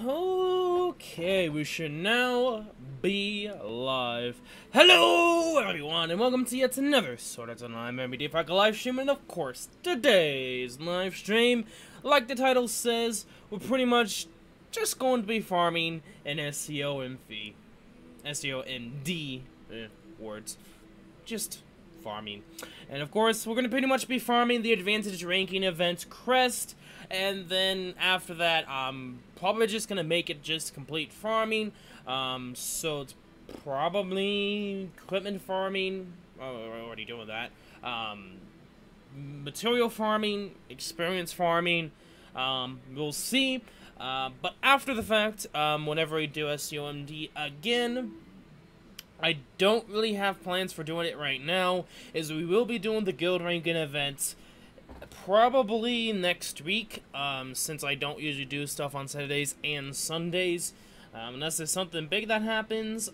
Okay, we should now be live. Hello, everyone, and welcome to yet another Art Online Memory Defrag live stream. And of course, today's live stream, like the title says, we're pretty much just going to be farming an SAO MD words, just farming. And of course, we're going to pretty much be farming the advantage ranking event crest. And then after that, I'm probably just gonna make it just complete farming. So it's probably equipment farming. Oh, we're already doing that. Material farming, experience farming. We'll see. But after the fact, whenever we do SAO MD again, I don't really have plans for doing it right now. Is we will be doing the guild ranking event probably next week, since I don't usually do stuff on Saturdays and Sundays, unless there's something big that happens,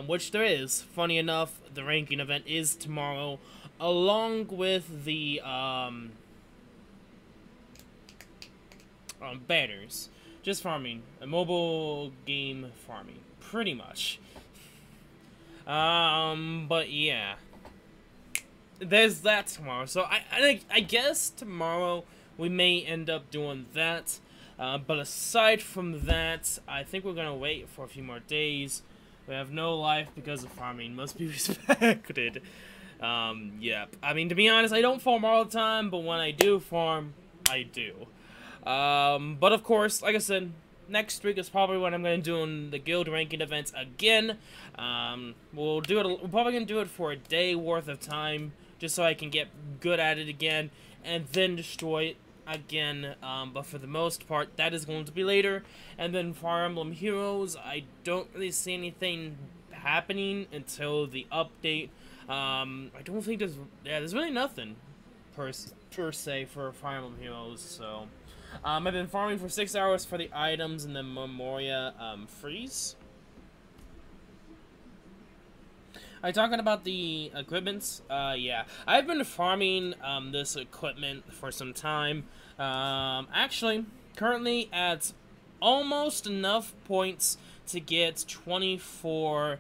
which there is. Funny enough, the ranking event is tomorrow, along with the banners. Just farming, a mobile game farming, pretty much. But yeah. There's that tomorrow, so I guess tomorrow we may end up doing that, but aside from that, I think we're gonna wait for a few more days. We have no life because of farming, must be respected. Yep, I mean, to be honest, I don't farm all the time, but when I do farm, I do. But of course, like I said, next week is probably when I'm gonna do the guild ranking events again. We're probably gonna do it for a day worth of time, just so I can get good at it again, and then destroy it again, but for the most part, that is going to be later. And then Fire Emblem Heroes, I don't really see anything happening until the update. I don't think there's really nothing per se for Fire Emblem Heroes, so. I've been farming for 6 hours for the items and the Memoria, freeze. Are you talking about the equipments? Yeah. I've been farming, this equipment for some time. Actually, currently at almost enough points to get 24,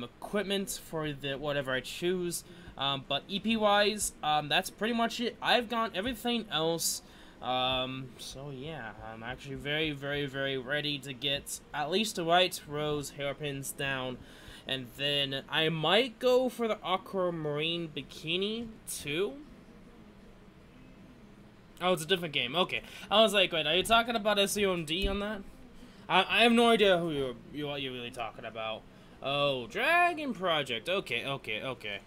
equipment for the whatever I choose. But EP-wise, that's pretty much it. I've got everything else. So yeah, I'm actually very, very, very ready to get at least the right rows hairpins down. And then I might go for the aquamarine bikini too. Oh, it's a different game. Okay, I was like, wait, are you talking about SAO MD on that? I have no idea what you're really talking about. Oh, Dragon Project. Okay,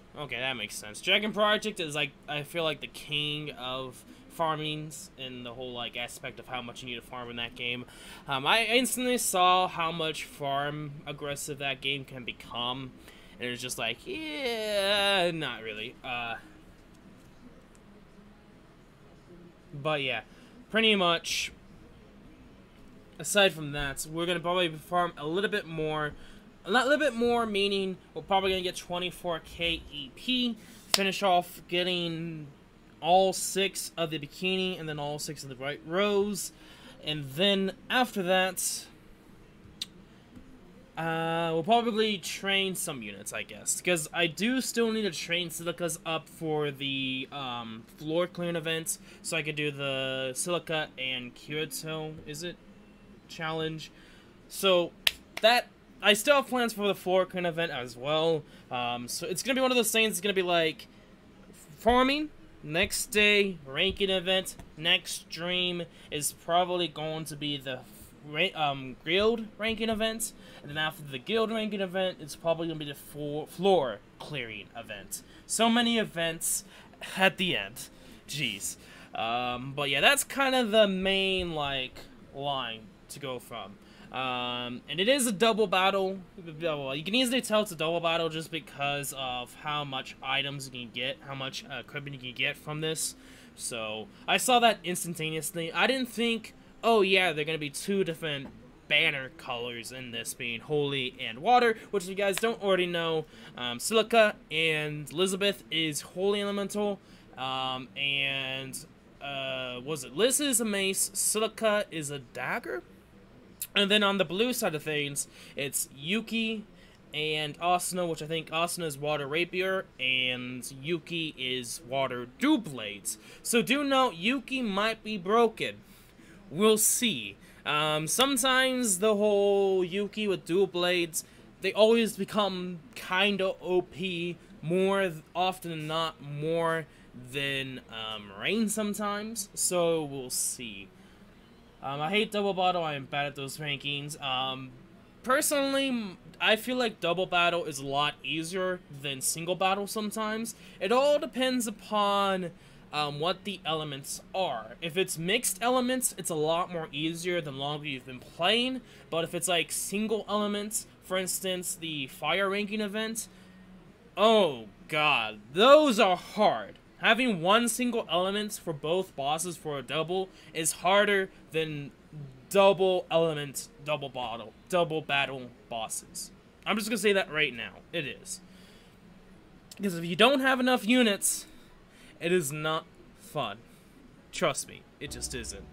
that makes sense. Dragon Project is like, I feel like the king of farmings and the whole like aspect of how much you need to farm in that game. I instantly saw how much farm aggressive that game can become, and it was just like, yeah, not really. But yeah, pretty much. Aside from that, we're gonna probably farm a little bit more. Not a little bit more, meaning we're probably gonna get 24k EP. Finish off getting all 6 of the bikini, and then all 6 of the right rows. And then after that, we'll probably train some units, I guess. Because I do still need to train Silicas up for the floor clearing event. So I could do the Silica and Kyoto, is it? Challenge. So that, I still have plans for the floor clearing event as well. So it's going to be one of those things, it's going to be like farming. Next day, ranking event. Next stream is probably going to be the guild ranking event. And then after the guild ranking event, it's probably going to be the floor clearing event. So many events at the end. Jeez. But yeah, that's kind of the main, like, line to go from. And it is a double battle. You can easily tell it's a double battle just because of how much items you can get, how much equipment you can get from this. So I saw that instantaneously. I didn't think, oh yeah, they're gonna be 2 different banner colors in this, being holy and water, which if you guys don't already know, Silica and Elizabeth is holy elemental, and was it Liz is a mace, Silica is a dagger. And then on the blue side of things, it's Yuki and Asuna, which I think Asuna is Water Rapier, and Yuki is Water Dual Blades. So do note, Yuki might be broken. We'll see. Sometimes the whole Yuki with Dual Blades, they always become kinda OP, more often than not, more than Rain sometimes. So we'll see. I hate Double Battle, I am bad at those rankings. Personally, I feel like Double Battle is a lot easier than Single Battle sometimes. It all depends upon what the elements are. If it's mixed elements, it's a lot more easier the longer you've been playing. But if it's like single elements, for instance, the fire ranking event, oh god, those are hard. Having one single element for both bosses for a double is harder than double element, double battle bosses. I'm just gonna say that right now. It is. Because if you don't have enough units, it is not fun. Trust me, it just isn't.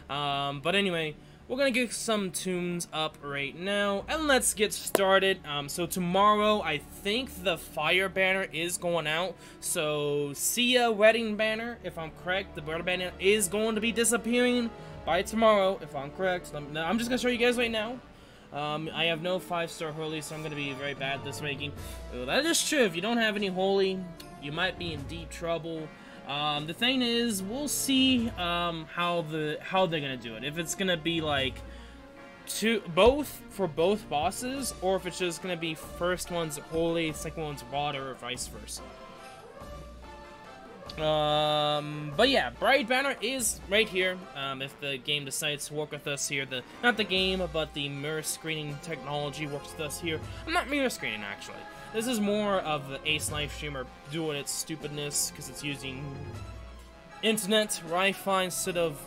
But anyway, we're gonna get some tunes up right now, and let's get started. So tomorrow, I think the fire banner is going out. So Sia wedding banner, if I'm correct, the wedding banner is going to be disappearing by tomorrow, if I'm correct. I'm just gonna show you guys right now. I have no 5-star holy, so I'm gonna be very bad at this ranking. That is true. If you don't have any holy, you might be in deep trouble. The thing is, we'll see how they're gonna do it. If it's gonna be like both for both bosses, or if it's just gonna be first one's holy, second one's water, or vice versa. But yeah, Bright Banner is right here. If the game decides to work with us here, not the game, but the mirror screening technology works with us here. I'm not mirror screening actually. This is more of the Ace live streamer doing its stupidness because it's using internet, Wi-Fi instead of...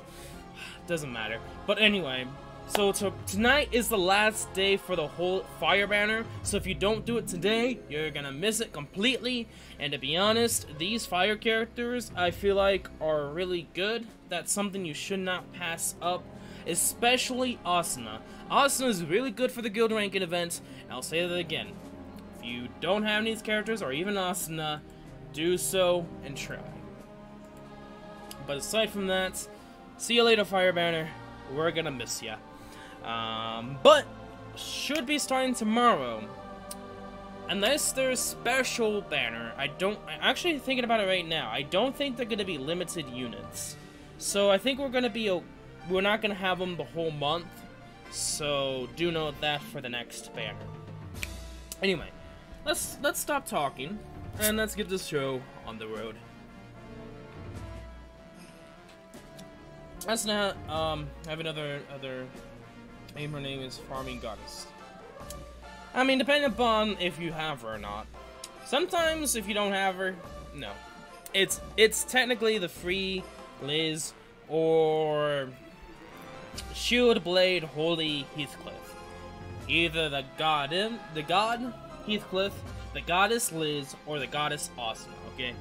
doesn't matter. But anyway, so tonight is the last day for the whole Fire Banner, so if you don't do it today, you're gonna miss it completely. And to be honest, these fire characters, I feel like, are really good. That's something you should not pass up, especially Asuna. Asuna is really good for the guild ranking event, and I'll say that again. If you don't have any of these characters, or even Asuna, do so and try. But aside from that, see you later, Fire Banner. We're gonna miss ya. But should be starting tomorrow. Unless there's special banner, I'm actually thinking about it right now. I don't think they're gonna be limited units. So I think we're not gonna have them the whole month. So do note that for the next banner. Anyway, let's stop talking and let's get this show on the road. That's not I have another name. Her name is Farming Goddess. I mean, depending upon if you have her or not. Sometimes if you don't have her, no. It's technically the free Liz or Shield Blade Holy Heathcliff. Either the god Heathcliff, the goddess Liz, or the goddess Asuna, okay?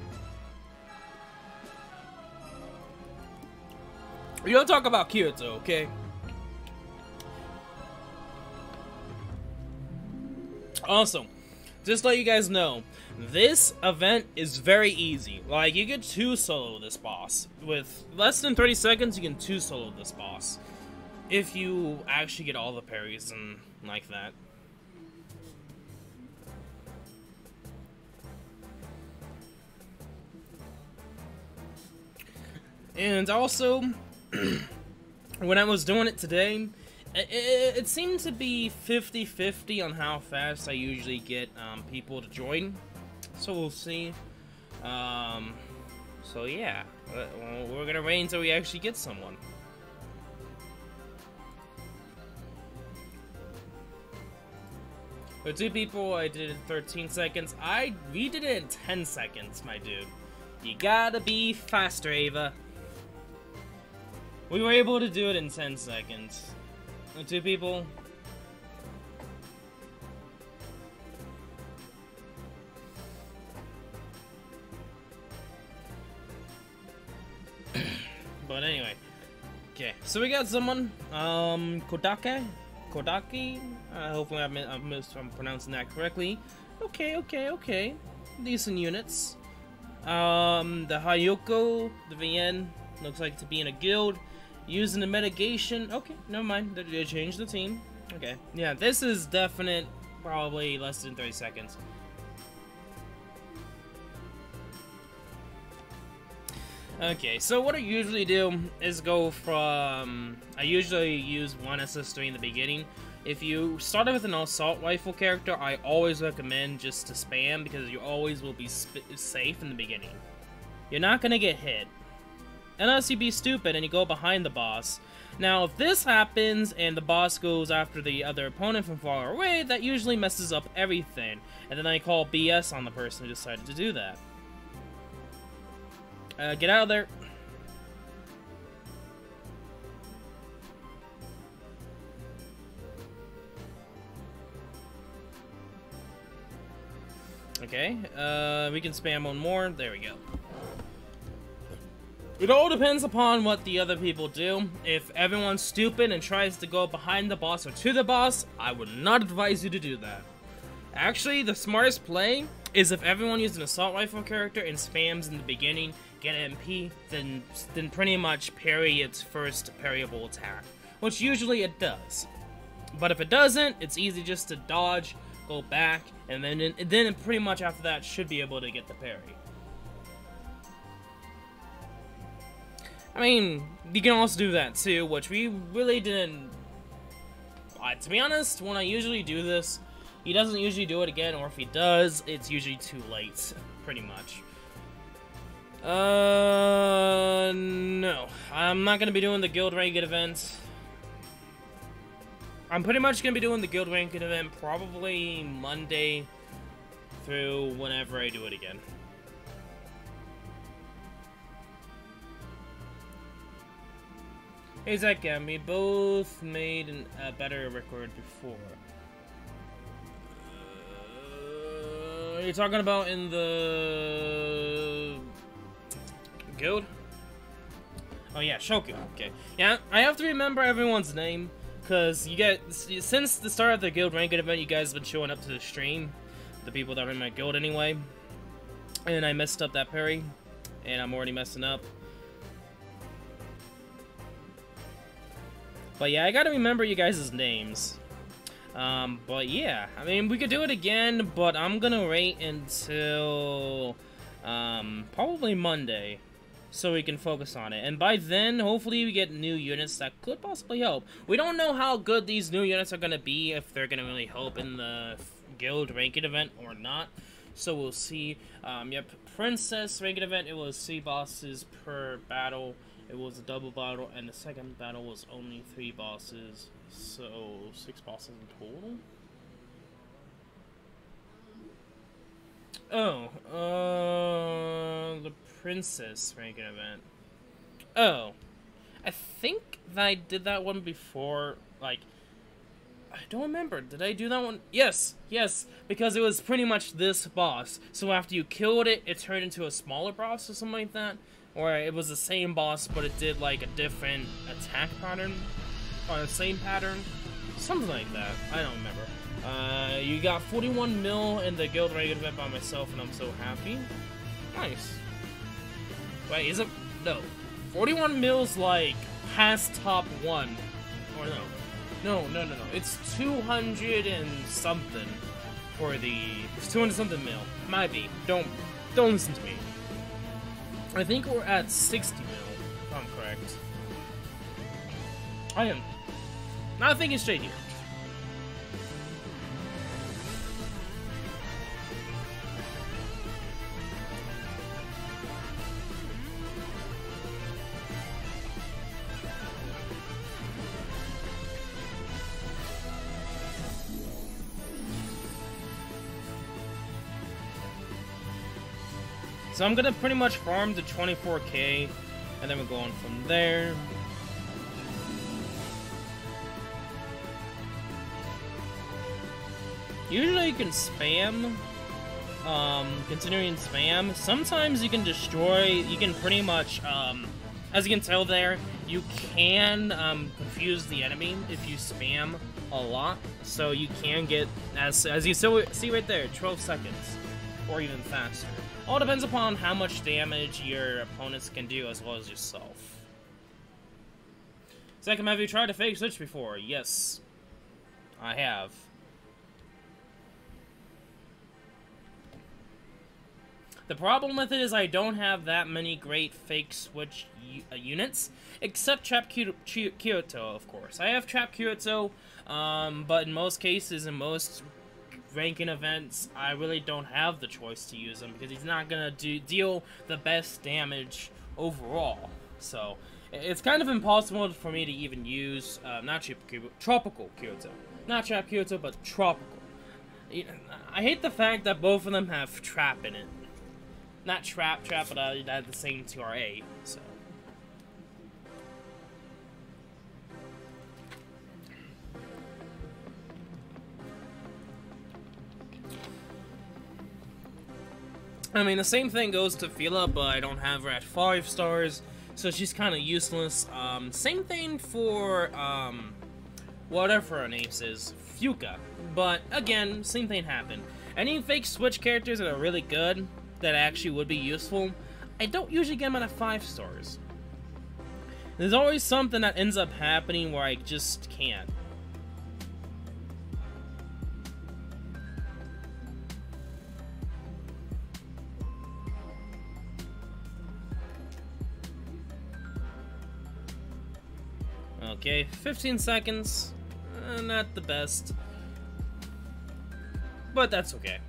We don't talk about Kyoto, okay? Also, just to let you guys know, this event is very easy. Like, you can 2-solo this boss. With less than 30 seconds, you can 2-solo this boss. If you actually get all the parries and like that. And also, when I was doing it today, it seemed to be 50-50 on how fast I usually get people to join. So we'll see. So yeah, we're gonna wait until we actually get someone. For 2 people, I did it in 13 seconds. We did it in 10 seconds, my dude. You gotta be faster, Ava. We were able to do it in 10 seconds. And 2 people. But anyway. Okay, so we got someone, Kodake? Kodaki. Hopefully I'm pronouncing that correctly. Okay. Decent units. The Hayoko, the VN, looks like to be in a guild. Using the mitigation. Okay, never mind. They changed the team. Okay. Yeah, this is definite. Probably less than 30 seconds. Okay, so what I usually do is go from... I usually use one SS3 in the beginning. If you started with an assault rifle character, I always recommend just to spam because you always will be safe in the beginning. You're not gonna get hit. Unless you be stupid and you go behind the boss. Now, if this happens and the boss goes after the other opponent from far away, that usually messes up everything. And then I call BS on the person who decided to do that. Get out of there. Okay, we can spam one more. There we go. It all depends upon what the other people do. If everyone's stupid and tries to go behind the boss or to the boss, I would not advise you to do that. Actually, the smartest play is if everyone uses an assault rifle character and spams in the beginning, get MP, then pretty much parry its first parryable attack, which usually it does. But if it doesn't, it's easy just to dodge, go back, and then pretty much after that should be able to get the parry. I mean, you can also do that too, which we really didn't... to be honest, when I usually do this, he doesn't usually do it again, or if he does, it's usually too late, pretty much. No. I'm not gonna be doing the Guild Ranked event. I'm pretty much gonna be doing the Guild Ranked event probably Monday through whenever I do it again. Hey Zach, we both made a better record before. Are you talking about in the guild? Oh yeah, Shoku. Okay. Yeah, I have to remember everyone's name because you get since the start of the Guild Ranked event, you guys have been showing up to the stream, the people that are in my guild anyway, and I messed up that parry, and I'm already messing up. But yeah, I gotta remember you guys' names. But yeah, I mean, we could do it again, but I'm gonna wait until, probably Monday, so we can focus on it. And by then, hopefully we get new units that could possibly help. We don't know how good these new units are gonna be, if they're gonna really help in the Guild Ranked event or not. So we'll see. Yep, Princess Ranked event, it was 3 bosses per battle. It was a double battle, and the second battle was only 3 bosses, so 6 bosses in total? Oh, the Princess Ranking event. Oh, I think that I did that one before, like, I don't remember, did I do that one? Yes, because it was pretty much this boss, so after you killed it, it turned into a smaller boss or something like that. Or it was the same boss, but it did like a different attack pattern, or the same pattern, something like that. I don't remember. You got 41 mil in the Guild Ranked event by myself, and I'm so happy. Nice. Wait, is it? No. 41 mil's like past top 1, or no? No. It's 200 and something for the. It's 200 something mil. Might be. Don't listen to me. I think we're at 60 mil, if I'm correct. I am not thinking straight here. So I'm gonna pretty much farm to 24k, and then we're going from there. Usually you can spam, considering spam. Sometimes you can destroy, you can pretty much As you can tell there, you can confuse the enemy if you spam a lot, so you can get, as you see right there, 12 seconds, or even faster. All depends upon how much damage your opponents can do, as well as yourself. Second, have you tried to fake switch before? Yes, I have. The problem with it is I don't have that many great fake switch units, except Trap Kyoto, of course. I have Trap Kyoto, but in most cases, in most ranking events, I really don't have the choice to use him, because he's not going to deal the best damage overall. So, it's kind of impossible for me to even use, not Tropical Kyoto. Not Trap Kyoto, but Tropical. I hate the fact that both of them have Trap in it. Not trap, but I had the same TRA, so. I mean, the same thing goes to Fila, but I don't have her at 5 stars, so she's kind of useless. Same thing for, whatever her name is, Fuka. But, again, same thing happened. Any fake switch characters that are really good, that actually would be useful, I don't usually get them out of 5 stars. There's always something that ends up happening where I just can't. Okay, 15 seconds. Not the best. But that's okay.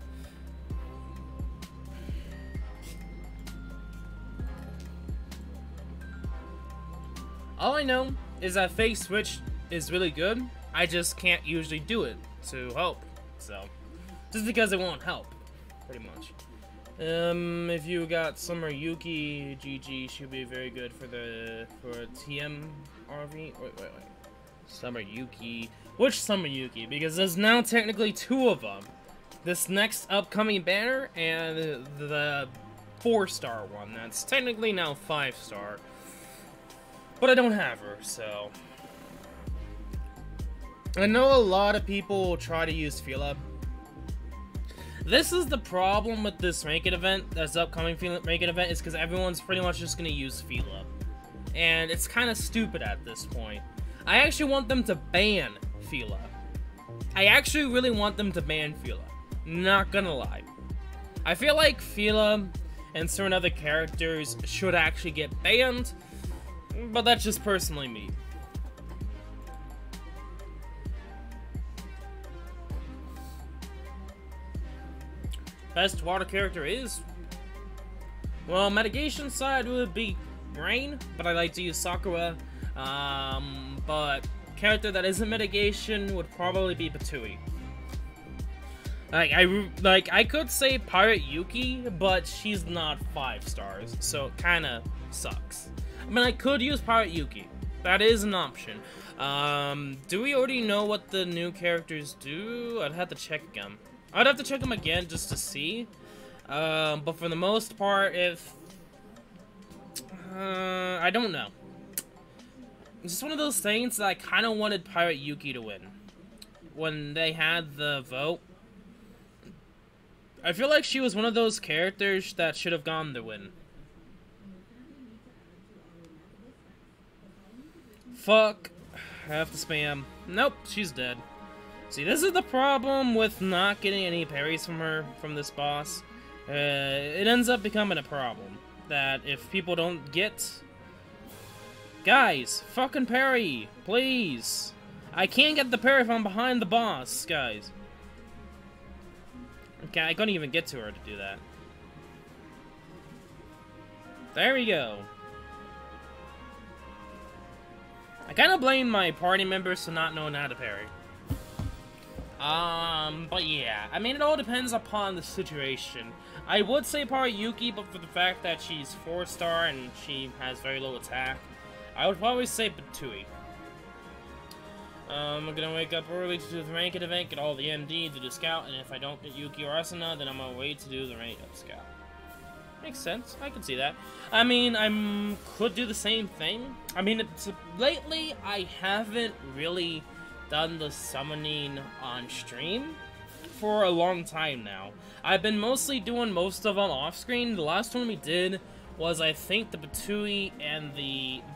All I know is that fake switch is really good. I just can't usually do it to help. So, just because it won't help, pretty much. If you got Summer Yuki, GG should be very good for TM RV. Wait. Summer Yuki. Which Summer Yuki? Because there's now technically 2 of them. This next upcoming banner and the 4-star one. That's technically now 5-star. But I don't have her, so. I know a lot of people try to use Fila. This is the problem with this ranked event, this upcoming ranked event, is because everyone's pretty much just going to use Fila. And it's kind of stupid at this point. I actually want them to ban Fila. I actually really want them to ban Fila. Not gonna lie. I feel like Fila and certain other characters should actually get banned. But that's just personally me. Best water character is... well, mitigation side would be Rain, but I like to use Sakura. But character that isn't mitigation would probably be Batui. I could say Pirate Yuki, but she's not 5 stars, so it kinda sucks. I mean, I could use Pirate Yuki. That is an option. Do we already know what the new characters do? I'd have to check again. I'd have to check them again just to see. But for the most part, if... I don't know. It's just one of those things that I kind of wanted Pirate Yuki to win. When they had the vote. I feel like she was one of those characters that should have gone the win. Fuck. I have to spam. Nope, she's dead. See, this is the problem with not getting any parries from her, from this boss. It ends up becoming a problem. That if people don't get... Guys, fucking parry, please. I can't get the parry if I'm behind the boss, guys. Okay, I couldn't even get to her to do that. There we go. I kind of blame my party members for not knowing how to parry. But yeah, I mean, it all depends upon the situation. I would say Pirate Yuki, but for the fact that she's 4-star and she has very low attack, I would probably say Batui. I'm gonna wake up early to do the ranked event, get all the MD, do the scout, and if I don't get Yuki or Asuna, then I'm gonna wait to do the ranked up scout. Makes sense. I can see that. I mean, could do the same thing. I mean, lately I haven't really done the summoning on stream for a long time now. I've been mostly doing most of them off screen. The last one we did was, I think, the Batui and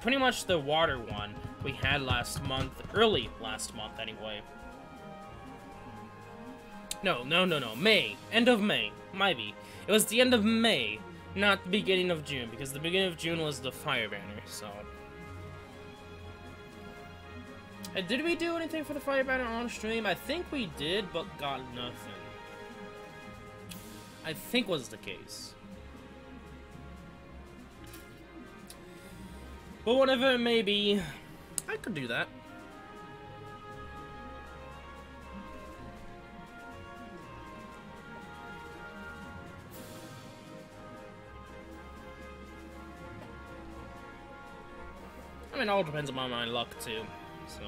pretty much the water one we had last month, early last month anyway. No, May. End of May. Might be. It was the end of May, not the beginning of June, because the beginning of June was the Fire Banner, so. And did we do anything for the Fire Banner on stream? I think we did, but got nothing. I think was the case. But whatever it may be, I could do that. I mean, it all depends on my luck, too, so...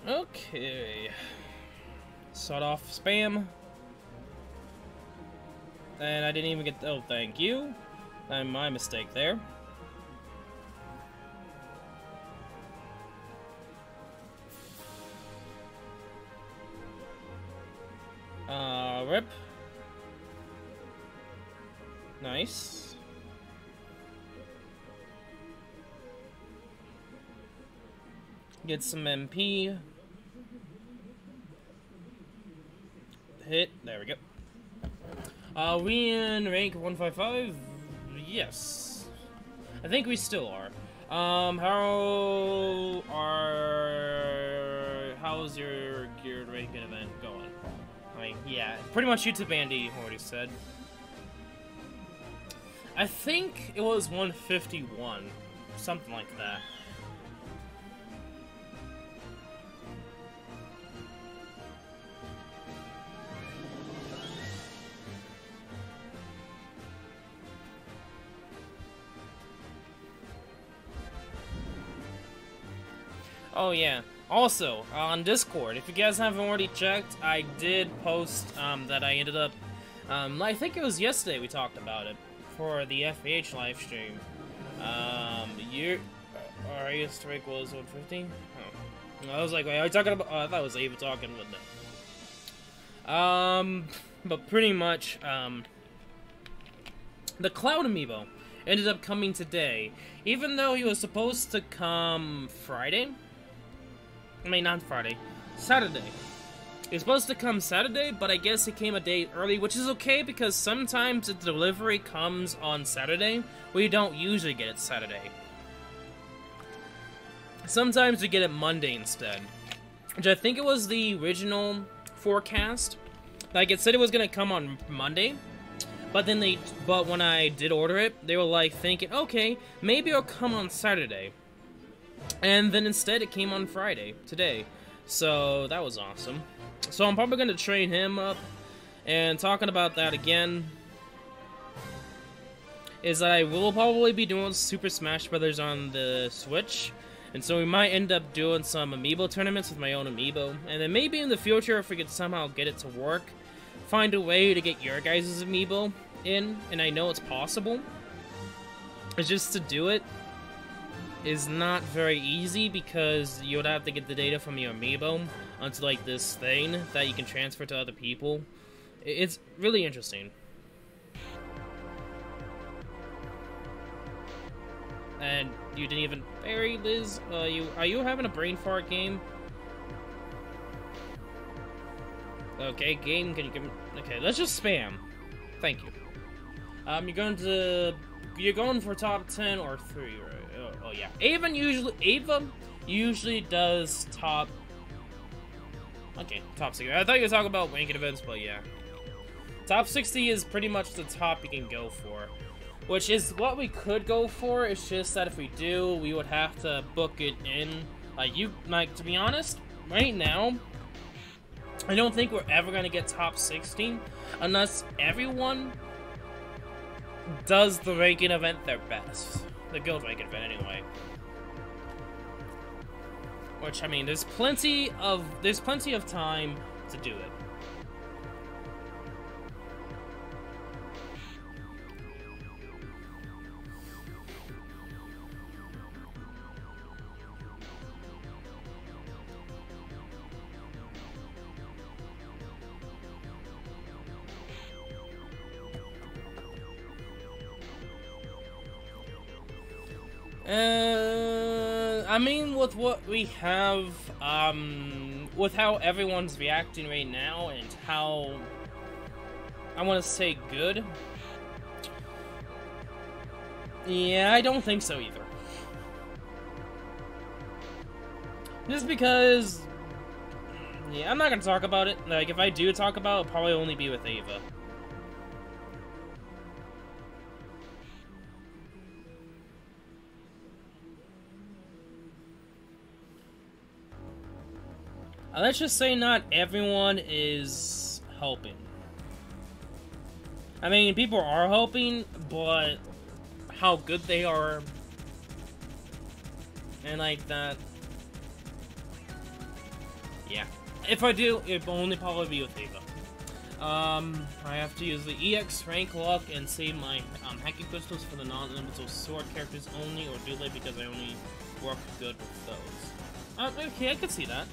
Okay... Start off spam. And I didn't even get... Oh, thank you. My mistake there. Rip. Nice. Get some MP. Hit. There we go. We in rank 155? Yes. I think we still are. How's your geared ranking event going? I mean, yeah, pretty much YouTube Andy already said. I think it was 151. Something like that. Oh yeah, also, on Discord, if you guys haven't already checked, I did post, that I ended up, I think it was yesterday we talked about it, for the FH livestream. Our highest rank was 150? Oh. I was like, wait, are you talking about, I thought it was Ava talking with it. But pretty much, the Cloud Amiibo ended up coming today, even though he was supposed to come Friday. I mean, not Friday. Saturday. It was supposed to come Saturday, but I guess it came a day early, which is okay because sometimes the delivery comes on Saturday. We don't usually get it Saturday. Sometimes we get it Monday instead. Which I think it was the original forecast. Like, it said it was going to come on Monday. But then but when I did order it, they were like thinking, okay, maybe it'll come on Saturday. And then instead it came on Friday, today. So that was awesome. So I'm probably going to train him up. And talking about that again, is that I will probably be doing Super Smash Brothers on the Switch. And so we might end up doing some Amiibo tournaments with my own Amiibo. And then maybe in the future, if we could somehow get it to work, find a way to get your guys' Amiibo in. And I know it's possible. It's just to do it is not very easy because you would have to get the data from your Amiibo onto like this thing that you can transfer to other people. It's really interesting. And you didn't even bury Liz. Are you having a brain fart game? Okay, game. Can you give me? Okay, let's just spam. Thank you. You're going for top 10 or 3, right? Oh yeah. Ava usually does top. Okay, top 60. I thought you were talking about ranking events, but yeah. Top 60 is pretty much the top you can go for. Which is what we could go for, it's just that if we do, we would have to book it in To be honest, right now, I don't think we're ever gonna get top 16 unless everyone does the ranking event their best. The guild ranking event, anyway. Which, I mean, there's plenty of time to do it. I mean, with what we have, with how everyone's reacting right now and how, I want to say good, yeah, I don't think so either. Just because, yeah, I'm not gonna talk about it. Like, if I do talk about it, it'll probably only be with Ava. Let's just say not everyone is helping. I mean, people are helping, but how good they are, and like that. Yeah. If I do, it'll only probably be with Ava. I have to use the EX rank lock and save my hacking crystals for the non-elemental sword characters only, or do they because I only work good with those? Okay, I could see that.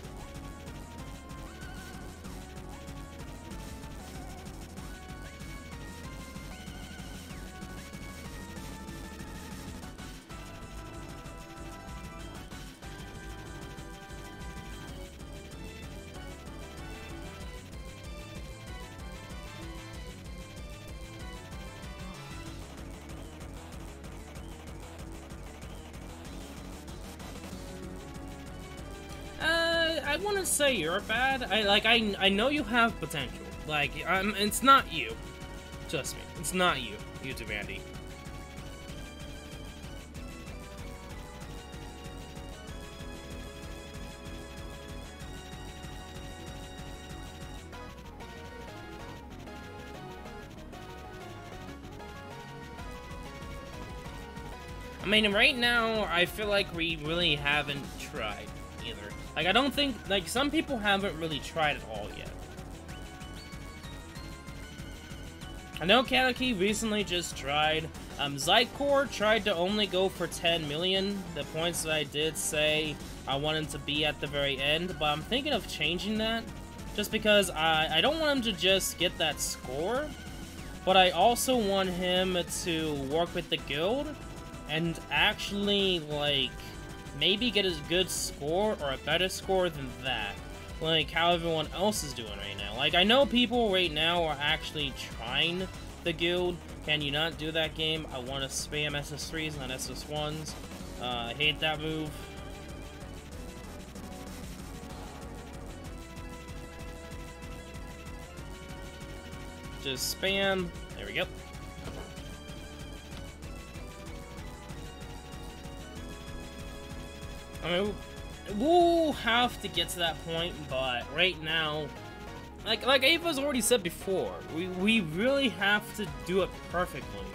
I wouldn't say you're bad. I know you have potential. Like, it's not you. Trust me, it's not you, YouTube Andy. I mean, right now, I feel like we really haven't tried either. Like, I don't think, like, some people haven't really tried at all yet. I know Kaneki recently just tried. Zycor tried to only go for 10 million. The points that I did say I wanted to be at the very end, but I'm thinking of changing that. Just because I don't want him to just get that score, but I also want him to work with the guild and actually, like, maybe get a good score or a better score than that. Like how everyone else is doing right now. Like, I know people right now are actually trying the guild. Can you not do that game? I want to spam SS3s, not SS1s. I hate that move. Just spam. There we go. I mean, we'll have to get to that point, but right now, like Ava's already said before, we really have to do it perfectly.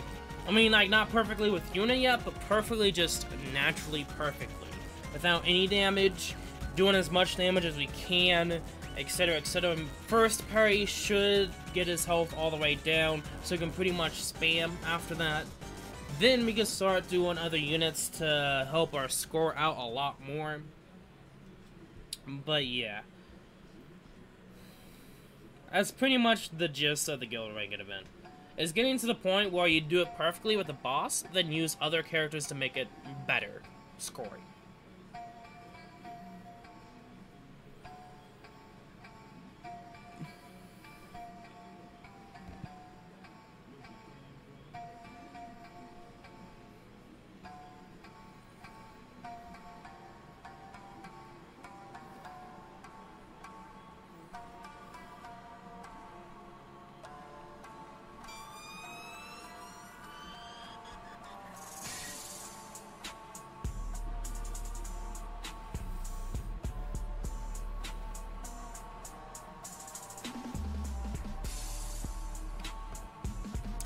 I mean, like, not perfectly with Yuna yet, but perfectly, just naturally perfectly. Without any damage, doing as much damage as we can, etc, etc. First parry should get his health all the way down, so he can pretty much spam after that. Then we can start doing other units to help our score out a lot more. But yeah. That's pretty much the gist of the guild ranking event. It's getting to the point where you do it perfectly with the boss, then use other characters to make it better scoring.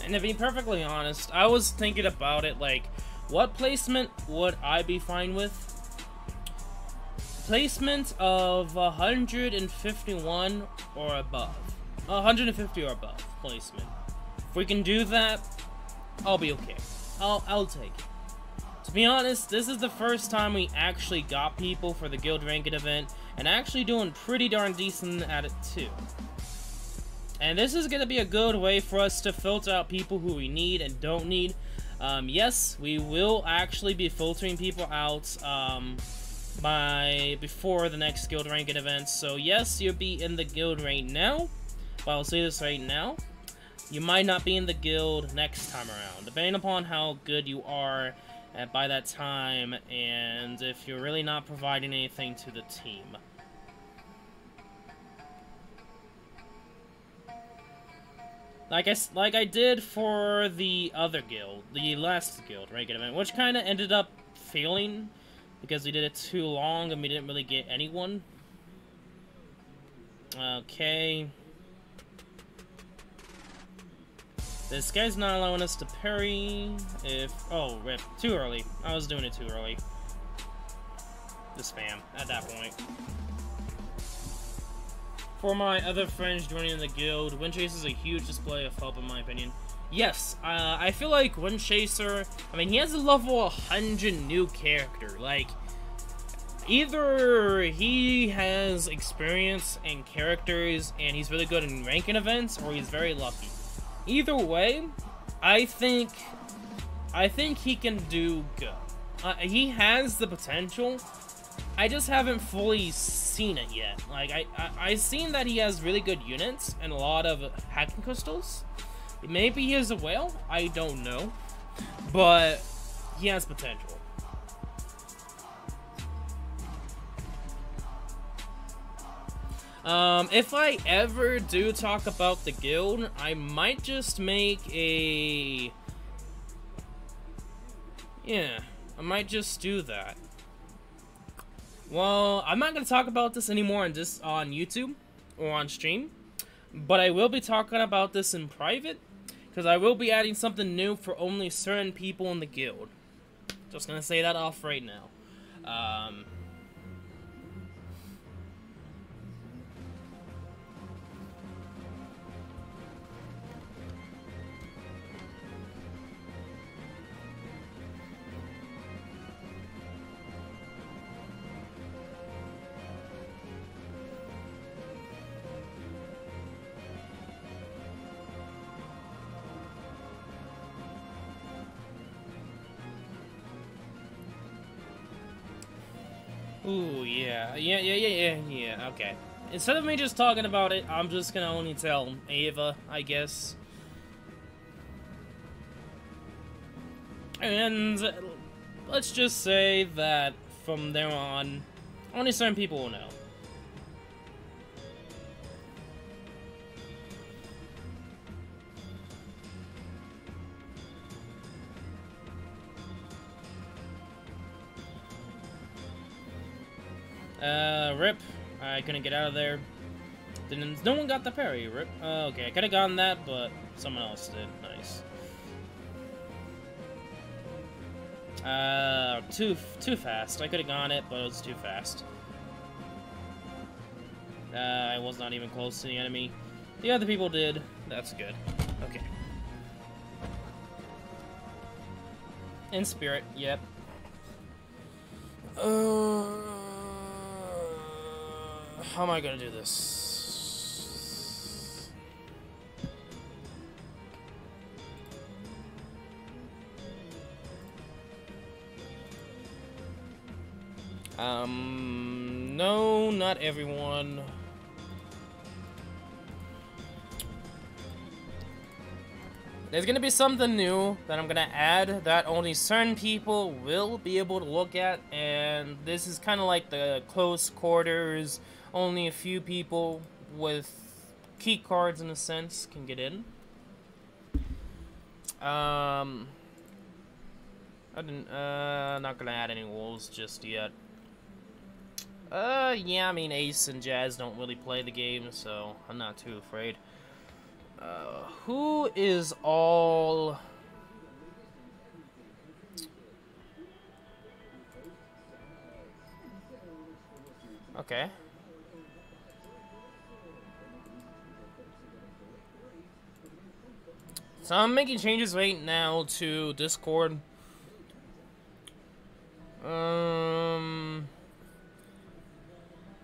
And to be perfectly honest, I was thinking about it, like, what placement would I be fine with? Placement of 151 or above. 150 or above placement. If we can do that, I'll be okay. I'll take it. To be honest, this is the first time we actually got people for the guild ranking event, and actually doing pretty darn decent at it too. And this is going to be a good way for us to filter out people who we need and don't need. Yes, we will actually be filtering people out before the next guild ranking event. So yes, you'll be in the guild right now, but I'll say this right now. You might not be in the guild next time around, depending upon how good you are by that time, and if you're really not providing anything to the team. Like I did for the other guild, the last guild ranking event, which kind of ended up failing because we did it too long and we didn't really get anyone. Okay. This guy's not allowing us to parry. Oh, rip. Too early. I was doing it too early. The spam at that point. For my other friends joining the guild, Windchaser is a huge display of help in my opinion. Yes, I feel like Windchaser, I mean, he has a level 100 new character. Like, either he has experience in characters and he's really good in ranking events, or he's very lucky. Either way, I think he can do good. He has the potential. I just haven't fully seen it yet. Like, I've seen that he has really good units and a lot of hacking crystals. Maybe he is a whale, I don't know. But he has potential. If I ever do talk about the guild, I might just make a... Yeah, I might just do that. Well, I'm not going to talk about this anymore on YouTube or on stream, but I will be talking about this in private, because I will be adding something new for only certain people in the guild. Just going to say that off right now. Ooh, yeah, okay. Instead of me just talking about it, I'm just gonna only tell Ava, I guess. And let's just say that from there on, only certain people will know. Rip. I couldn't get out of there. No one got the parry, rip. Okay, I could've gotten that, but someone else did. Nice. Too fast. I could've gotten it, but it was too fast. I was not even close to the enemy. The other people did. That's good. Okay. In spirit, yep. How am I gonna do this? No, not everyone. There's gonna be something new that I'm gonna add that only certain people will be able to look at, and this is kind of like the close quarters. Only a few people with key cards, in a sense, can get in. Not gonna add any wolves just yet. Yeah, I mean, Ace and Jazz don't really play the game, so I'm not too afraid. Who is all... Okay. So I'm making changes right now to Discord.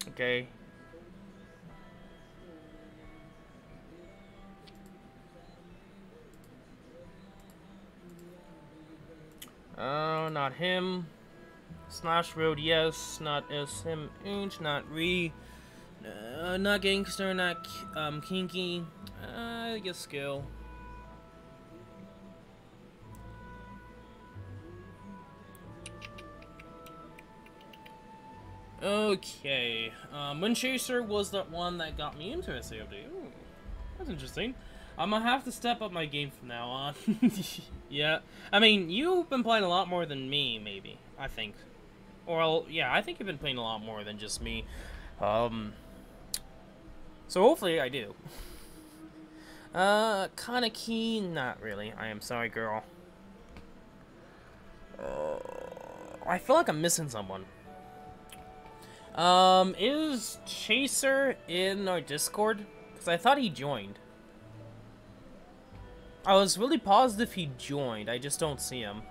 Okay. Oh, not him. Slash Road, yes. Not SMH, not Re. Not Gangster, not Kinky. I guess Skill. Okay. Wind Chaser was the one that got me into SAOD. Ooh, that's interesting. I'm gonna have to step up my game from now on. Yeah. I mean, you've been playing a lot more than me, maybe. I think. Or, yeah, I think you've been playing a lot more than just me. So hopefully I do. Kinda keen? Not really. I am sorry, girl. I feel like I'm missing someone. Is Chaser in our Discord? Because I thought he joined. I was really positive he joined. I just don't see him.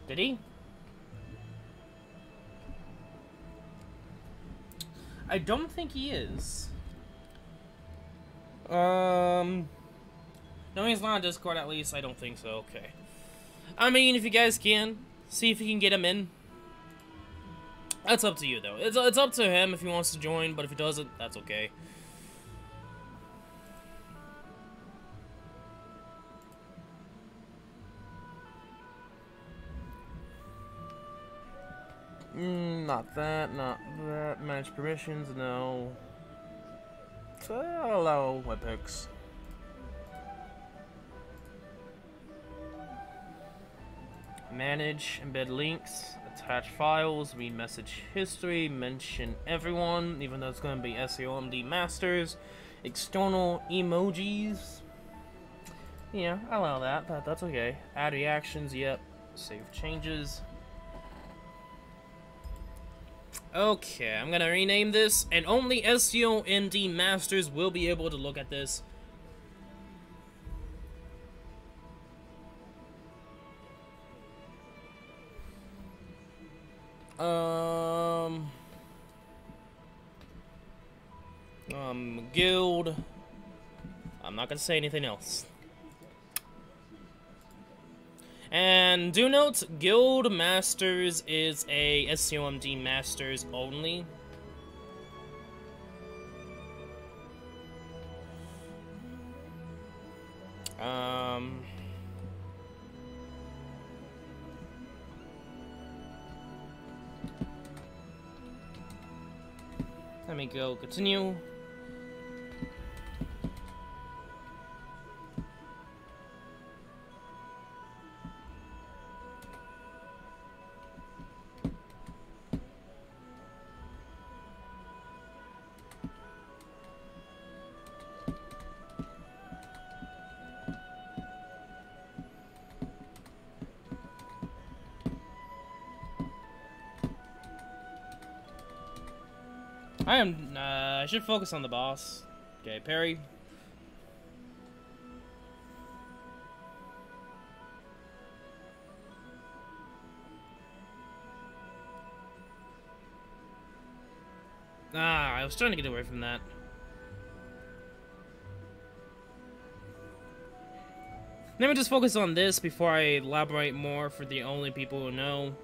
Did he? I don't think he is. No, he's not on Discord at least. I don't think so. Okay. I mean, if you guys can, see if you can get him in. That's up to you, though. It's up to him if he wants to join, but if he doesn't, that's okay. Not that, not that. Manage permissions, no. I'll allow webhooks. Manage, embed links, attach files, read message history, mention everyone, even though it's going to be SAO MD Masters, external emojis. Yeah, I'll allow that. That's okay. Add reactions, yep. Save changes. Okay, I'm gonna rename this, and only SAO MD Masters will be able to look at this. Guild. I'm not gonna say anything else. And do note, Guild Masters is a SAO MD Masters only. Let me go continue. I should focus on the boss. Okay, parry. I was trying to get away from that. Let me just focus on this before I elaborate more for the only people who know.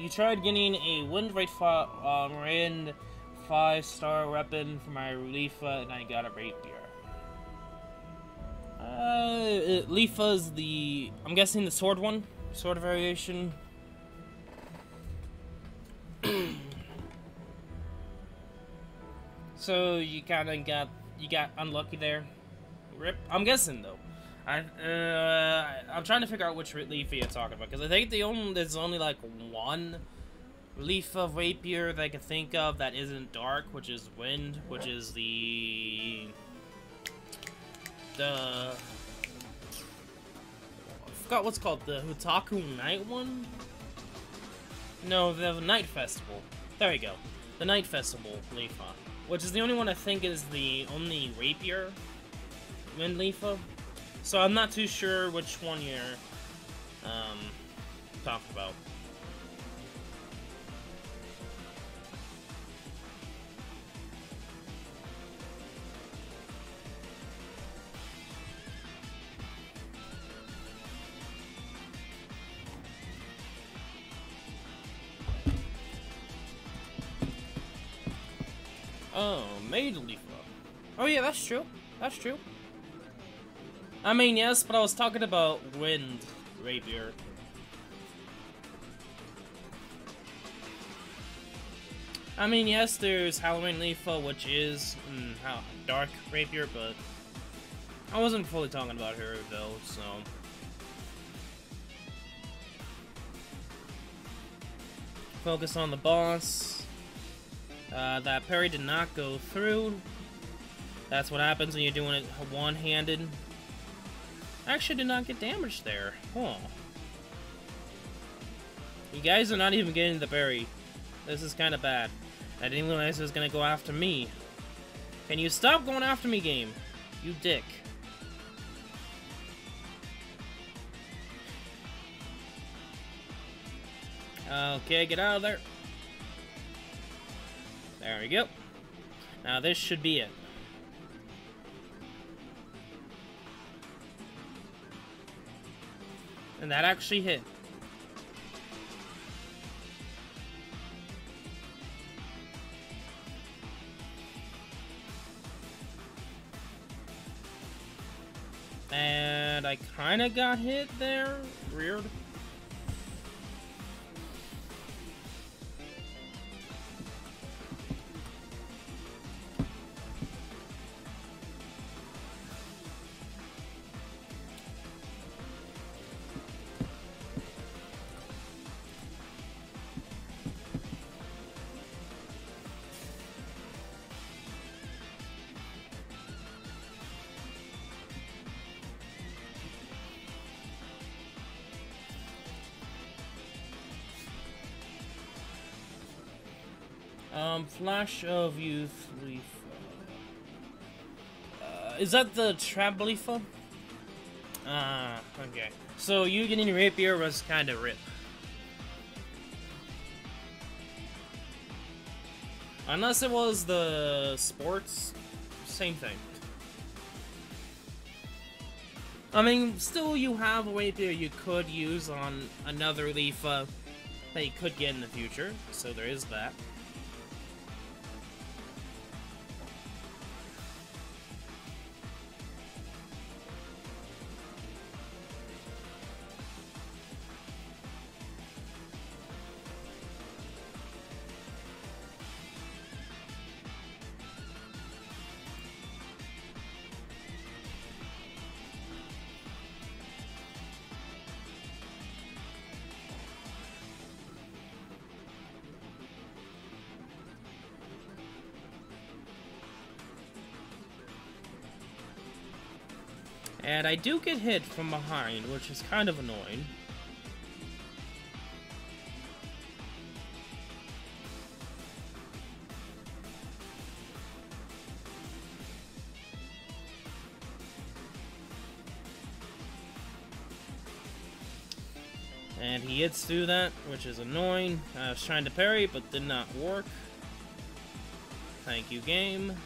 You tried getting a Wind 5-star weapon for my Leafa, and I got a Rapier. Leafa's the... I'm guessing the sword one? Sword variation? So you kinda got... You got unlucky there. Rip. I'm guessing, though. I'm trying to figure out which Leafa you're talking about, because I think there's only like one Leafa Rapier that I can think of that isn't dark, which is Wind, which is I forgot what's called, the Hutaku Night one? No, the Night Festival. There we go. The Night Festival Leafa, which is the only one I think is the only Rapier Wind Leafa. So I'm not too sure which one you're talking about. Oh, Maid Leafa. Oh yeah, that's true. That's true. I mean, yes, but I was talking about Wind Rapier. I mean, yes, there's Halloween Leafa, which is Dark Rapier, but I wasn't fully talking about her, though, so... Focus on the boss. That parry did not go through. That's what happens when you're doing it one-handed. I actually did not get damaged there. Huh. You guys are not even getting the berry. This is kind of bad. I didn't realize it was going to go after me. Can you stop going after me, game? You dick. Okay, get out of there. There we go. Now this should be it. And that actually hit. And I kinda got hit there. Weird. Flash of Youth Leaf. Is that the Trap Leafa? Okay. So you getting Rapier was kind of rip. Unless it was the sports, same thing. I mean, still you have a Rapier you could use on another Leafa that you could get in the future, so there is that. And I do get hit from behind, which is kind of annoying. And he hits through that, which is annoying. I was trying to parry, but did not work. Thank you, game.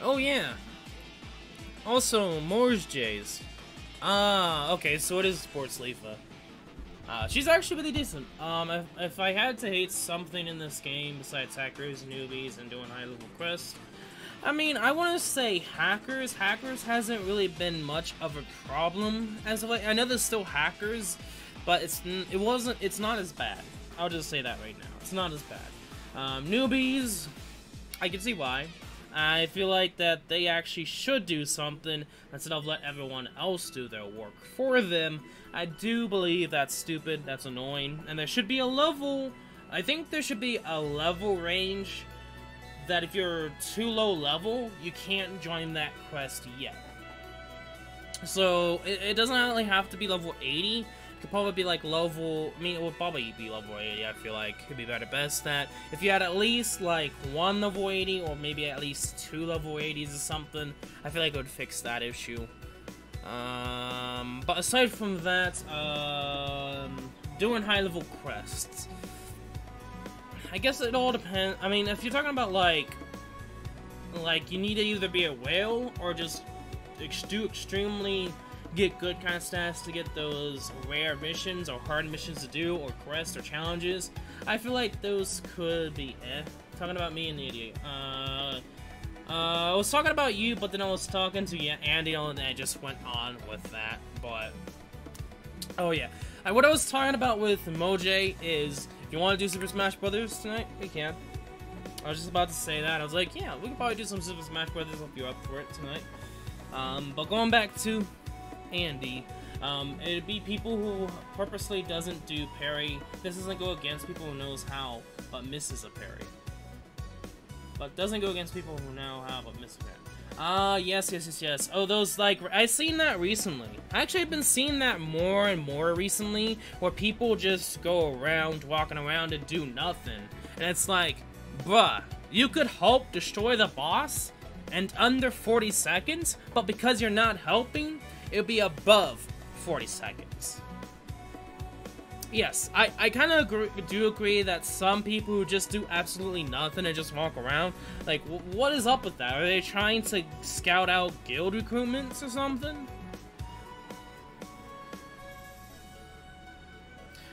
Oh yeah. Also, Morge Jays. Ah, okay, so it is Sports Leafa. She's actually really decent. If I had to hate something in this game besides hackers, newbies, and doing high-level quests, I mean, I want to say hackers. Hackers hasn't really been much of a problem as of late. I know there's still hackers, but it's not as bad. I'll just say that right now. It's not as bad. Newbies, I can see why. I feel like that they actually should do something instead of let everyone else do their work for them. I do believe that's stupid, that's annoying, and there should be a level, I think there should be a level range that if you're too low level, you can't join that quest yet. So, it doesn't really have to be level 80, it could probably be like level, I mean, it would probably be level 80, I feel like, could be better best that. If you had at least like one level 80, or maybe at least 2 level 80s or something, I feel like it would fix that issue. But aside from that, doing high-level quests, I guess it all depends. I mean, if you're talking about like you need to either be a whale or just do extremely get good kind of stats to get those rare missions or hard missions to do, or quests or challenges, I feel like those could be Talking about me and the idiot. I was talking about you, but then I was talking to Andy, and I just went on with that, but... Oh, yeah. What I was talking about with Moj is, if you want to do Super Smash Brothers tonight, we can. I was just about to say that. I was like, yeah, we can probably do some Super Smash Brothers if you're up for it tonight. But going back to Andy, it'd be people who purposely doesn't do parry. This doesn't go against people who knows how, but misses a parry. But doesn't go against people who know how, but miss a parry. Yes. Oh, those, like, I've seen that recently. Actually, I've been seeing that more and more recently, where people just go around, walking around and do nothing. And it's like, bruh, you could help destroy the boss in under 40 seconds, but because you're not helping, it'll be above 40 seconds. Yes, I kind of do agree that some people who just do absolutely nothing and just walk around, like, what is up with that? Are they trying to scout out guild recruitments or something?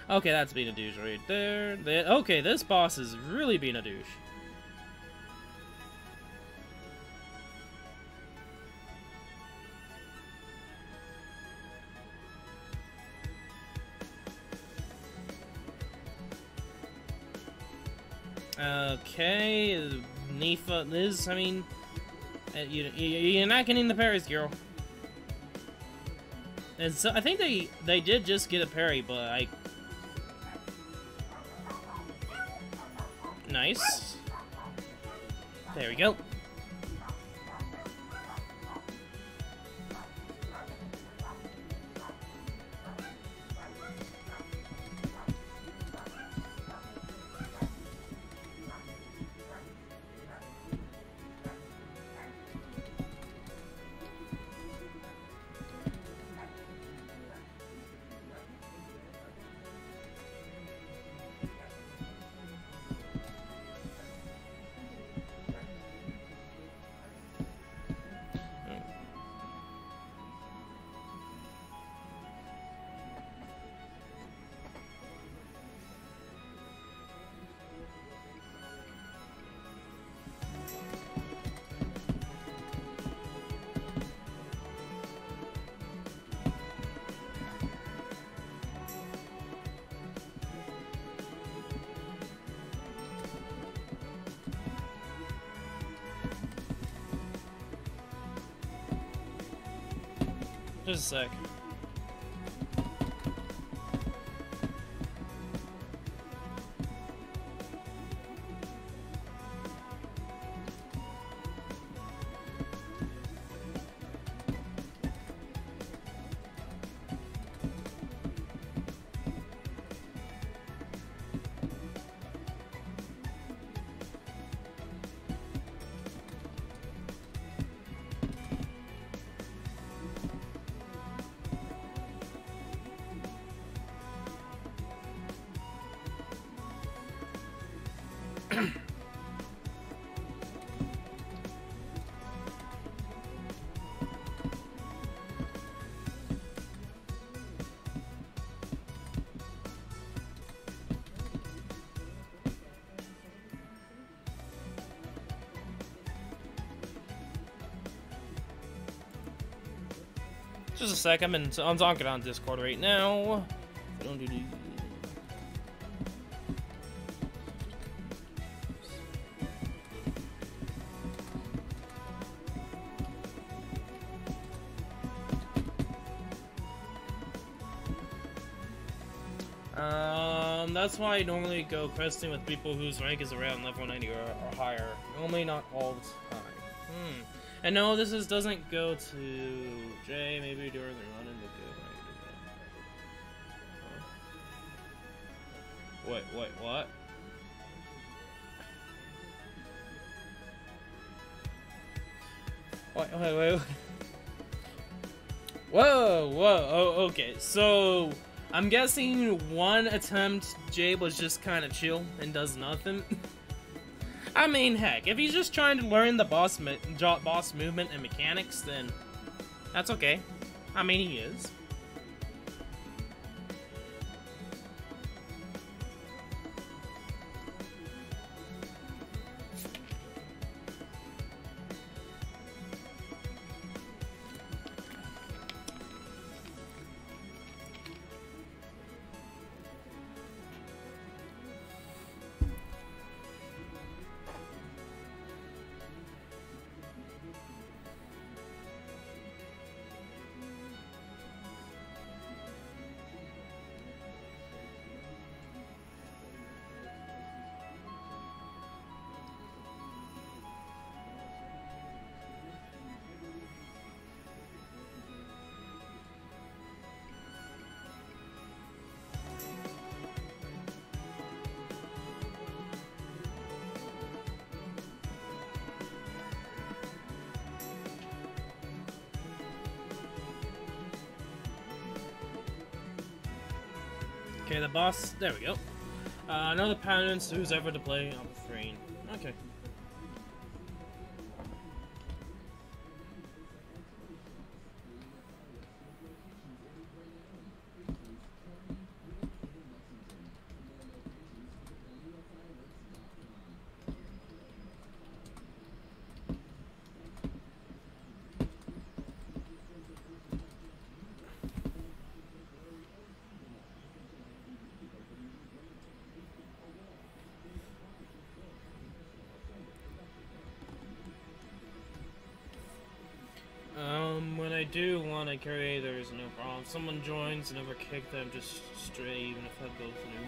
Okay, that's being a douche right there. Okay, this boss is really being a douche. Okay, Nifa, Liz, I mean, you're not getting the parries, girl. And so, I think they did just get a parry, but nice. There we go. Just a sec. Just a sec, I'm talking on Discord right now. That's why I normally go questing with people whose rank is around level 90 or higher. Normally not all the time. And no, doesn't go to Jay, maybe during the run in the good. Wait, what? Wait. Whoa, oh, okay, so I'm guessing one attempt Jay was just kind of chill and does nothing. I mean, heck, if he's just trying to learn the boss movement and mechanics, then that's okay. I mean, he is. Okay, the boss. There we go. Another pattern to who's ever to play on Freind. Okay. When I do want to carry, there's no problem. If someone joins, never kick them, just stray, even if that goes new.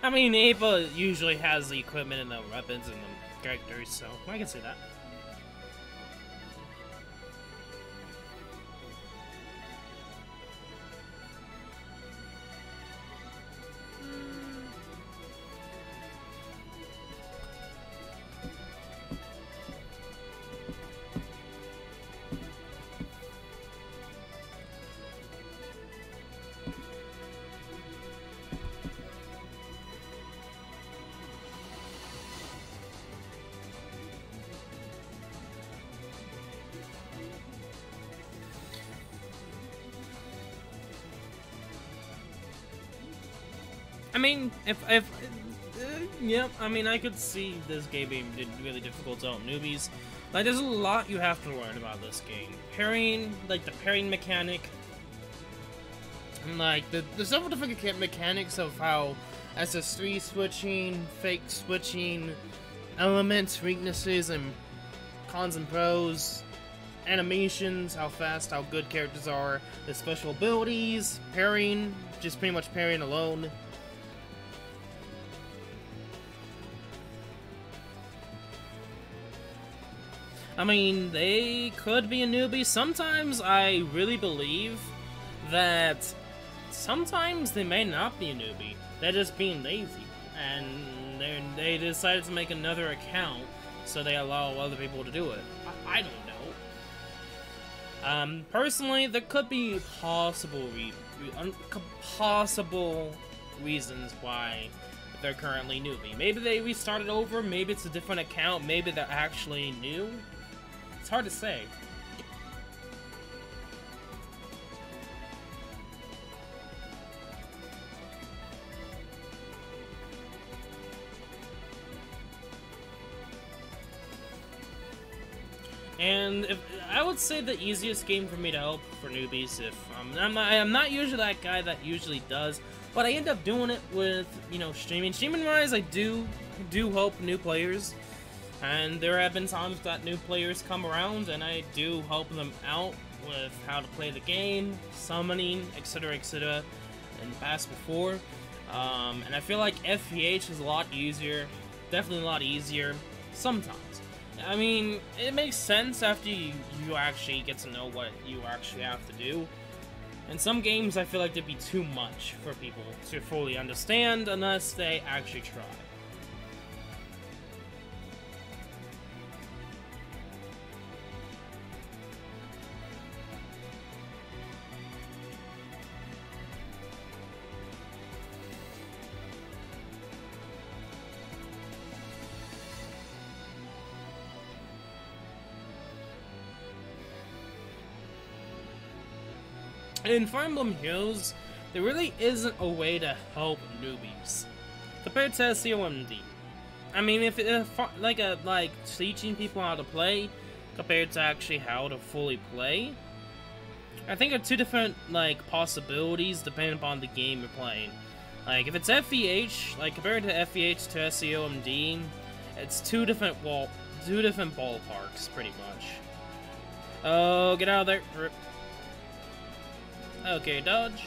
I mean, Ava usually has the equipment and the weapons and the characters, so I can see that. I mean, yep, I mean, I could see this game being really difficult to help newbies. Like, there's a lot you have to learn about this game. Parrying, like, the parrying mechanic, and, like, the several different mechanics of how SS3 switching, fake switching, elements, weaknesses, and cons and pros, animations, how fast, how good characters are, the special abilities, parrying, just pretty much parrying alone. I mean, they could be a newbie. Sometimes I really believe that sometimes they may not be a newbie. They're just being lazy. And they decided to make another account so they allow other people to do it. I don't know. Personally, there could be possible reasons why they're currently newbie. Maybe they restarted over, maybe it's a different account, maybe they're actually new. It's hard to say. And if I would say the easiest game for me to help for newbies, if I'm not usually that guy that usually does, but I end up doing it with, you know, streaming. Streaming wise, I do help new players, and there have been times that new players come around and I do help them out with how to play the game, summoning, etc., etc. in the past before. And I feel like FEH is a lot easier, definitely a lot easier sometimes. I mean, it makes sense after you actually get to know what you actually have to do. In some games, I feel like there'd be too much for people to fully understand unless they actually try. In Fire Emblem Heroes, there really isn't a way to help newbies compared to SAO MD. I mean, if like teaching people how to play compared to actually how to fully play, I think are two different like possibilities depending upon the game you're playing. Like if it's FEH, like compared to FEH to SAO MD, it's two different ballparks pretty much. Oh, get out of there! Rip. Okay, dodge.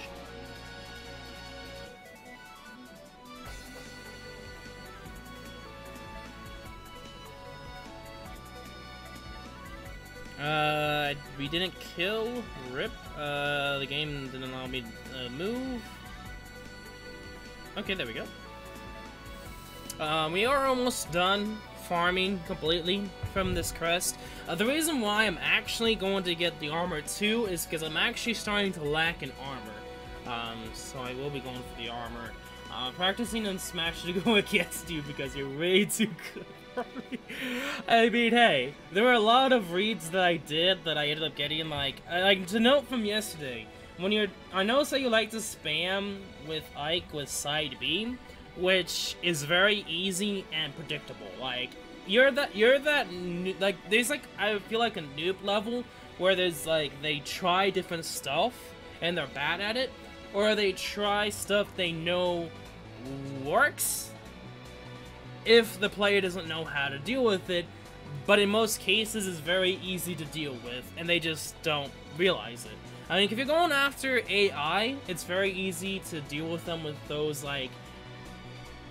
We didn't kill. Rip. The game didn't allow me to move. Okay, there we go. We are almost done farming completely from this crest. The reason why I'm actually going to get the armor too is because I'm actually starting to lack in armor. So I will be going for the armor. Practicing on Smash to go against you because you're way too good for me. I mean, hey, there were a lot of reads that I did that I ended up getting, like to note from yesterday, when I noticed that you like to spam with Ike with side B, which is very easy and predictable. Like, you're that, like, there's like, I feel like a noob level where there's like, they try different stuff and they're bad at it, or they try stuff they know works if the player doesn't know how to deal with it, but in most cases it's very easy to deal with and they just don't realize it. I mean, if you're going after AI, it's very easy to deal with them with those, like,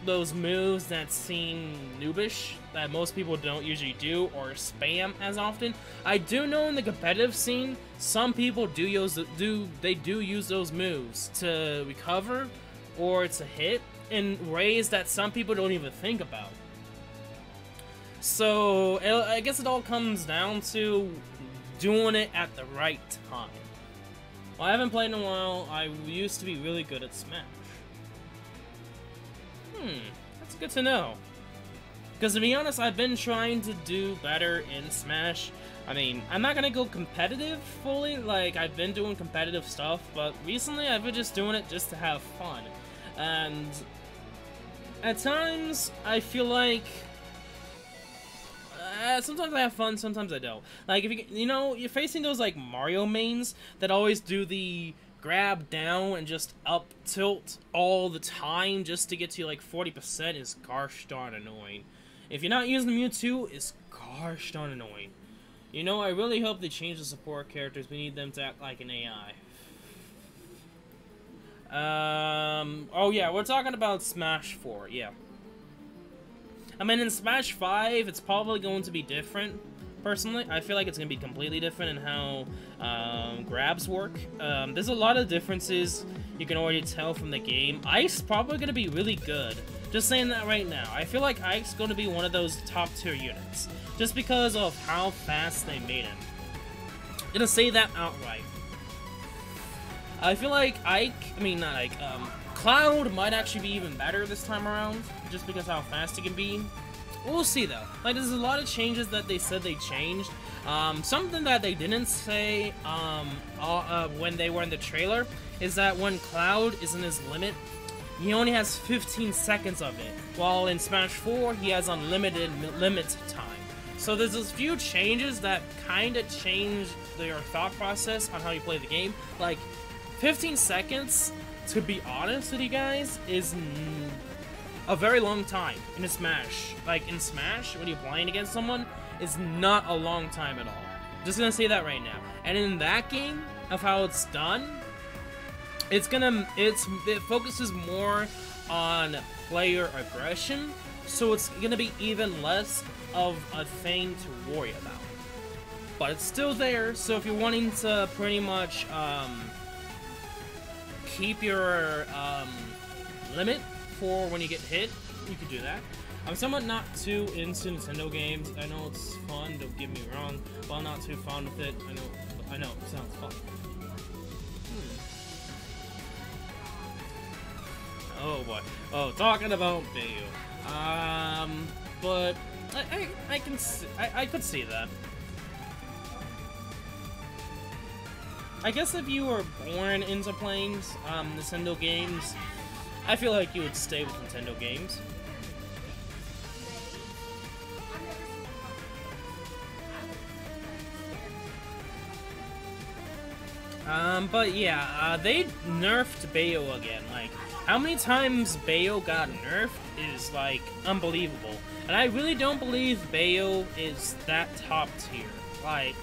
those moves that seem noobish, that most people don't usually do, or spam as often. I do know in the competitive scene, some people do use those moves to recover, or to hit, in ways that some people don't even think about. So, I guess it all comes down to doing it at the right time. Well, I haven't played in a while. I used to be really good at Smash. That's good to know. Because to be honest, I've been trying to do better in Smash. I mean, I'm not gonna go competitive fully, like, I've been doing competitive stuff, but recently I've been just doing it just to have fun. And at times, I feel like sometimes I have fun, sometimes I don't. Like, if you know, you're facing those, like, Mario mains that always do the grab down and just up tilt all the time just to get to, like, 40% is gosh darn annoying. If you're not using Mewtwo, it's gosh darn annoying. You know, I really hope they change the support characters. We need them to act like an AI. Oh yeah, we're talking about Smash 4, yeah. I mean, in Smash 5, it's probably going to be different, personally. I feel like it's going to be completely different in how grabs work. There's a lot of differences you can already tell from the game. Ike's probably going to be really good. Just saying that right now. I feel like Ike's going to be one of those top tier units, just because of how fast they made him. I'm gonna say that outright. I feel like Cloud might actually be even better this time around, just because how fast he can be. We'll see though. Like, there's a lot of changes that they said they changed. Something that they didn't say when they were in the trailer is that when Cloud is in his limit, he only has 15 seconds of it, while in Smash 4 he has unlimited limit time. So there's a few changes that kind of change your thought process on how you play the game. Like, 15 seconds, to be honest with you guys, is a very long time in a Smash. Like, in Smash, when you're playing against someone, is not a long time at all. Just gonna say that right now. And in that game, of how it's done, it focuses more on player aggression, so it's gonna be even less of a thing to worry about. But it's still there, so if you're wanting to pretty much keep your limit for when you get hit, you could do that. I'm somewhat not too into Nintendo games. I know it's fun, don't get me wrong, but I'm not too fond with it. I know, it sounds fun. Oh boy. Oh, talking about Bayo. But I could see that. I guess if you were born into playing Nintendo games, I feel like you would stay with Nintendo games. But yeah, they nerfed Bayo again. Like, how many times Bayo got nerfed is, like, unbelievable. And I really don't believe Bayo is that top tier. Like,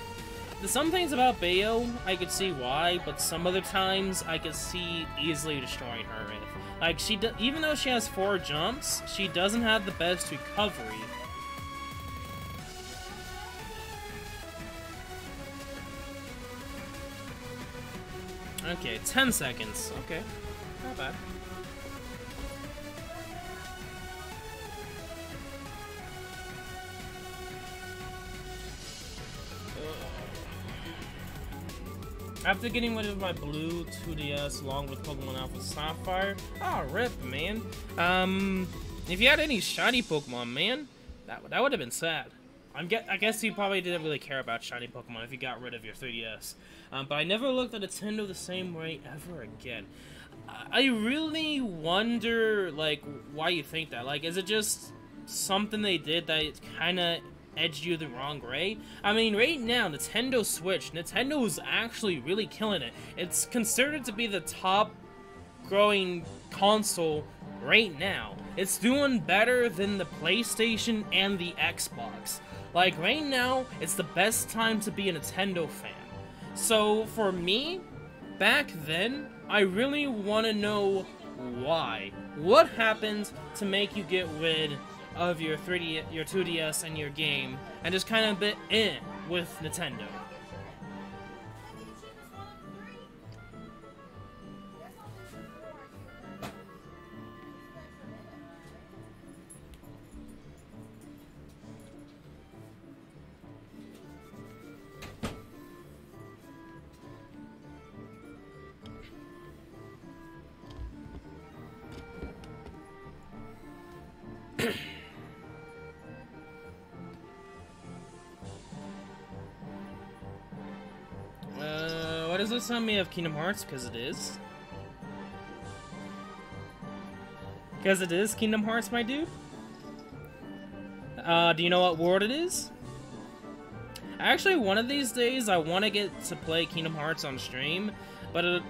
there's some things about Bayo I could see why, but some other times I could see easily destroying her with. Like, even though she has 4 jumps, she doesn't have the best recovery. Okay, 10 seconds. Okay, not bad. After getting rid of my blue 2DS along with Pokemon Alpha Sapphire, rip, man. If you had any shiny Pokemon, man, that would have been sad. I guess you probably didn't really care about shiny Pokemon if you got rid of your 3DS. But I never looked at Nintendo the same way ever again. I really wonder, like, why you think that. Like, is it just something they did that kind of edged you the wrong way? I mean, right now, Nintendo Switch, Nintendo is actually really killing it. It's considered to be the top growing console right now. It's doing better than the PlayStation and the Xbox. Like, right now, it's the best time to be a Nintendo fan. So, for me, back then, I really want to know why. What happened to make you get rid of your 2DS and your game, and just kind of bit in with Nintendo? Why does this remind me of Kingdom Hearts? Because it is. Because it is Kingdom Hearts, my dude. Do you know what world it is? Actually, one of these days, I want to get to play Kingdom Hearts on stream, but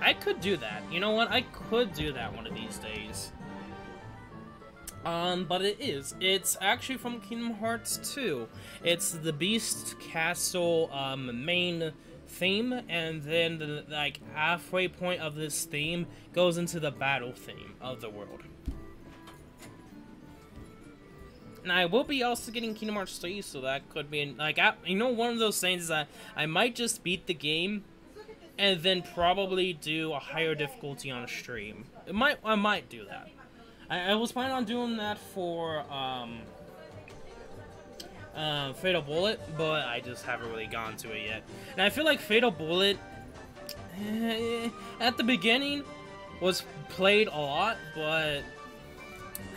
I could do that. You know what? I could do that one of these days. But it is. It's actually from Kingdom Hearts 2. It's the Beast Castle, main theme, and then the, like, halfway point of this theme goes into the battle theme of the world. And I will be also getting Kingdom Hearts 3, so that could be, like, you know, one of those things is that I might just beat the game and then probably do a higher difficulty on stream. I might do that. I was planning on doing that for Fatal Bullet, but I just haven't really gone to it yet. And I feel like Fatal Bullet, at the beginning, was played a lot, but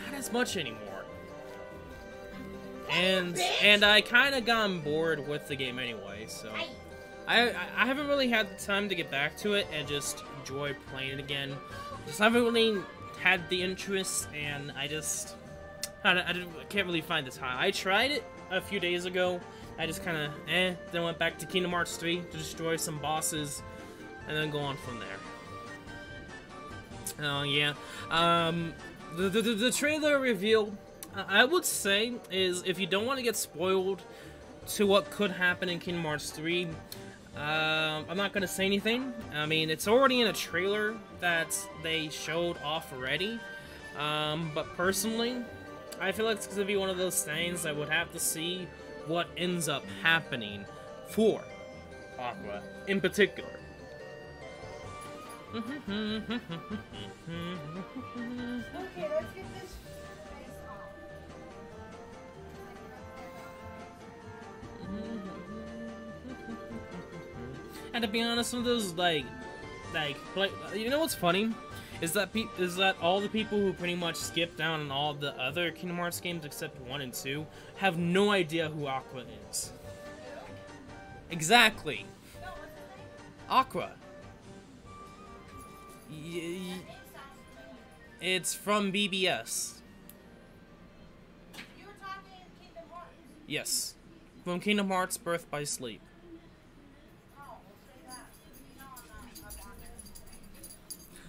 not as much anymore. And I kind of gotten bored with the game anyway, so I haven't really had the time to get back to it and just enjoy playing it again. Just haven't really had the interest, and I just I can't really find the time. I tried it a few days ago. I just kind of then went back to Kingdom Hearts 3 to destroy some bosses, and then go on from there. Oh yeah. The trailer reveal, I would say, is if you don't want to get spoiled to what could happen in Kingdom Hearts 3, I'm not gonna say anything. I mean, it's already in a trailer that they showed off already. But personally, I feel like it's gonna be one of those things I would have to see what ends up happening for Aqua in particular. Okay, let's get this face off. And to be honest, some of those like, you know what's funny? Is that all the people who pretty much skip down on all the other Kingdom Hearts games except 1 and 2 have no idea who Aqua is. Exactly. Aqua. It's from BBS. You were talking Kingdom Hearts. Yes. From Kingdom Hearts Birth by Sleep. Oh, we'll say that. No, I'm not up on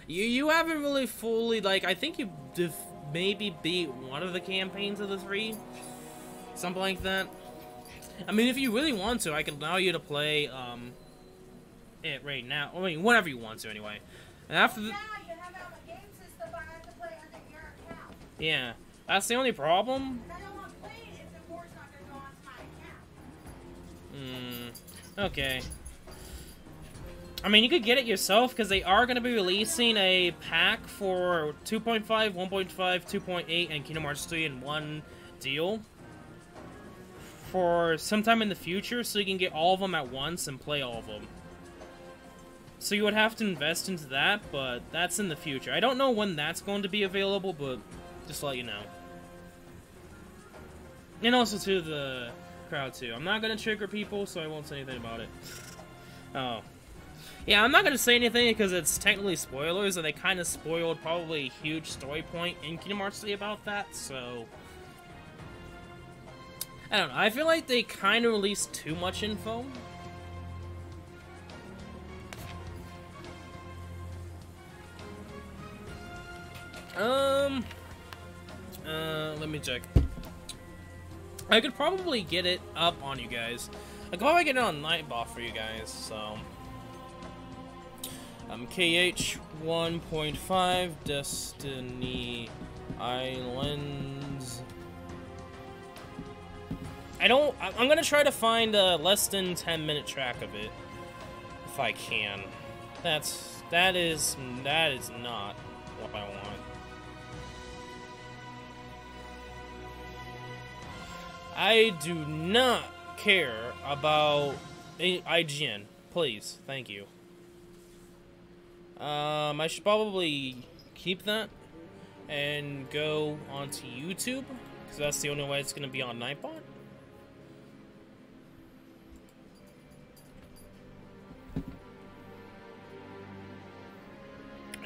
it. You haven't really fully, like, I think you maybe beat one of the campaigns of the 3. Something like that. I mean, if you really want to, I can allow you to play, it right now. I mean, whenever you want to, anyway. And after the... Yeah, you have it on the game system, but I have to play under your account. Yeah. That's the only problem. And I don't want to play it if the war's not going to go onto my account. Okay. I mean, you could get it yourself, because they are going to be releasing a pack for 2.5, 1.5, 2.8, and Kingdom Hearts 3 in one deal. For sometime in the future, so you can get all of them at once and play all of them. So you would have to invest into that, but that's in the future. I don't know when that's going to be available, but just to let you know. And also to the crowd, too. I'm not going to trigger people, so I won't say anything about it. Oh. Yeah, I'm not going to say anything because it's technically spoilers, and they kind of spoiled probably a huge story point in Kingdom Hearts 3 about that, so... I don't know, I feel like they kind of released too much info. Let me check. I could probably get it up on you guys. I could probably get it on Nightbot for you guys, so... KH 1.5 Destiny Islands. I'm gonna try to find a less than 10-minute track of it, if I can. That is not what I want. I do not care about IGN. Please, thank you. I should probably keep that and go onto YouTube, because that's the only way it's gonna be on Nightbot.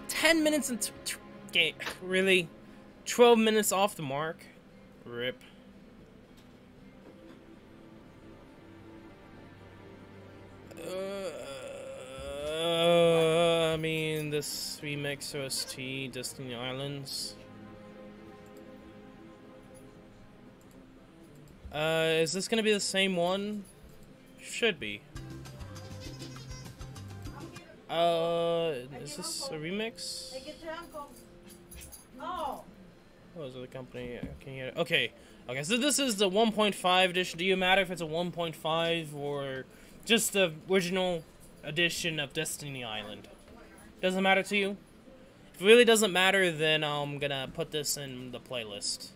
10 minutes and okay, really? 12 minutes off the mark? Rip. I mean, this remix OST, Destiny Islands. Is this gonna be the same one? Should be. Is this a remix? Take it to Uncle. Oh. What was the company? Can you get it? Okay. Okay, so this is the 1.5 edition. Do you matter if it's a 1.5 or just the original edition of Destiny Island? Doesn't matter to you? If it really doesn't matter, then I'm gonna put this in the playlist.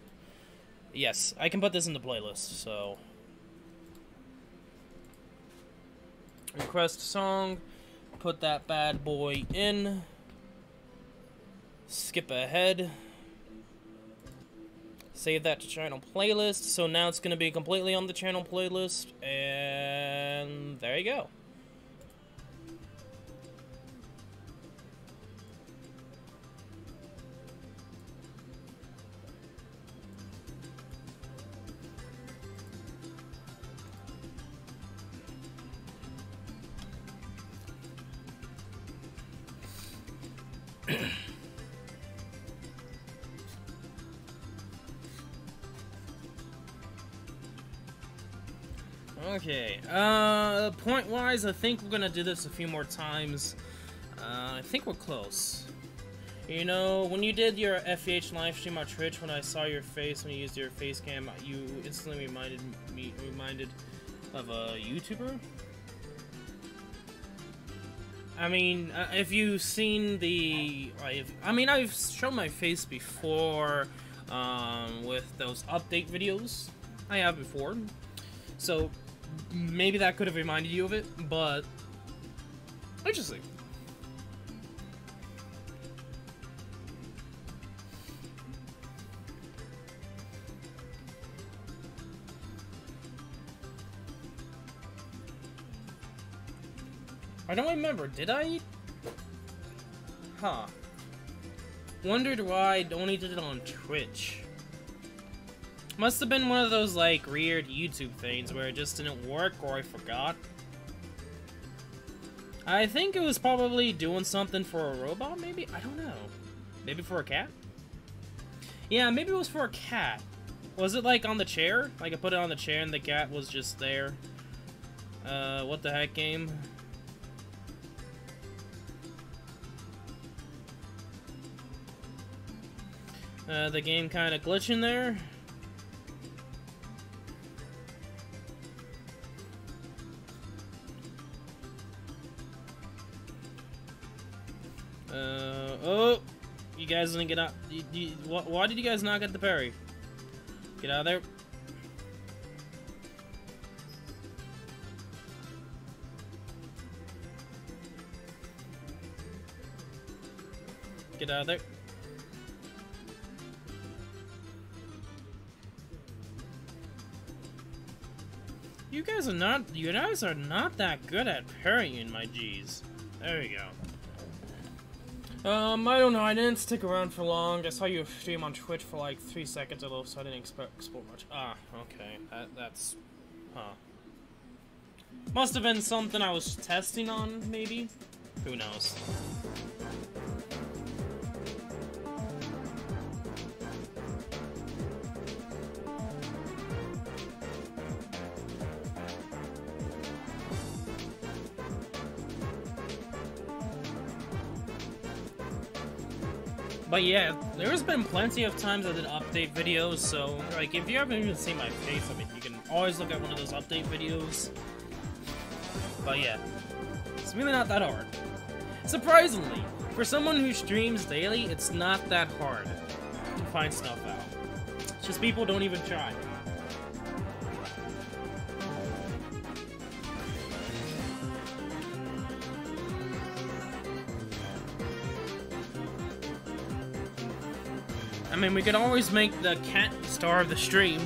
Yes, I can put this in the playlist, so... Request song. Put that bad boy in. Skip ahead. Save that to channel playlist. So now it's going to be completely on the channel playlist. And there you go. Okay. Point-wise, I think we're gonna do this a few more times. I think we're close. You know, when you did your FEH live stream on Twitch, when I saw your face when you used your face cam, you instantly reminded of a YouTuber. I mean, if you've seen the, I've shown my face before, with those update videos. I have before, so maybe that could have reminded you of it, but interesting. I don't remember, did I? Huh. Wondered why I only did it on Twitch. Must have been one of those, like, weird YouTube things where it just didn't work or I forgot. I think it was probably doing something for a robot, maybe? I don't know. Maybe for a cat? Yeah, maybe it was for a cat. Was it, like, on the chair? Like, I put it on the chair and the cat was just there. What the heck, game? The game kind of glitching there. Oh, you guys didn't get out. Why did you guys not get the parry? Get out of there. Get out of there. You guys are not that good at parrying, my G's. There you go. I don't know, I didn't stick around for long. I saw you stream on Twitch for like 3 seconds or so I didn't explore much. Ah, okay. That's... Huh. Must have been something I was testing on, maybe? Who knows? But yeah, there's been plenty of times I did update videos, so, like, if you haven't even seen my face, I mean, you can always look at one of those update videos. But yeah, it's really not that hard. Surprisingly, for someone who streams daily, it's not that hard to find stuff out. It's just people don't even try. I mean, we could always make the cat the star of the stream.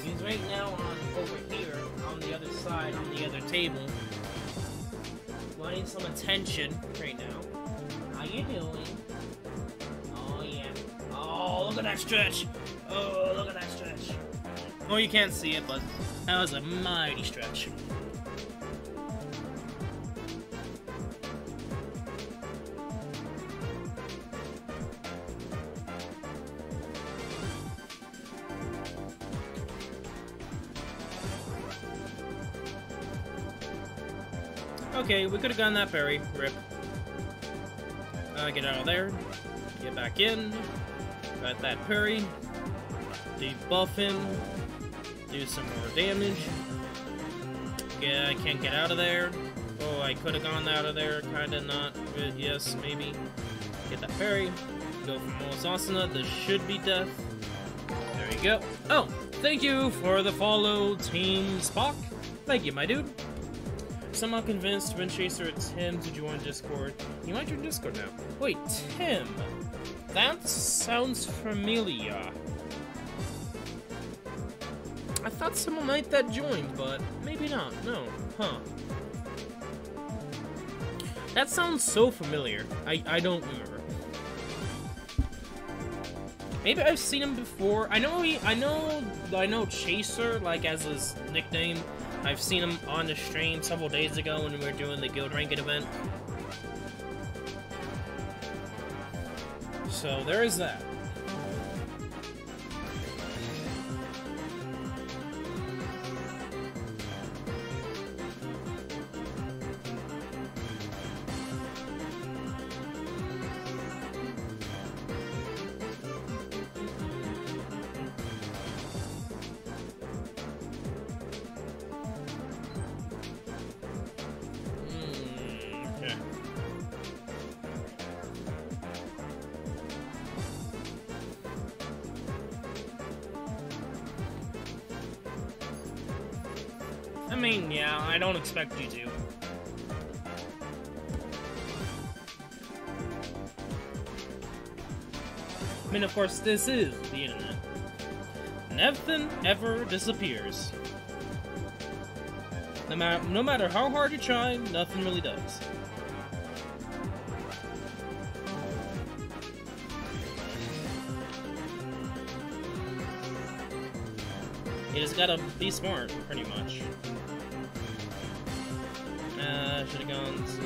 He's right now on over here, on the other side, on the other table. Wanting some attention right now. How you doing? Oh, yeah. Oh, look at that stretch. Oh, look at that stretch. Oh, you can't see it, but that was a mighty stretch. Okay, we could have gotten that parry. Rip. Get out of there. Get back in. Got that parry. Debuff him. Do some more damage. Yeah, I can't get out of there. Oh, I could have gone out of there. Kinda not. But yes, maybe. Get that parry. Go for Molasasana. This should be death. There you go. Oh, thank you for the follow, Team Spock. Thank you, my dude. Somehow convinced Windchaser Tim to join Discord. You might join Discord now. Wait, Tim? That sounds familiar. I thought someone might that joined, but maybe not. No. Huh. That sounds so familiar. I don't remember. Maybe I've seen him before. I know Chaser, like, as his nickname. I've seen him on the stream several days ago when we were doing the Guild Ranking event. So there is that. I mean, yeah, I don't expect you to. I mean, of course, this is the internet. Nothing ever disappears. No matter how hard you try, nothing really does. You just gotta be smart, pretty much. Should have gone to...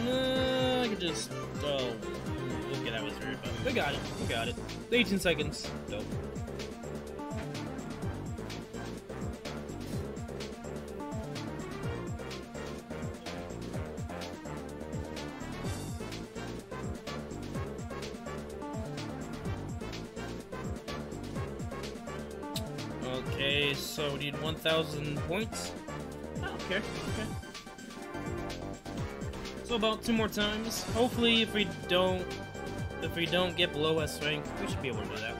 No, I could just... Oh, okay, that was weird, but we got it. We got it. 18 seconds. Dope. Okay, so we need 1,000 points. Oh, okay, okay. So about 2 more times. Hopefully, if we don't get below S rank, we should be able to do that.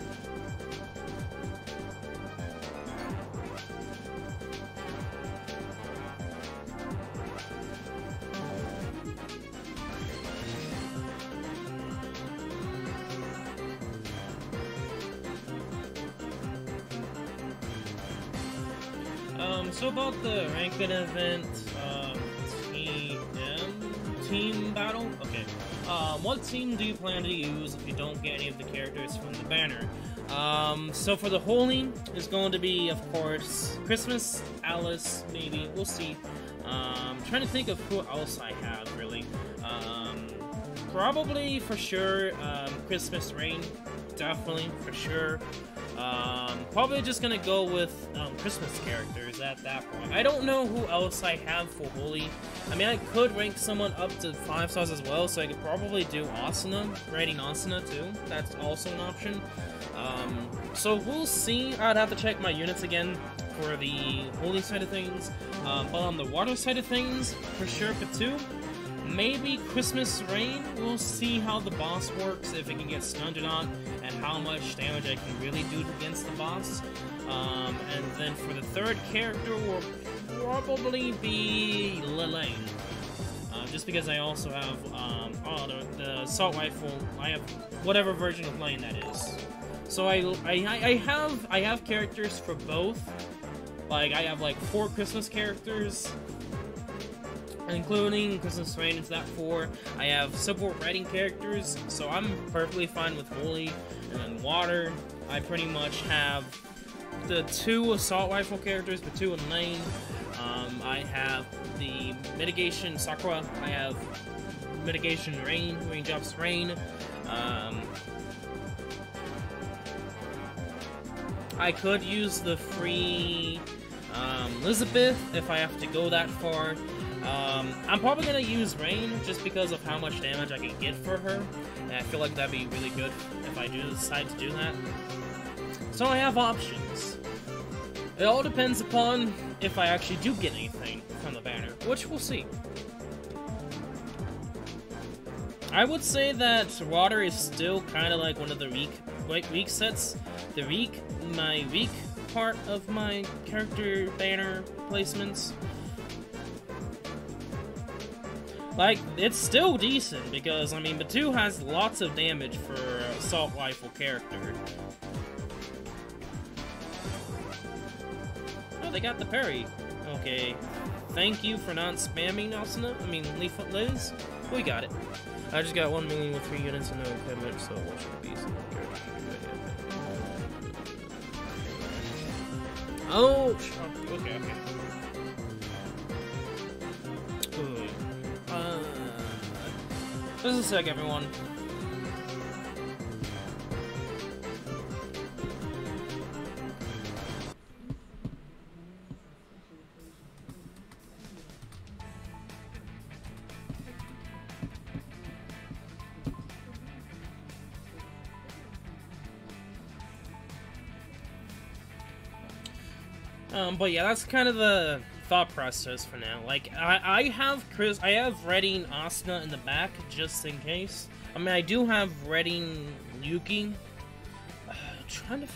So about the Rankin event, team battle? Okay. What team do you plan to use if you don't get any of the characters from the banner? So for the Holy, is going to be, of course, Christmas, Alice, maybe, we'll see. Trying to think of who else I have, really. Probably, for sure, Christmas Freind, definitely, for sure. Probably just gonna go with Christmas characters at that point. I don't know who else I have for Holy. I mean, I could rank someone up to 5 stars as well, so I could probably do Asuna, rating Asuna too. That's also an option. So we'll see. I'd have to check my units again for the Holy side of things. But on the water side of things, for sure for 2. Maybe Christmas Rain. We'll see how the boss works, if it can get stunned or not, and how much damage I can really do against the boss. And then for the 3rd character will probably be Lilane. Just because I also have the assault rifle. I have whatever version of Lane that is. So I have characters for both. Like I have like 4 Christmas characters, including Christmas Rain. It's that 4. I have support writing characters, so I'm perfectly fine with Holy. And then Water, I pretty much have the 2 assault rifle characters, the 2 in Lane. I have the mitigation Sakura. I have mitigation Rain, Raindrops Rain. I could use the free Elizabeth if I have to go that far. I'm probably gonna use Rain just because of how much damage I can get for her, and I feel like that'd be really good if I do decide to do that. So I have options. It all depends upon if I actually do get anything from the banner, which we'll see. I would say that Water is still kind of like one of the weak sets. My weak part of my character banner placements. Like, it's still decent, because, I mean, Batu has lots of damage for an assault rifle character. Oh, they got the parry. Okay. Thank you for not spamming Asuna. I mean, Liz. We got it. I just got 1 million with 3 units and no equipment, so what should be some character? Oh! Okay, okay. Just a sec, everyone. But yeah, that's kind of the thought process for now. Like, I have Redding Asuna in the back, just in case. I mean, I do have Redding Yuki. Trying to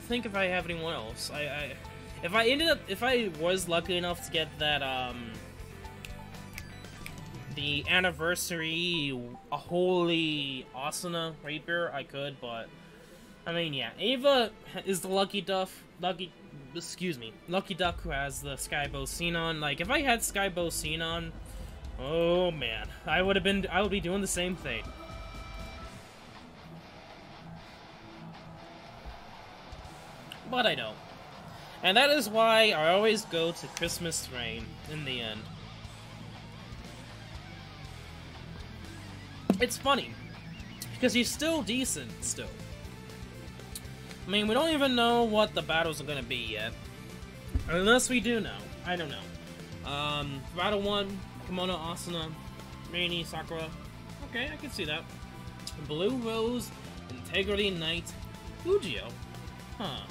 think if I have anyone else. If I was lucky enough to get that, the anniversary Holy Asuna Rapier, I could, but, I mean, yeah, Ava is the lucky duck who has the Skybow Xenon. Like, if I had Skybow Xenon, oh man, I would be doing the same thing. But I don't. And that is why I always go to Christmas Rain in the end. It's funny, because he's still decent, still. I mean, we don't even know what the battles are gonna be yet. Unless we do know. I don't know. Battle 1, Kimono Asuna, Rainy, Sakura. Okay, I can see that. Blue Rose, Integrity Knight, Fujio. Huh.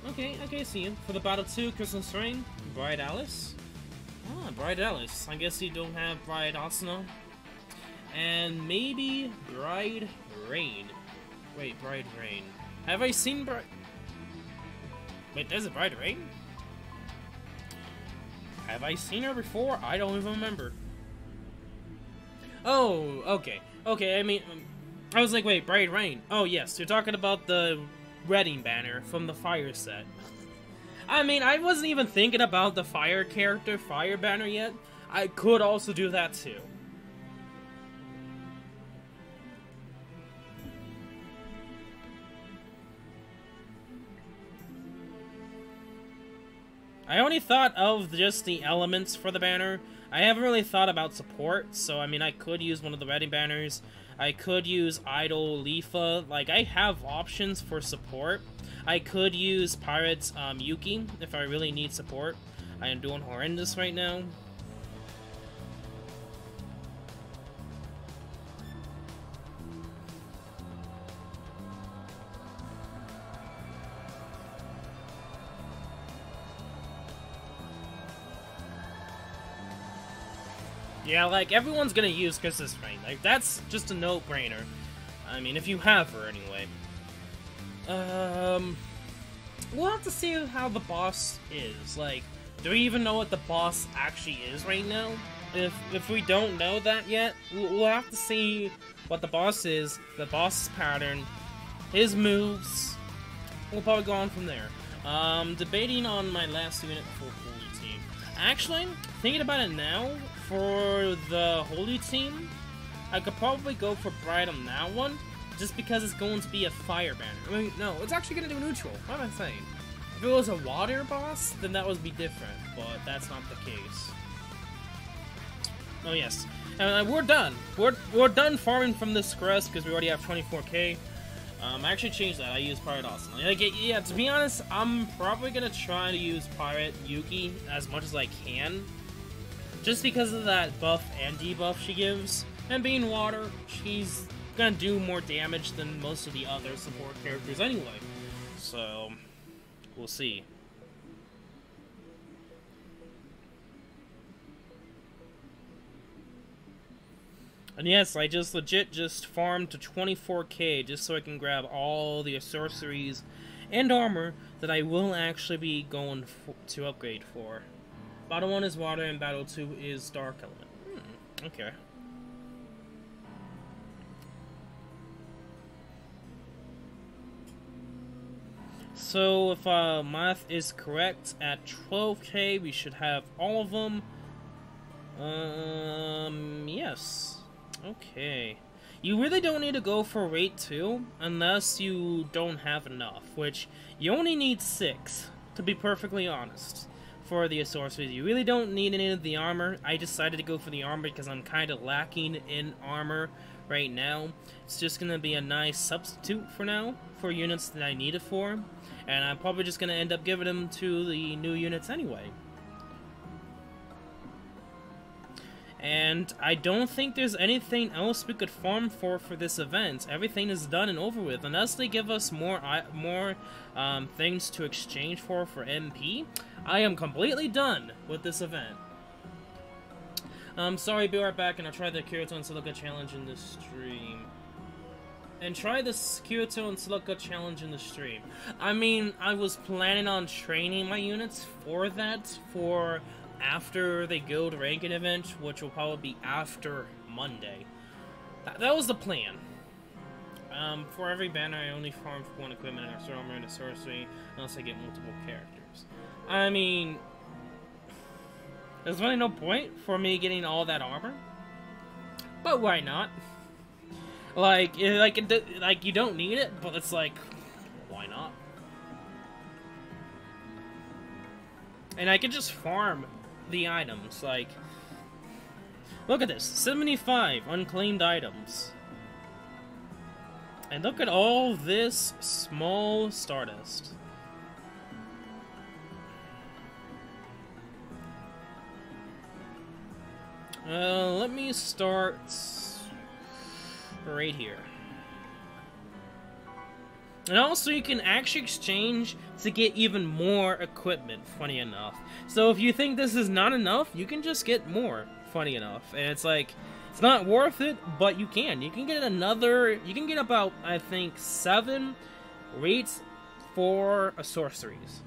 Okay, see you. For the Battle 2, Christmas Rain, Bride Alice. Ah, Bride Alice. I guess you don't have Bride Asuna. And maybe Bride Rain. Wait, Bride Rain. Have I seen Bride... Wait, there's a Bride Rain? Have I seen her before? I don't even remember. Oh, okay. Okay, I mean... I was like, wait, Bride Rain. Oh, yes, you're talking about the wedding banner from the Fire set. I mean, I wasn't even thinking about the Fire character, Fire banner yet. I could also do that too. I only thought of just the elements for the banner. I haven't really thought about support, so I mean, I could use one of the wedding banners. I could use Idol Lifa. Like, I have options for support. I could use Pirates Yuki if I really need support. I am doing horrendous right now. Yeah, like, everyone's gonna use Christmas Rain. Like, that's just a no-brainer. I mean, if you have her, anyway. We'll have to see how the boss is. Like, do we even know what the boss actually is right now? If we don't know that yet, we'll have to see what the boss is, the boss's pattern, his moves. We'll probably go on from there. Debating on my last unit for Holy Team. Actually, thinking about it now, for the Holy Team, I could probably go for Bride on that one, just because it's going to be a fire banner. I mean, no, it's actually going to do neutral. What am I saying? If it was a water boss, then that would be different, but that's not the case. Oh yes, and we're done. We're done farming from this crest because we already have 24k. I actually changed that. I use Pirate Awesome. Like, yeah, to be honest, I'm probably gonna try to use Pirate Yuki as much as I can, just because of that buff and debuff she gives. And being water, she's gonna do more damage than most of the other support characters anyway. So, we'll see. And yes, I just legit just farmed to 24k just so I can grab all the sorceries and armor that I will actually be going to upgrade for. Battle 1 is water and Battle 2 is dark element. Okay. So if math is correct, at 12k we should have all of them. Yes. Okay. You really don't need to go for rate 2 unless you don't have enough, which you only need 6, to be perfectly honest, for the sorceries. You really don't need any of the armor. I decided to go for the armor because I'm kind of lacking in armor right now. It's just going to be a nice substitute for now for units that I need it for, and I'm probably just going to end up giving them to the new units anyway. And I don't think there's anything else we could farm for this event. Everything is done and over with. Unless they give us more things to exchange for MP, I am completely done with this event. Sorry, be right back, and I'll try the Kyoto and Silica challenge in this stream. and try this Kyoto and Silica challenge in the stream. I mean, I was planning on training my units for that, for after they go to Ranking Event, which will probably be after Monday. That was the plan. For every banner, I only farm for one equipment, and extra armor and a sorcery, unless I get multiple characters. I mean, there's really no point for me getting all that armor, but why not? Like you don't need it, but it's like, why not? And I could just farm the items, like, look at this, 75 unclaimed items. And look at all this small stardust. Let me start right here. And also you can actually exchange to get even more equipment, funny enough. So if you think this is not enough, you can just get more, funny enough. And it's like, it's not worth it, but you can. You can get another, you can get about, I think, 7 rates for sorceries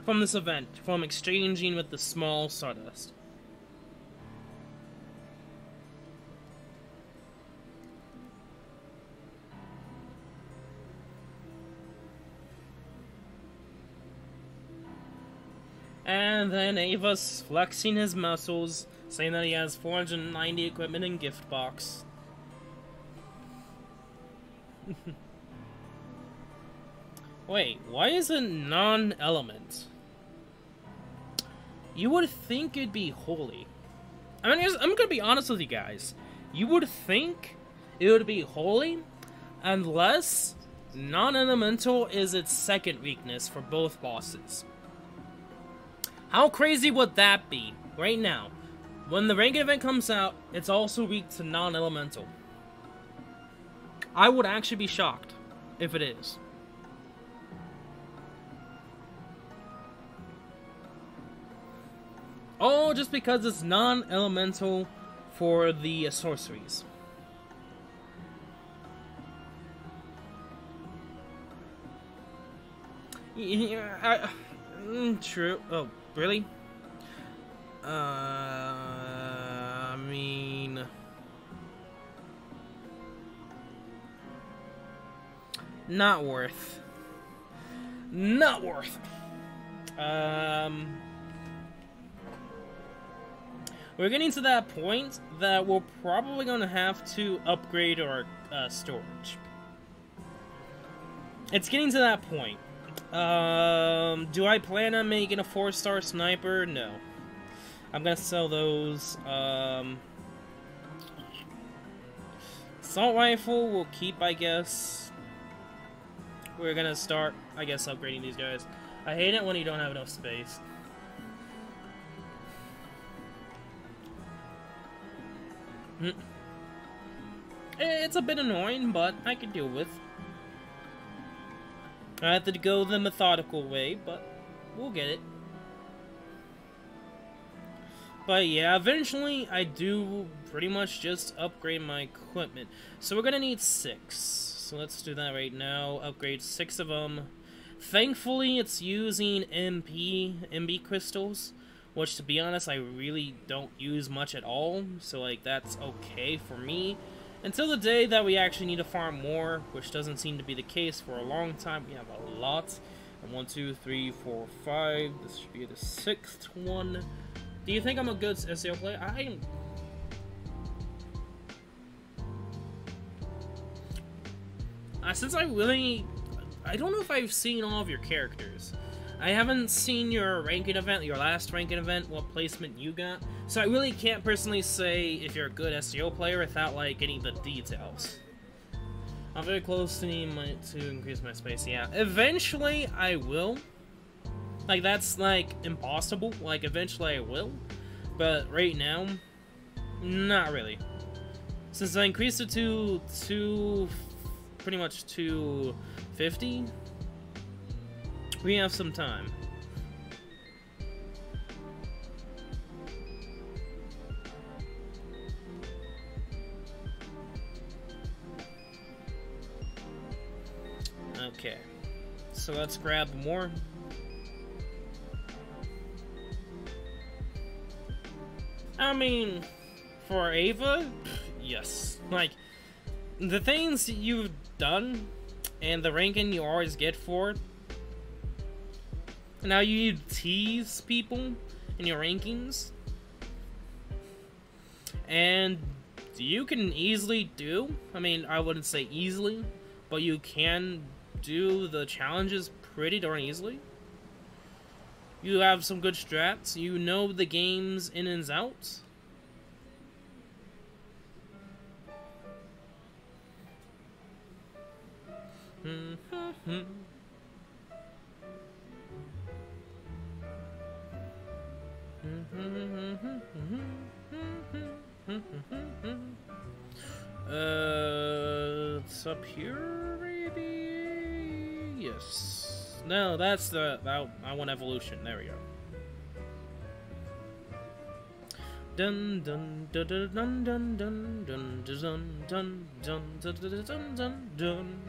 from this event, from exchanging with the small stardust. And then Ava's flexing his muscles, saying that he has 490 equipment in gift box. Wait, why is it non-element? You would think it'd be holy. I mean, I'm gonna be honest with you guys. You would think it would be holy, unless non-elemental is its second weakness for both bosses. How crazy would that be, right now? When the ranked event comes out, it's also weak to non-elemental. I would actually be shocked if it is. Oh, just because it's non-elemental for the sorceries. Yeah, true. Oh, really? I mean, not worth. Not worth. We're getting to that point that we're probably going to have to upgrade our storage. It's getting to that point. Do I plan on making a 4-star sniper? No. I'm gonna sell those. Assault rifle we'll keep, I guess. We're gonna start, I guess, upgrading these guys. I hate it when you don't have enough space. It's a bit annoying, but I can deal with. I have to go the methodical way, but we'll get it. But yeah, eventually I do pretty much just upgrade my equipment. So we're gonna need 6. So let's do that right now. Upgrade 6 of them. Thankfully, it's using MB crystals, which, to be honest, I really don't use much at all. So like, that's okay for me. Until the day that we actually need to farm more, which doesn't seem to be the case for a long time. We have a lot. And 1, 2, 3, 4, 5. This should be the 6th one. Do you think I'm a good SAO player? Since I don't know if I've seen all of your characters. I haven't seen your ranking event, your last ranking event, what placement you got. So I really can't personally say if you're a good SEO player without, like, getting the details. I'm very close to increase my space, yeah. Eventually, I will. Like, that's, like, impossible. Like, eventually I will. But right now, not really. Since I increased it to pretty much 250, we have some time. So let's grab more. I mean, for Ava, yes. Like, the things you've done and the ranking you always get for it. Now you tease people in your rankings. And you can easily do, I mean, I wouldn't say easily, but you can do the challenges pretty darn easily. You have some good strats, you know the game's in and outs. It's up here, maybe? Yes. No, that's the... I want evolution. There we go. Dun dun dun dun dun dun dun dun dun dun dun dun dun dun dun.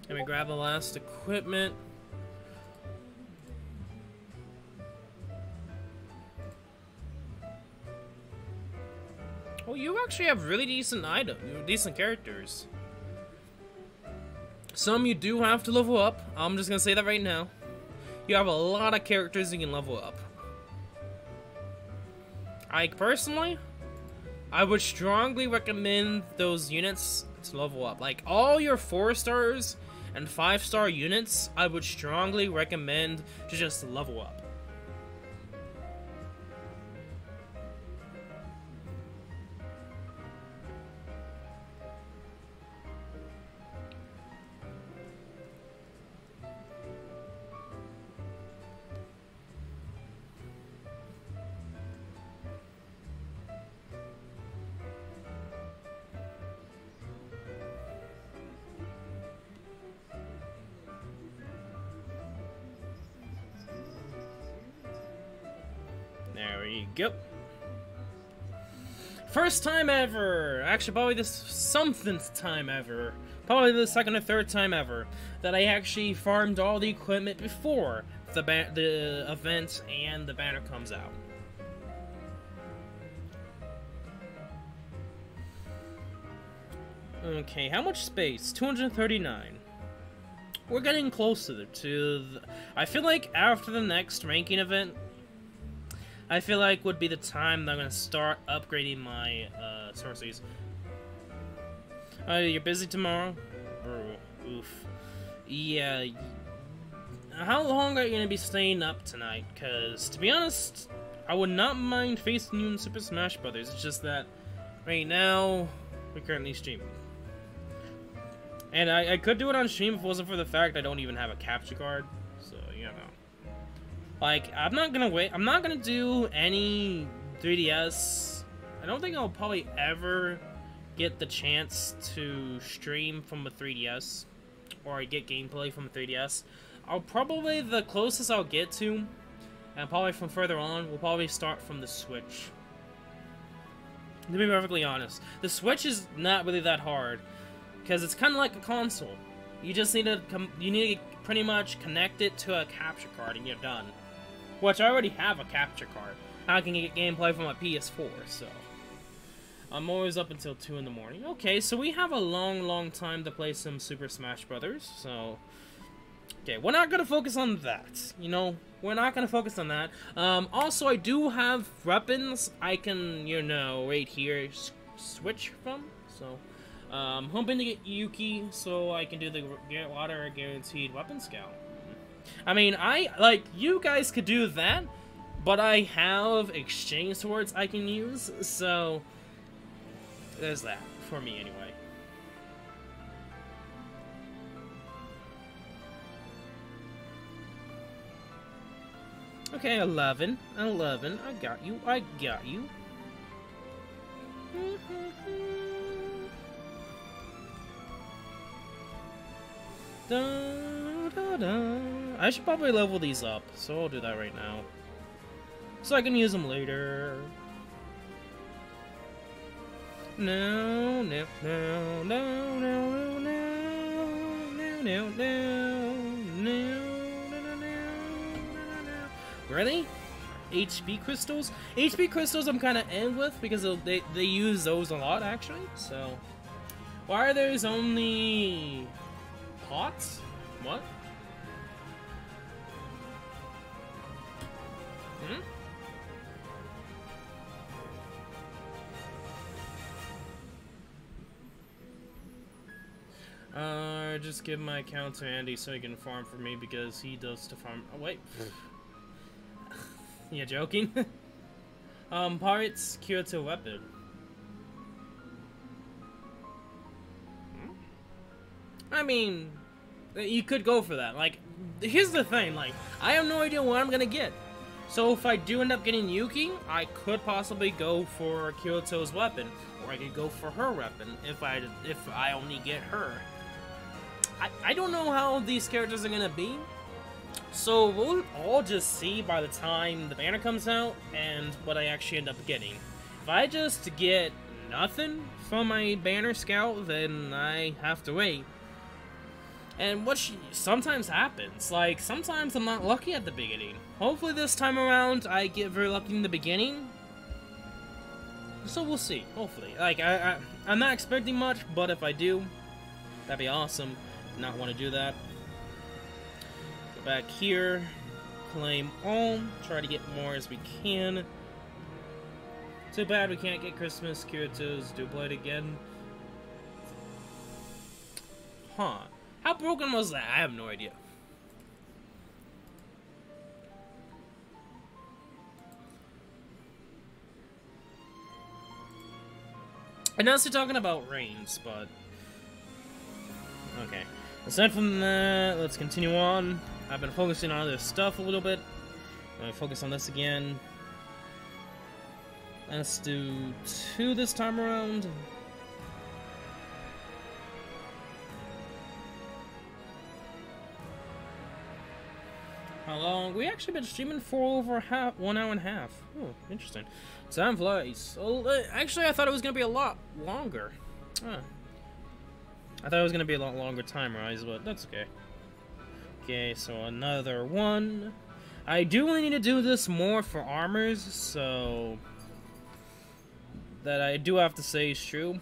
Let me grab the last equipment. Oh, you actually have really decent items, decent characters. Some you do have to level up. I'm just gonna say that right now. You have a lot of characters you can level up. Personally, I would strongly recommend those units to level up. Like, all your 4 stars and 5-star units, I would strongly recommend to just level up. There we go. First time ever! Actually, probably the somethingth time ever. Probably the second or third time ever that I actually farmed all the equipment before the event and the banner comes out. Okay, how much space? 239. We're getting closer to I feel like after the next ranking event, I feel like would be the time that I'm gonna start upgrading my sorceries. Oh, you're busy tomorrow? Oh, oof. Yeah. How long are you gonna be staying up tonight? Cause to be honest, I would not mind facing you in Super Smash Brothers. It's just that right now we're currently streaming, and I could do it on stream if it wasn't for the fact I don't even have a capture card. So you know. Like, I'm not gonna do any 3DS. I don't think I'll probably ever get the chance to stream from a 3DS, or get gameplay from a 3DS. The closest I'll get to, and probably from further on, will probably start from the Switch. To be perfectly honest, the Switch is not really that hard, because it's kind of like a console. You just need to pretty much connect it to a capture card, and you're done. Which I already have a capture card. I can get gameplay from my PS4, so I'm always up until 2 in the morning. Okay, so we have a long time to play some Super Smash Brothers. So, okay, we're not gonna focus on that. You know, we're not gonna focus on that. Also, I do have weapons I can, you know, right here switch from. So, I'm hoping to get Yuki so I can do the water guaranteed weapon scout. I mean, you guys could do that, but I have exchange swords I can use, so there's that, for me anyway. Okay, 11, I got you, I should probably level these up, so I'll do that right now. so I can use them later. No, no, no, no, no, no, no, no, no, no. Really? HP crystals? HP crystals I'm kind of in with because they use those a lot actually. So why are there only pots? What? Hmm? Just give my account to Andy so he can farm for me because he does to farm. Oh, wait. You joking? Pirates Kyoto weapon. I mean, you could go for that. Like, here's the thing. Like, I have no idea what I'm gonna get. So if I do end up getting Yuki, I could possibly go for Kyoto's weapon, or I could go for her weapon if I only get her. I don't know how these characters are gonna be, so we'll all just see by the time the banner comes out and what I actually end up getting. If I just get nothing from my banner scout, then I have to wait. And what sometimes happens, like, sometimes I'm not lucky at the beginning. Hopefully this time around I get very lucky in the beginning. So we'll see, hopefully. Like, I'm not expecting much, but if I do, that'd be awesome. Not want to do that. Go back here, claim all, try to get more as we can. Too bad we can't get Christmas Kyoto's duplicate again. Huh. How broken was that? I have no idea. And now they're talking about rains, but okay. Aside from that, let's continue on. I've been focusing on other stuff a little bit. I'm gonna focus on this again. Let's do 2 this time around. How long? We actually been streaming for over 1 hour and a half. Oh, interesting. Time flies. Oh, actually, I thought it was gonna be a lot longer. Huh. I thought it was gonna be a lot longer time rise, but that's okay. Okay, so another one. I do really need to do this more for armors, so that I do have to say is true.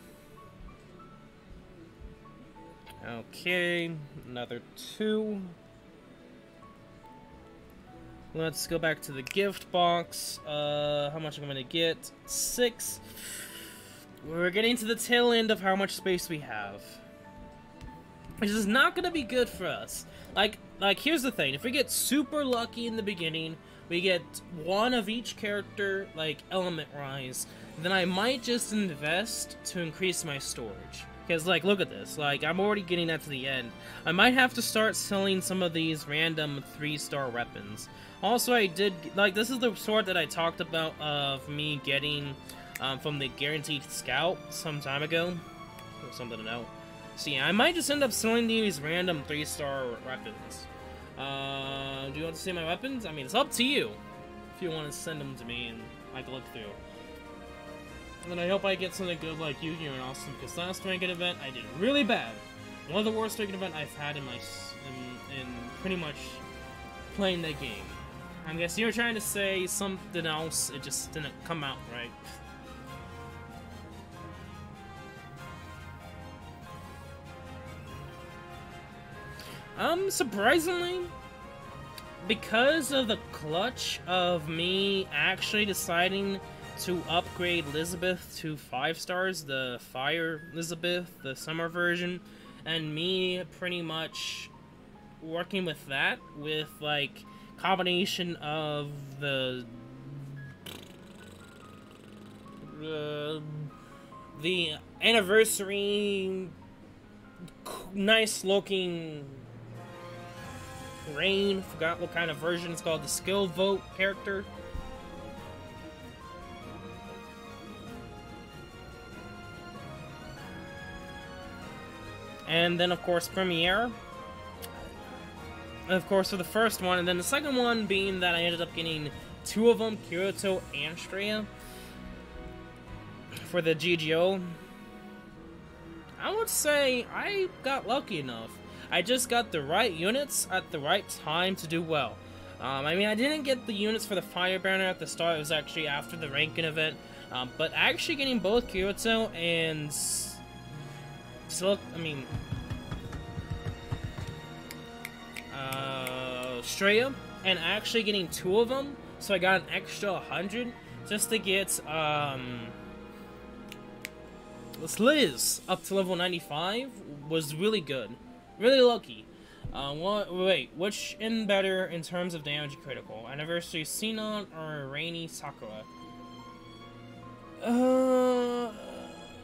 Okay, another 2. Let's go back to the gift box. How much am I gonna get? 6. We're getting to the tail end of how much space we have, which is not gonna be good for us. Like here's the thing: if we get super lucky in the beginning, we get 1 of each character, like element rise, then I might just invest to increase my storage. Because, like, look at this. Like, I'm already getting that to the end. I might have to start selling some of these random 3-star weapons. Also, I did, like, this is the sword that I talked about of me getting from the Guaranteed Scout some time ago. Or something to know. So, yeah, I might just end up selling these random 3-star weapons. Do you want to see my weapons? I mean, it's up to you. If you want to send them to me and I can look through. And I hope I get something good like you here in Austin, because last ranking event I did really bad. One of the worst ranking event I've had in my in pretty much playing that game. I guess you were trying to say something else, it just didn't come out right. Surprisingly, because of the clutch of me actually deciding to upgrade Elizabeth to 5 stars, the Fire Elizabeth, the summer version, and me pretty much working with that, with like combination of the anniversary nice looking Rain, forgot what kind of version it's called, the skill vote character. And then, of course, Premiere. Of course, for the first one, and then the second one being that I ended up getting 2 of them, Kirito and Straya, for the GGO. I would say I got lucky enough. I just got the right units at the right time to do well. I mean, I didn't get the units for the Fire Banner at the start. It was actually after the ranking event. But actually getting both Kirito and Straya, and actually getting 2 of them, so I got an extra 100 just to get Liz up to level 95 was really good, really lucky. Wait, which in better in terms of damage critical? Anniversary Sinon or Rainy Sakura?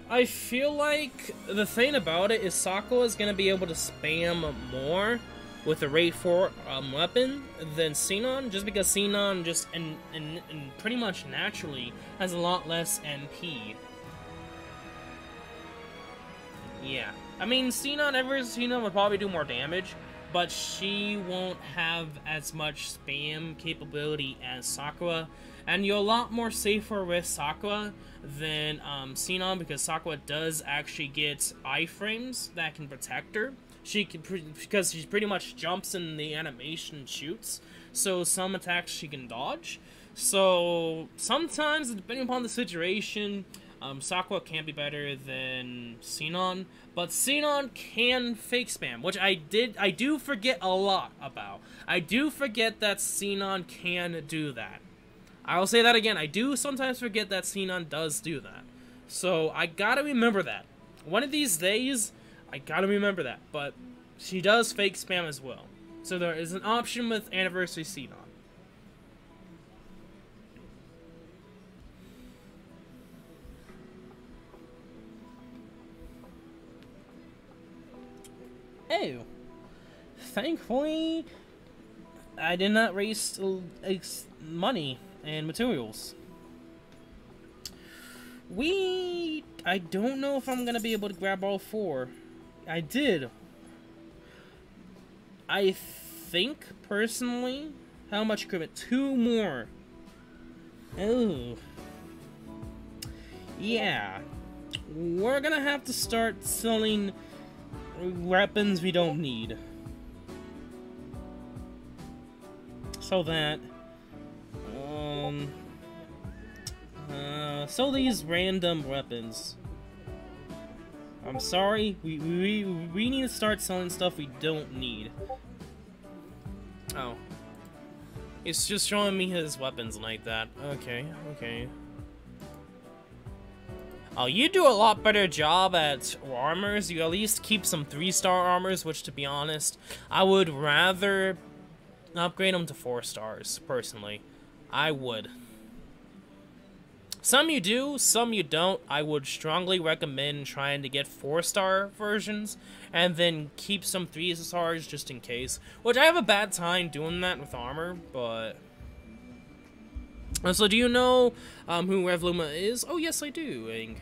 I feel like the thing about it is Sakura is gonna be able to spam more with a rate 4 weapon than Sinon, just because Sinon just and pretty much naturally has a lot less NP. Yeah, I mean Sinon would probably do more damage, but she won't have as much spam capability as Sakura, and you're a lot more safer with Sakura than Sinon, because Sakura does actually get iframes that can protect her. Because she pretty much jumps in the animation and shoots, so some attacks she can dodge. So sometimes, depending upon the situation, Sakura can be better than Sinon, but Sinon can fake spam, which I do forget a lot about. I do forget that Sinon can do that. I'll say that again, I do sometimes forget that Sinon does do that. So I gotta remember that. One of these days, I gotta remember that, but she does fake spam as well. So there is an option with Anniversary Sinon. Oh, thankfully, I did not waste money and materials. I don't know if I'm gonna be able to grab all 4. I did. I think, personally, how much equipment? 2 more. Oh. Yeah. We're gonna have to start selling weapons we don't need. So that, sell these random weapons. I'm sorry, we need to start selling stuff we don't need. Oh. It's just showing me his weapons like that. Okay, okay. Oh, you do a lot better job at armors. You at least keep some 3-star armors, which, to be honest, I would rather upgrade them to 4 stars, personally. I would. Some you do, some you don't. I would strongly recommend trying to get 4-star versions, and then keep some 3 stars just in case. Which I have a bad time doing that with armor, but... So do you know who Rev Luma is? Oh yes, I do.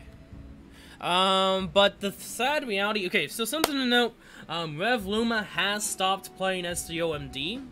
But the sad reality... Okay, so something to note. Rev Luma has stopped playing SAO MD.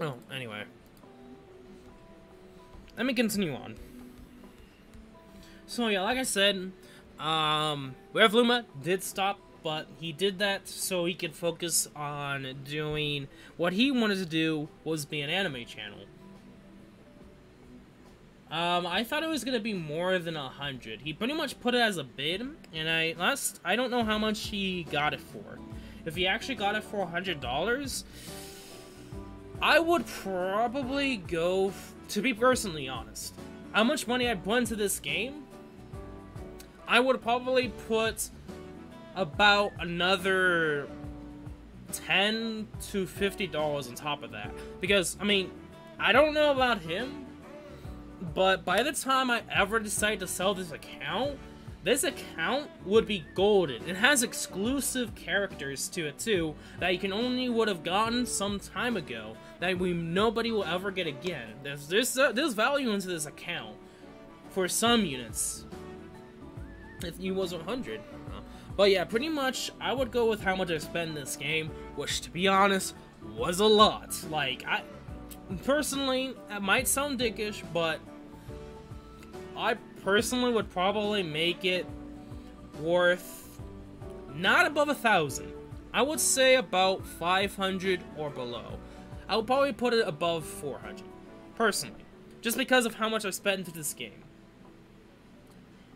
Oh, anyway. Let me continue on. So yeah, like I said, Rev Luma did stop, but he did that so he could focus on doing what he wanted to do, was be an anime channel. I thought it was gonna be more than 100. He pretty much put it as a bid, and I don't know how much he got it for. If he actually got it for $100, I would probably go, to be personally honest, how much money I put into this game, I would probably put about another $10 to $50 on top of that. Because, I mean, I don't know about him, but by the time I ever decide to sell this account would be golden. It has exclusive characters to it too that you can only would have gotten some time ago that nobody will ever get again. There's value into this account for some units. If you was 100. But yeah, pretty much I would go with how much I spent in this game, which to be honest was a lot. Like, I personally, it might sound dickish, but I personally would probably make it worth not above 1,000. I would say about 500 or below. I would probably put it above 400, personally, just because of how much I've spent into this game.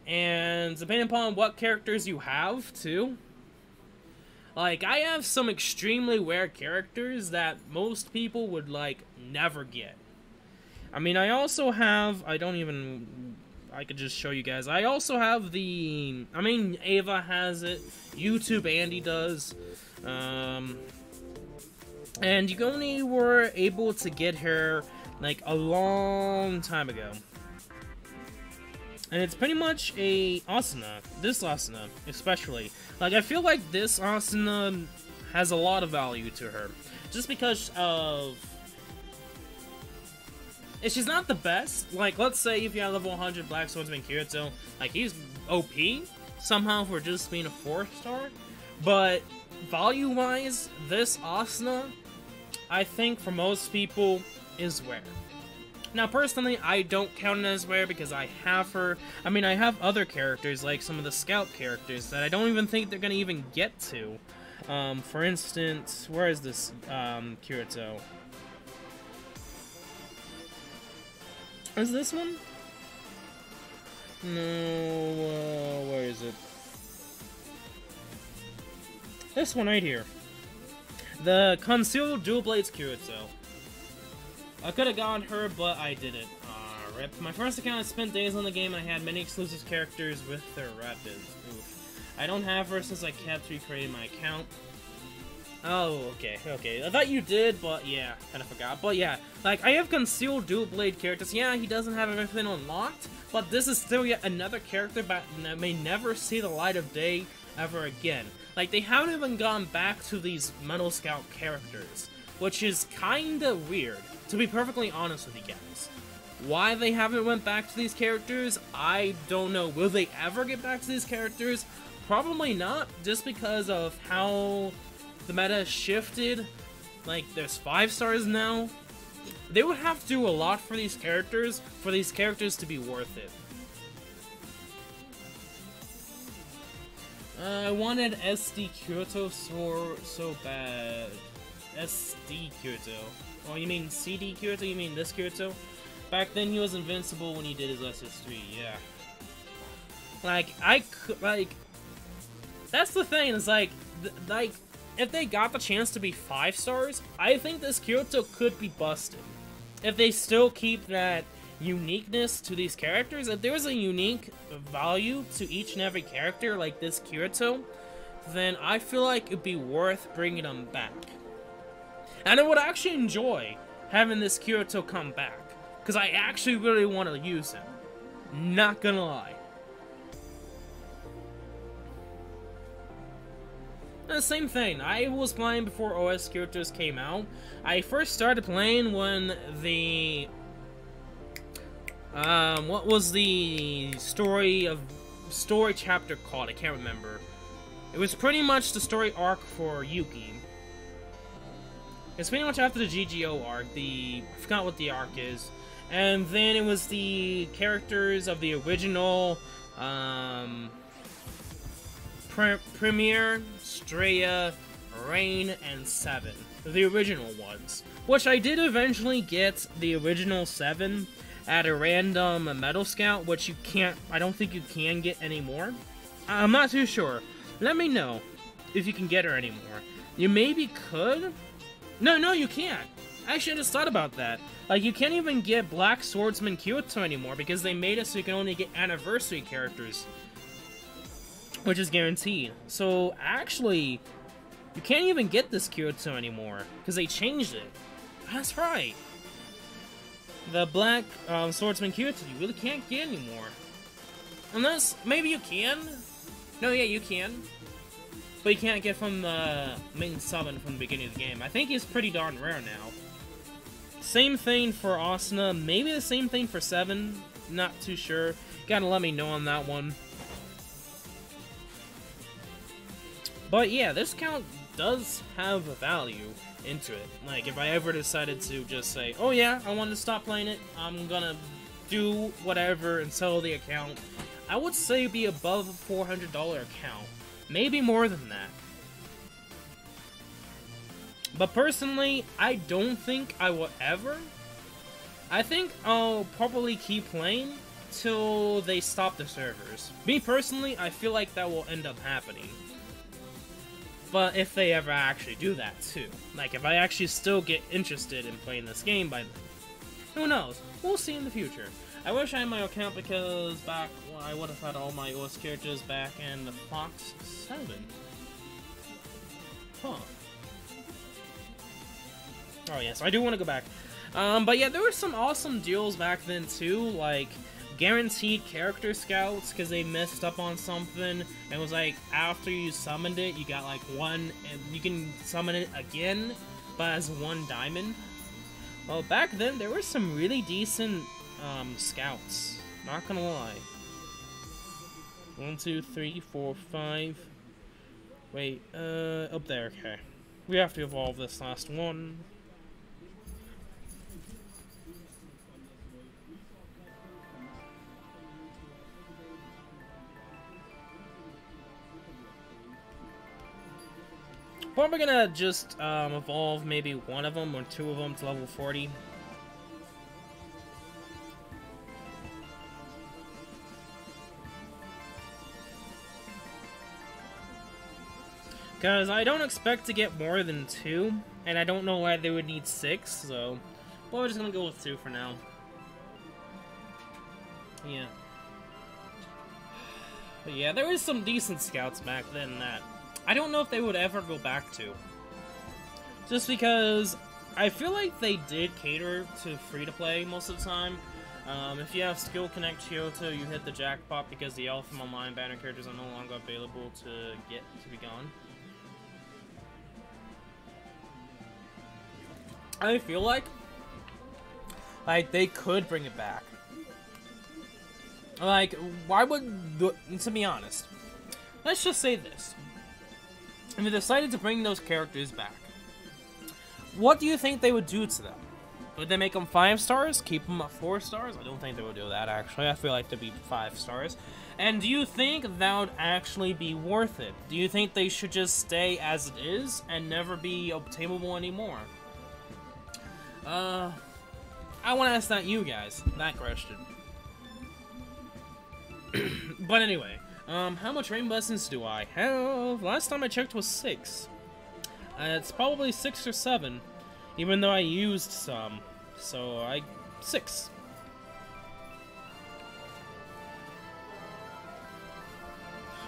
And depending upon what characters you have, too. Like, I have some extremely rare characters that most people would, like, never get. I mean, I also have, I could just show you guys. I also have the, I mean, Ava has it. YouTube Andy does. And you only were able to get her, like, a long time ago. And it's pretty much a Asuna. This Asuna, especially. Like, I feel like this Asuna has a lot of value to her. Just because of... she's not the best. Like, let's say if you have level 100 Black Swordsman Kirito, like, he's OP somehow for just being a 4-star. But value-wise, this Asuna, I think for most people, is rare. Now, personally, I don't count it as rare because I have her. I mean, I have other characters, like some of the scout characters, that I don't even think they're gonna even get to. For instance, where is this, Kirito? Is this one? No, where is it? This one right here. The Concealed Dual Blades Kirito. I could have gotten her, but I didn't. Rip. My first account, I spent days on the game, and I had many exclusive characters with their rapids. Oof. I don't have her since I kept recreating my account. Oh, okay. I thought you did, but yeah, kind of forgot. But yeah, like, I have Concealed Dual Blade characters. Yeah, he doesn't have everything unlocked, but this is still yet another character that may never see the light of day ever again. Like, they haven't even gone back to these Metal Scout characters, which is kinda weird, to be perfectly honest with you guys. Why they haven't went back to these characters, I don't know. Will they ever get back to these characters? Probably not, just because of how the meta has shifted. Like, there's 5 stars now. They would have to do a lot for these characters to be worth it. I wanted SD Kyoto so bad. SD Kyoto. Oh, you mean CD Kyoto? You mean this Kyoto? Back then he was invincible when he did his SS3, yeah. Like, that's the thing, is like, if they got the chance to be 5 stars, I think this Kyoto could be busted. If they still keep that uniqueness to these characters, if there was a unique value to each and every character like this Kyoto, then I feel like it'd be worth bringing them back. And I would actually enjoy having this Kyoto come back, because I actually really want to use him. Not gonna lie. And the same thing, I was playing before OS Kyotos came out. I first started playing when the... what was the story chapter called? I can't remember. It was pretty much the story arc for Yuki. It's pretty much after the GGO arc, I forgot what the arc is. And then it was the characters of the original, Premier, Straya, Rain, and 7. The original ones. Which I did eventually get the original 7 at a random Metal Scout, which you can't, I don't think you can get anymore. I'm not too sure. Let me know if you can get her anymore. You maybe could? No, you can't. Actually, I just thought about that. Like, you can't even get Black Swordsman Kyoto anymore because they made it so you can only get anniversary characters, which is guaranteed. So, actually, you can't even get this Kyoto anymore because they changed it. That's right. The black swordsman Kirito, you really can't get anymore. Unless, maybe you can? No, yeah, you can. But you can't get from the main summon from the beginning of the game. I think he's pretty darn rare now. Same thing for Asuna, maybe the same thing for 7, not too sure. Gotta let me know on that one. But yeah, this count does have a value into it. Like, if I ever decided to just say, oh yeah, I want to stop playing it, I'm gonna do whatever and sell the account, I would say it'd be above a $400 account. Maybe more than that. But personally, I don't think I will ever. I think I'll probably keep playing till they stop the servers. Me personally, I feel like that will end up happening. But if they ever actually do that too. Like, if I actually still get interested in playing this game by then. Who knows? We'll see in the future. I wish I had my account because back when I would have had all my OS characters back in the Fox 7. Huh. Oh yes, I do want to go back. But yeah, there were some awesome deals back then too, like guaranteed character scouts because they messed up on something. It was like after you summoned it, you got like one, and you can summon it again, but as 1 diamond. Well, back then there were some really decent scouts. Not gonna lie. 1, 2, 3, 4, 5. Wait, up there. Okay, we have to evolve this last one. Probably gonna just evolve maybe one of them or 2 of them to level 40. Because I don't expect to get more than 2, and I don't know why they would need 6, so well, we're just gonna go with 2 for now. Yeah. But yeah, there was some decent scouts back then that I don't know if they would ever go back to. Just because I feel like they did cater to free-to-play most of the time. If you have Skill Connect Kyoto, you hit the jackpot because the Elfin Online banner characters are no longer available to be gone. I feel like they could bring it back. Like, why would, to be honest, let's just say this. If they decided to bring those characters back, what do you think they would do to them? Would they make them 5 stars? Keep them at 4 stars? I don't think they would do that, actually. I feel like they'd be 5 stars. And do you think that would actually be worth it? Do you think they should just stay as it is and never be obtainable anymore? I want to ask that you guys, that question. But anyway, how much rainbow essence do I have? Last time I checked was 6. It's probably 6 or 7, even though I used some. So 6.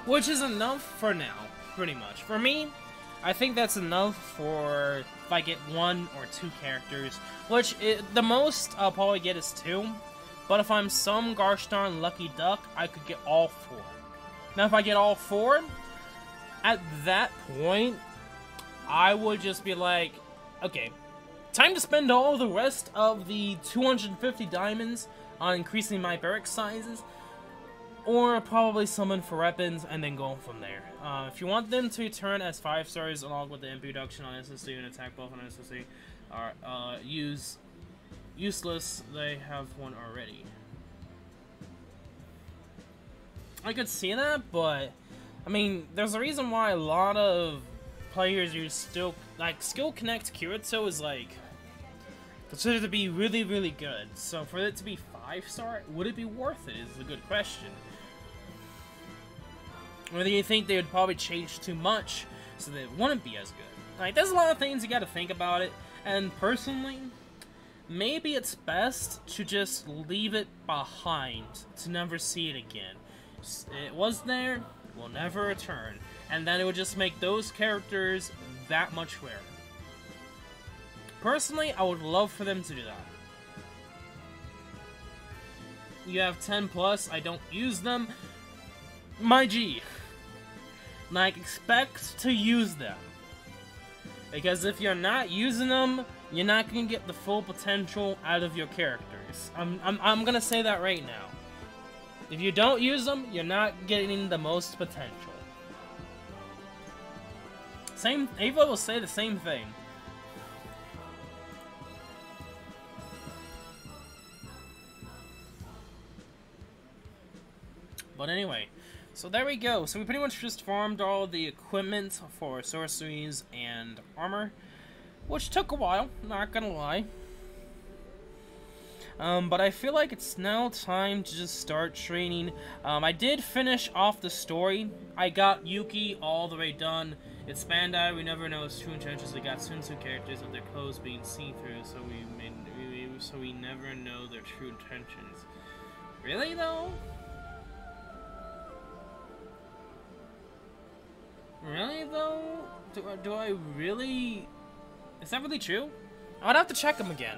Which is enough for now, pretty much. For me, I think that's enough for if I get 1 or 2 characters, which the most I'll probably get is 2. But if I'm some gosh darn lucky duck, I could get all 4. Now if I get all 4, at that point, I would just be like, okay, time to spend all the rest of the 250 diamonds on increasing my barrack sizes, or probably summon for weapons and then go from there. If you want them to return as 5 stars along with the MP reduction on SSC and attack buff on SSC, are useless, they have one already. I could see that, but I mean, there's a reason why a lot of players use still like Skill Connect Kirito is like considered to be really, really good. So for it to be 5-star, would it be worth it? Is a good question. Or do you think they would probably change too much so that it wouldn't be as good? Like, there's a lot of things you got to think about it. And personally, maybe it's best to just leave it behind to never see it again. It was there, it will never return, and then it would just make those characters that much rarer. Personally, I would love for them to do that. you have 10 plus, I don't use them. My G. Like, expect to use them. Because if you're not using them, you're not gonna get the full potential out of your characters. I'm gonna say that right now. If you don't use them, you're not getting the most potential. Ava will say the same thing. But anyway, so there we go. So we pretty much just farmed all the equipment for sorceries and armor, which took a while, not gonna lie. But I feel like it's now time to just start training. I did finish off the story. I got Yuki all the way done. It's Bandai, we never know his true intentions. We got Sunsu characters with their clothes being see-through, so we never know their true intentions. Really though? Really though? Do I really? Is that really true? I'd have to check them again.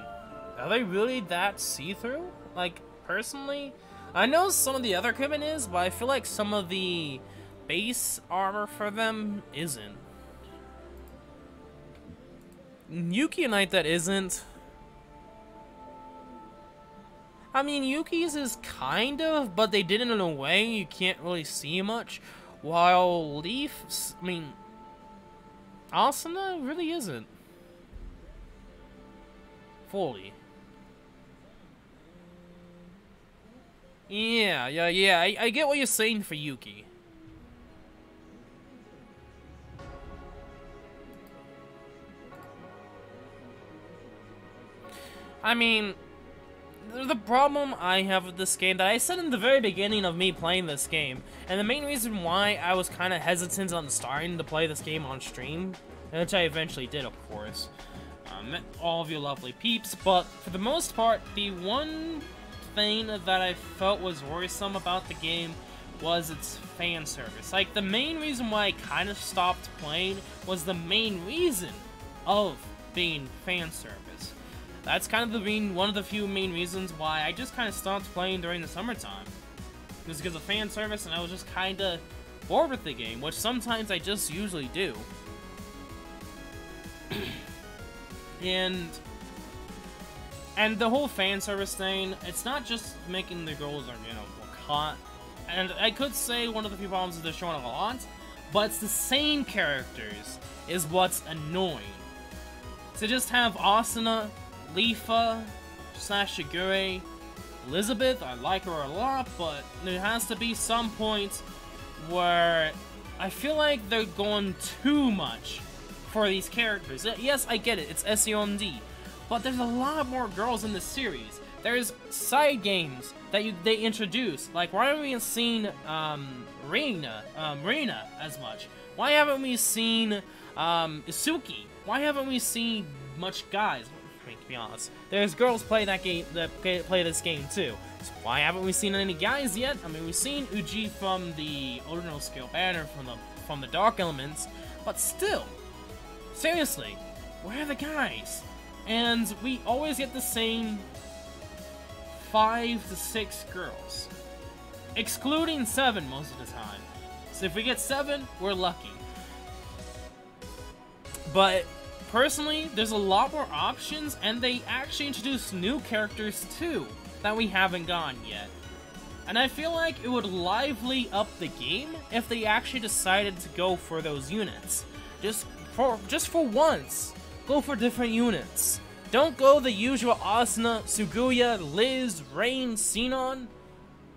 Are they really that see-through? Like, personally? I know some of the other equipment is, but I feel like some of the base armor for them isn't. Yuki Knight that isn't. I mean, Yuki's is kind of, but they did it in a way you can't really see much. While Leaf's, I mean, Asuna really isn't. Fully. Yeah, I get what you're saying for Yuki. I mean, the problem I have with this game that I said in the very beginning of me playing this game, and the main reason why I was kind of hesitant on starting to play this game on stream, which I eventually did, of course, met all of you lovely peeps, but for the most part, the one thing that I felt was worrisome about the game was its fan service. Like, the main reason why I kind of stopped playing was the main reason of being fan service. That's kind of one of the few main reasons why I just kind of stopped playing during the summertime. It was because of fan service, and I was just kind of bored with the game, which sometimes I just usually do. And the whole fan service thing, it's not just making the girls, you know, look hot. And I could say one of the few problems is they're showing a lot, but it's the same characters is what's annoying. To just have Asuna, Lifa, Shigure, Elizabeth, I like her a lot, but there has to be some point where I feel like they're going too much for these characters. Yes, I get it, it's SAO MD, but there's a lot more girls in this series. There's side games that they introduce, like why haven't we seen Reina as much? Why haven't we seen Isuki? Why haven't we seen much guys? I mean, to be honest, there's girls play that game play this game too. So why haven't we seen any guys yet? I mean, we've seen Uji from the original scale banner from the Dark Elements, but still, seriously, where are the guys? And we always get the same 5 to 6 girls, excluding 7 most of the time. So if we get 7, we're lucky. But personally, there's a lot more options, and they actually introduced new characters too that we haven't gotten yet. And I feel like it would lively up the game if they actually decided to go for those units. Just for once, go for different units. Don't go the usual Asuna, Suguya, Liz, Rain, Sinon,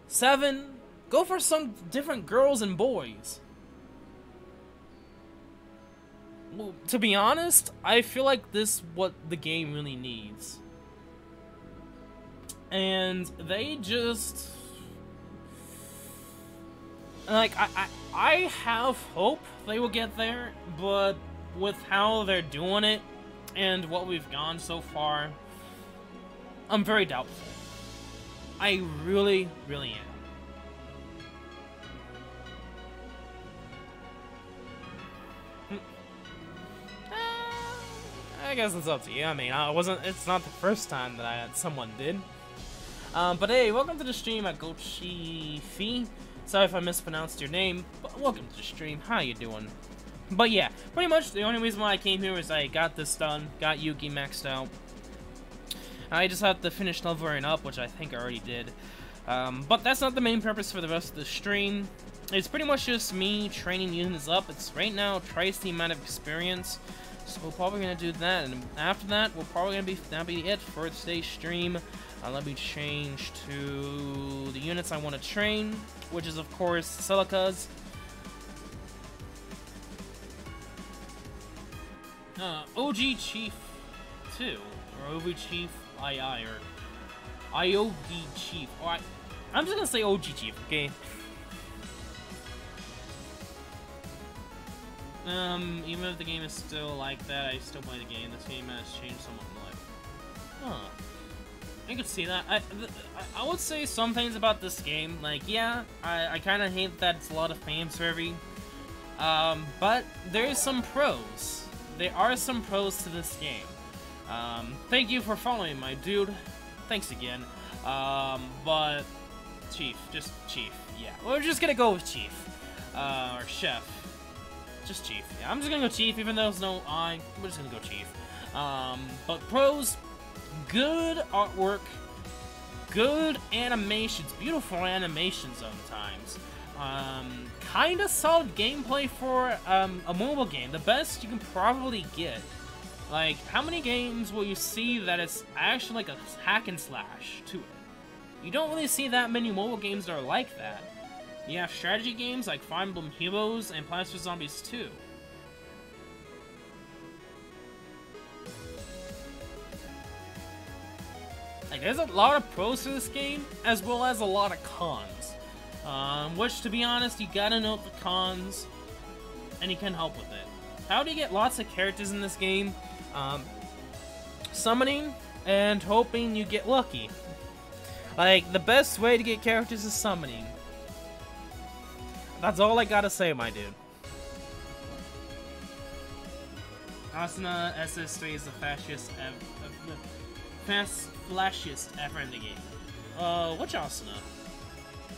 7. Go for some different girls and boys. Well, to be honest, I feel like this is what the game really needs. And they just... like, I have hope they will get there, but with how they're doing it and what we've gone so far, I'm very doubtful. I really, really am. I guess it's up to you. I mean, it's not the first time that someone did. But hey, welcome to the stream at Gochifi. Sorry if I mispronounced your name, but welcome to the stream. How you doing? But yeah, pretty much the only reason why I came here is I got this done, got Yuki maxed out. I just have to finish leveling up, which I think I already did. But that's not the main purpose for the rest of the stream. It's pretty much just me training units up. It's right now twice the amount of experience, so we're probably gonna do that. And after that, we're probably gonna that'll be it for today's stream. Let me change to the units I want to train, which is of course Silicas. OG Chief 2, or OG Chief II, or IOD Chief. Or I'm just gonna say OG Chief, okay? Even if the game is still like that, I still play the game. This game has changed somewhat in life. Huh. I could see that. I would say some things about this game. Like, yeah, I kind of hate that it's a lot of fan serving. But there's some pros. There are some pros to this game. Thank you for following, my dude. Thanks again. But Chief, just Chief. Yeah, we're just gonna go with Chief. Or Chef. Just Chief. Yeah, I'm just gonna go Chief, even though there's no I. We're just gonna go Chief. But pros. Good artwork, good animations, beautiful animations sometimes. Kinda solid gameplay for a mobile game. The best you can probably get. Like, how many games will you see that it's actually like a hack and slash to it? You don't really see that many mobile games that are like that. You have strategy games like Fire Emblem Heroes and Plants vs. Zombies 2. Like, there's a lot of pros to this game, as well as a lot of cons. Which, to be honest, you gotta know the cons, and you can help with it. How do you get lots of characters in this game? Summoning, and hoping you get lucky. Like, the best way to get characters is summoning. That's all I gotta say, my dude. Asuna SS3 is the flashiest ever in the game. Which Asuna?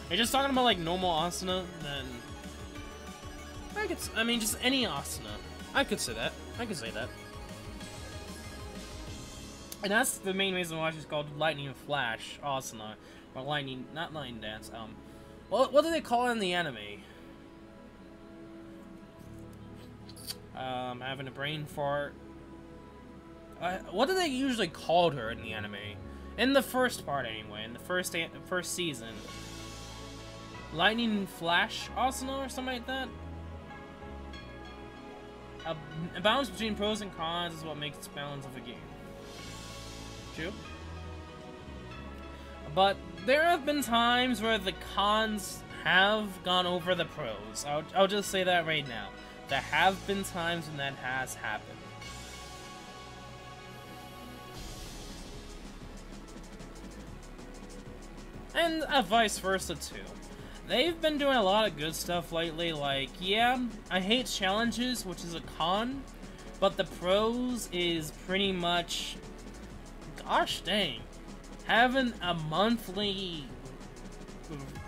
You're just talking about like normal Asuna, then I mean just any Asuna. I could say that. I could say that. And that's the main reason why she's called Lightning and Flash Asuna. Or Lightning, not Lightning Dance. What do they call it in the anime? Having a brain fart. What do they usually call her in the anime? In the first part, anyway. In the first season. Lightning Flash Asuna or something like that? A balance between pros and cons is what makes the balance of a game. True? But there have been times where the cons have gone over the pros. I'll just say that right now. There have been times when that has happened. And vice versa too. They've been doing a lot of good stuff lately, like, yeah, I hate challenges, which is a con, but the pros is pretty much, gosh dang, having a monthly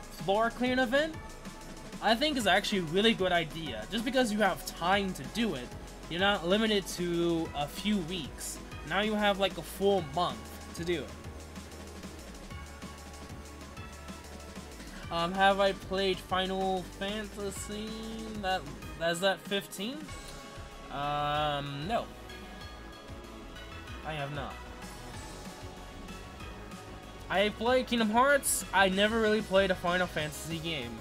floor clearing event, I think is actually a really good idea. Just because you have time to do it, you're not limited to a few weeks. Now you have like a full month to do it. Have I played Final Fantasy? Is that 15? No. I have not. I played Kingdom Hearts. I never really played a Final Fantasy game.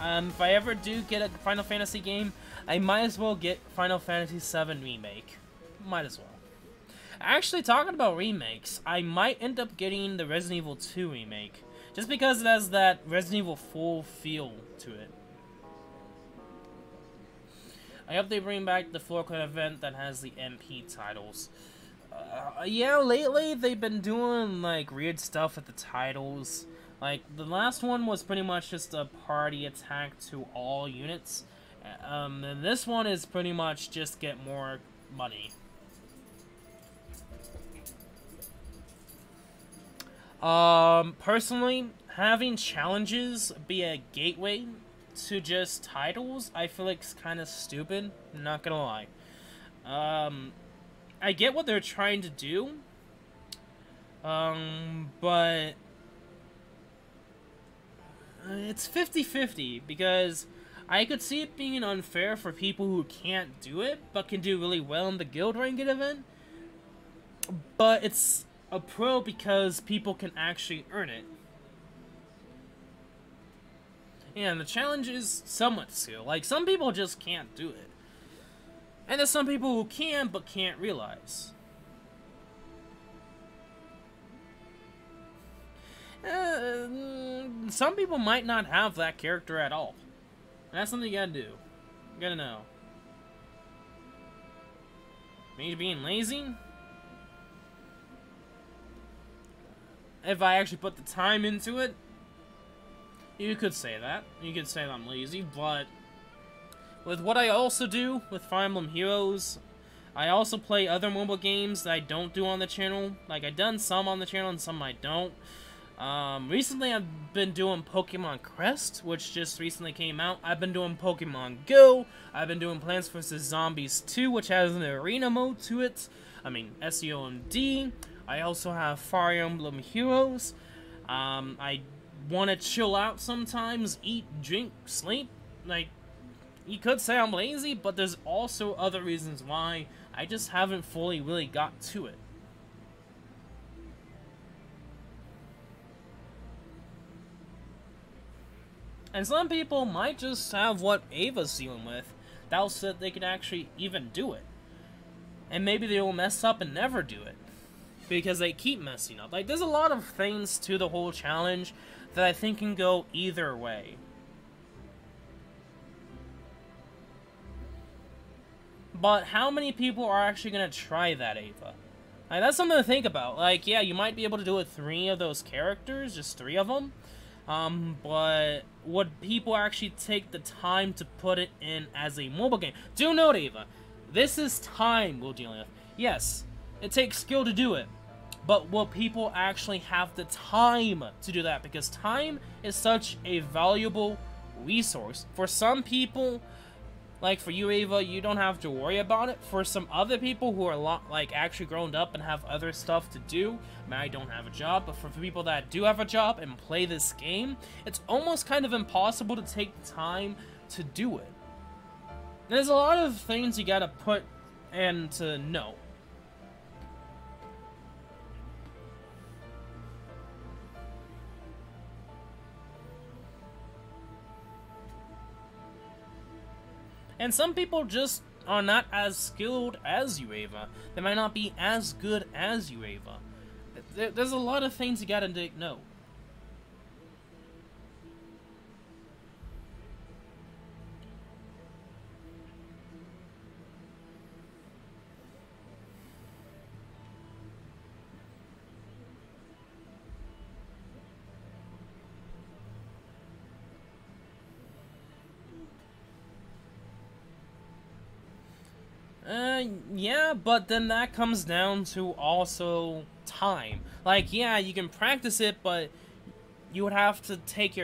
If I ever do get a Final Fantasy game, I might as well get Final Fantasy VII Remake. Might as well. Actually, talking about remakes, I might end up getting the Resident Evil 2 remake. Just because it has that Resident Evil 4 feel to it. I hope they bring back the floor clear event that has the MP titles. Yeah, lately they've been doing like weird stuff with the titles. Like, the last one was pretty much just a party attack to all units. And this one is pretty much just get more money. Personally, having challenges be a gateway to just titles, I feel like it's kind of stupid, not gonna lie. I get what they're trying to do, but it's 50-50, because I could see it being unfair for people who can't do it, but can do really well in the guild ranked event, but it's a pro because people can actually earn it. And the challenge is somewhat skill. Like, some people just can't do it. And there's some people who can, but can't realize. Some people might not have that character at all. And that's something you gotta do. You gotta know. Me being lazy? If I actually put the time into it, you could say that. You could say that I'm lazy, but with what I also do with Fire Emblem Heroes, I also play other mobile games that I don't do on the channel. Like, I've done some on the channel and some I don't. Recently I've been doing Pokemon Crest, which just recently came out. I've been doing Pokemon Go. I've been doing Plants vs. Zombies 2, which has an arena mode to it. I mean, SAO MD. I also have Fire Emblem Heroes. I want to chill out sometimes, eat, drink, sleep. Like, you could say I'm lazy, but there's also other reasons why. I just haven't fully really got to it. And some people might just have what Ava's dealing with. That's that they can actually even do it. And maybe they will mess up and never do it, because they keep messing up. Like, there's a lot of things to the whole challenge that I think can go either way. But how many people are actually going to try that Ava? Like, that's something to think about. Like, yeah, you might be able to do it 3 of those characters, just 3 of them. But would people actually take the time to put it in as a mobile game? Do note, Ava, this is time we're dealing with. Yes, it takes skill to do it. But will people actually have the time to do that? Because time is such a valuable resource. For some people, like for you, Ava, you don't have to worry about it. For some other people who are actually grown up and have other stuff to do, I mean, I don't have a job, but for people that do have a job and play this game, it's almost kind of impossible to take the time to do it. There's a lot of things you gotta put and to know. And some people just are not as skilled as you, Ava. They might not be as good as you, Ava. There's a lot of things you gotta know. Yeah, but then that comes down to also time. Like, yeah, you can practice it, but you would have to take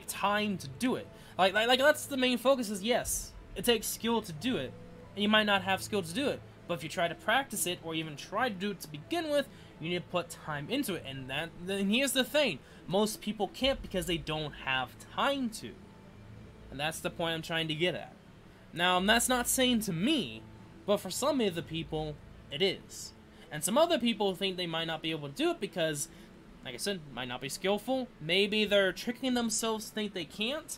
time to do it. Like that's the main focus is, yes, it takes skill to do it, and you might not have skill to do it, but if you try to practice it, or even try to do it to begin with, you need to put time into it, and then here's the thing, most people can't because they don't have time to. And that's the point I'm trying to get at. Now, that's not saying to me, but for some of the people, it is. And some other people think they might not be able to do it because, like I said, might not be skillful. Maybe they're tricking themselves to think they can't.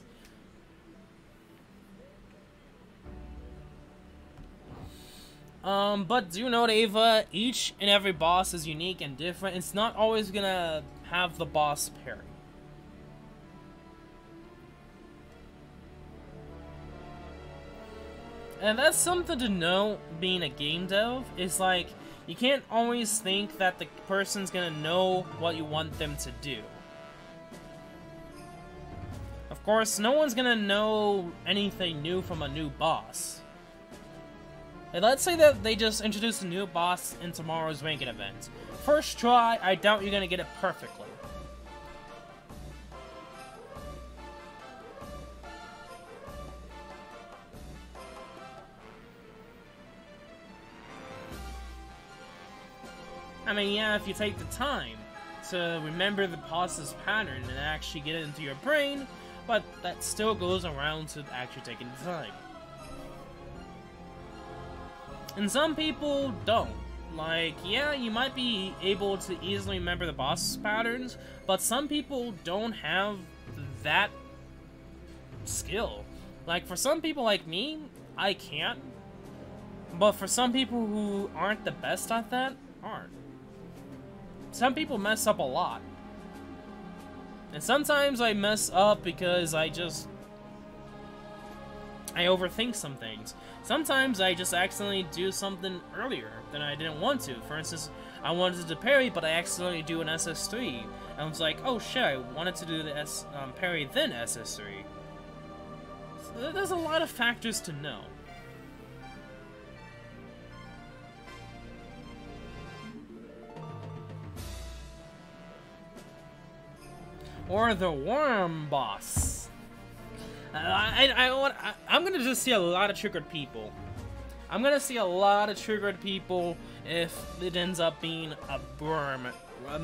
But do note, Ava, each and every boss is unique and different. It's not always gonna have the boss parry. And that's something to know, being a game dev, is like, you can't always think that the person's gonna know what you want them to do. Of course, no one's gonna know anything new from a new boss. And let's say that they just introduced a new boss in tomorrow's ranking event. First try, I doubt you're gonna get it perfectly. mean, yeah, if you take the time to remember the boss's pattern and actually get it into your brain, but that still goes around to actually taking the time. And some people don't. Like, yeah, you might be able to easily remember the boss's patterns, but some people don't have that skill. Like, for some people like me, I can't. But for some people who aren't the best at that, aren't. Some people mess up a lot. And sometimes I mess up because I overthink some things. Sometimes I just accidentally do something earlier than I didn't want to. For instance, I wanted to parry, but I accidentally do an SS3. And I was like, oh shit, I wanted to do the parry then SS3. So there's a lot of factors to know. Or the worm boss. I'm gonna just see a lot of triggered people. I'm gonna see a lot of triggered people if it ends up being a worm,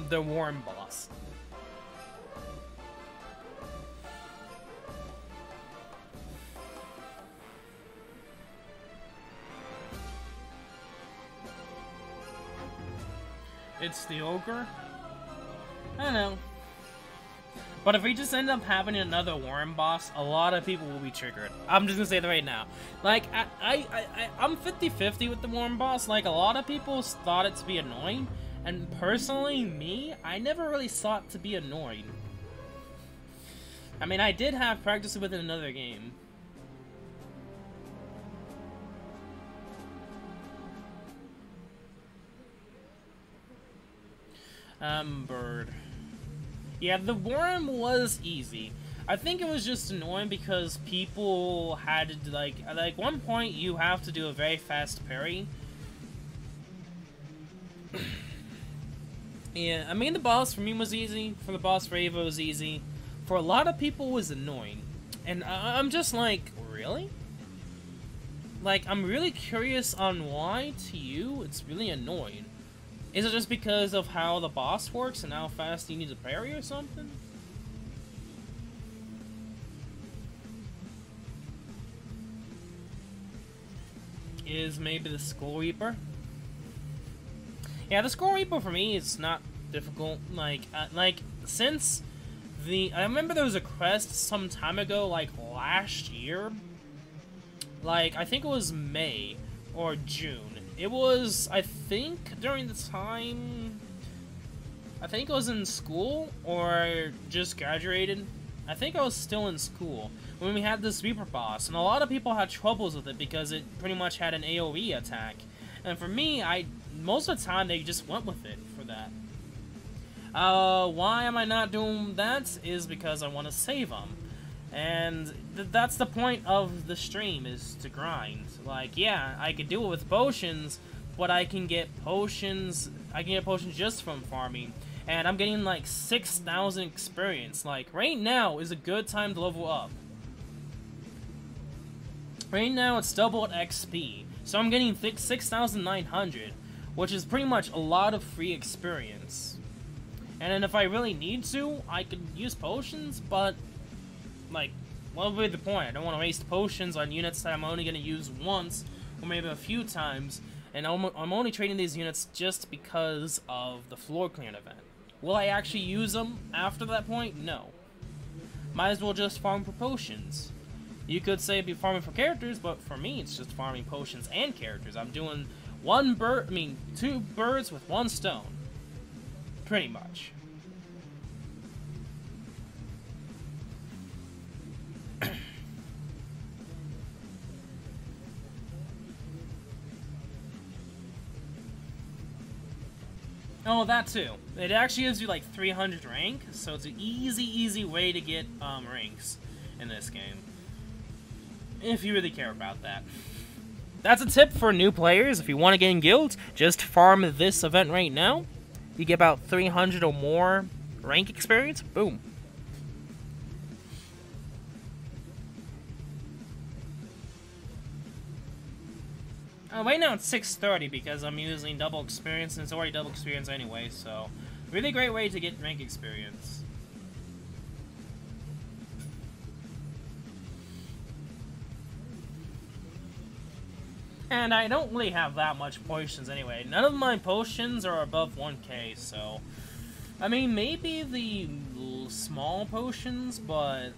the worm boss. It's the ogre? I don't know. But if we just end up having another worm boss, a lot of people will be triggered. I'm just gonna say that right now. Like, I'm 50-50 with the worm boss. Like, a lot of people thought it to be annoying. And personally, me, I never really thought to be annoying. I mean, I did have practice with it in another game. Bird. Yeah, the worm was easy. I think it was just annoying because people had to, like one point you have to do a very fast parry. Yeah, I mean the boss for me was easy, for the boss for Ava was easy. For a lot of people it was annoying. And I'm just like, really? Like, I'm really curious on why to you it's really annoying. Is it just because of how the boss works and how fast you need to parry or something? Is maybe the Skull Reaper? Yeah, the Skull Reaper for me is not difficult. Like since I remember there was a quest some time ago, like last year. Like, I think it was May or June. It was, I think, during the time, I think I was in school or just graduated. I think I was still in school when we had this Reaper boss, and a lot of people had troubles with it because it pretty much had an AoE attack. And for me, most of the time they just went with it for that. Why am I not doing that? Is because I want to save them. And that's the point of the stream, is to grind. Like, yeah, I could do it with potions, but I can get potions just from farming. And I'm getting like 6,000 experience. Like, right now is a good time to level up. Right now it's doubled XP. So I'm getting 6,900, which is pretty much a lot of free experience. And then if I really need to, I could use potions, but like, what would be the point? I don't want to waste potions on units that I'm only going to use once, or maybe a few times, and I'm only trading these units just because of the floor clearing event. Will I actually use them after that point? No. Might as well just farm for potions. You could say be farming for characters, but for me it's just farming potions and characters. I'm doing two birds with one stone. Pretty much. Oh, that too. It actually gives you like 300 rank, so it's an easy way to get ranks in this game. If you really care about that. That's a tip for new players. If you want to get in guilds, just farm this event right now. You get about 300 or more rank experience. Boom. Right now it's 630 because I'm using double experience, and it's already double experience anyway, so really great way to get rank experience. And I don't really have that much potions anyway. None of my potions are above 1k, so... I mean, maybe the small potions, but...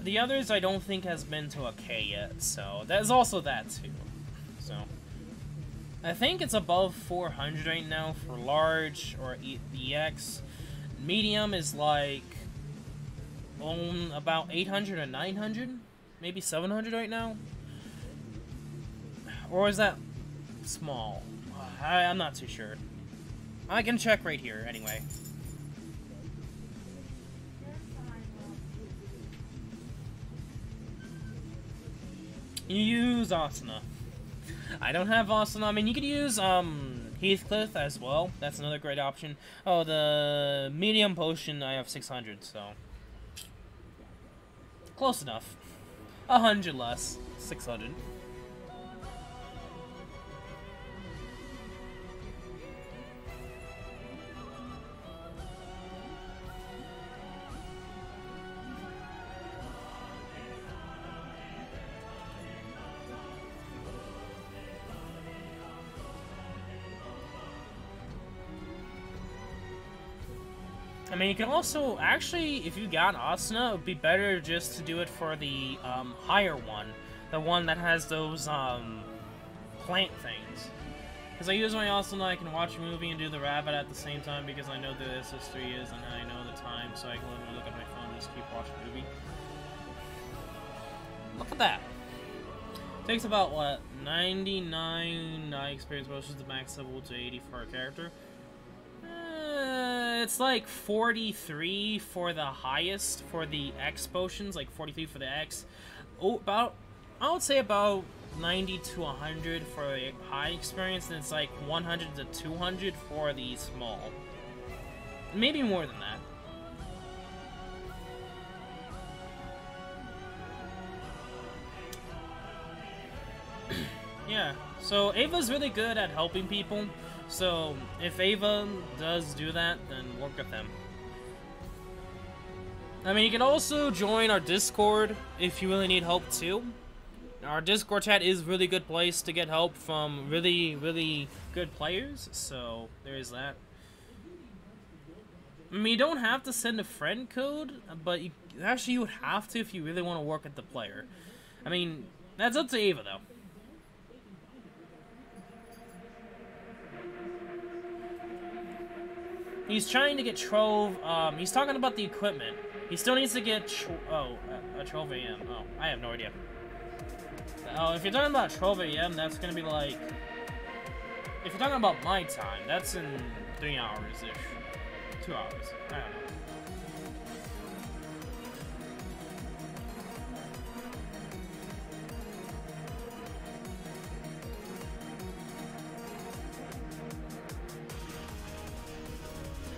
the others I don't think has been to a K yet, so... there's also that, too. So... I think it's above 400 right now for large or EX. Medium is like... about 800 or 900? Maybe 700 right now? Or is that small? I'm not too sure. I can check right here, anyway. You use Asuna. I don't have Asuna. I mean, you could use Heathcliff as well. That's another great option. Oh, the medium potion, I have 600, so... close enough. 100 less. 600. I mean, you can also, actually, if you got Asuna, it would be better just to do it for the higher one. The one that has those plant things. Because I use my Asuna, I can watch a movie and do the rabbit at the same time because I know the SS3 is and I know the time, so I can literally look at my phone and just keep watching the movie. Look at that. Takes about, what, 99 experience potions to max level to 80 for a character. It's like 43 for the highest for the X potions, like 43 for the X. Oh, about, I would say about 90 to 100 for a high experience, and it's like 100 to 200 for the small. Maybe more than that. Yeah, so Ava's really good at helping people. So, if Ava does do that, then work with them. I mean, you can also join our Discord if you really need help, too. Our Discord chat is a really good place to get help from really, really good players, so there's that. I mean, you don't have to send a friend code, but you would have to if you really want to work with the player. I mean, that's up to Ava, though. He's trying to get Trove, he's talking about the equipment. He still needs to get, Trove AM. Oh, I have no idea. Oh, if you're talking about Trove AM, that's gonna be like... if you're talking about my time, that's in 3 hours-ish. 2 hours. I don't know.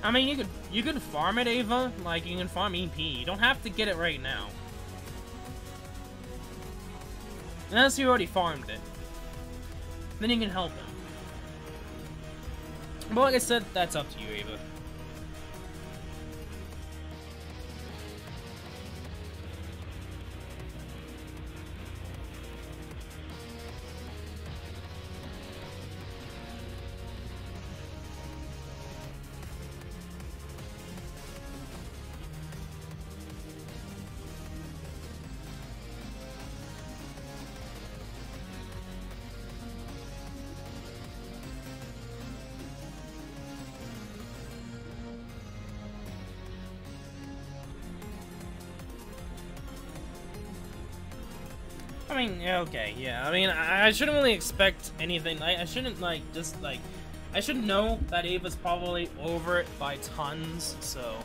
I mean, you could farm it, Ava. Like, you can farm EP. You don't have to get it right now. Unless you already farmed it. Then you can help him. But like I said, that's up to you, Ava. I mean, okay, yeah. I mean, I shouldn't really expect anything. I shouldn't, like, just, like... I should know that Ava's probably over it by tons, so...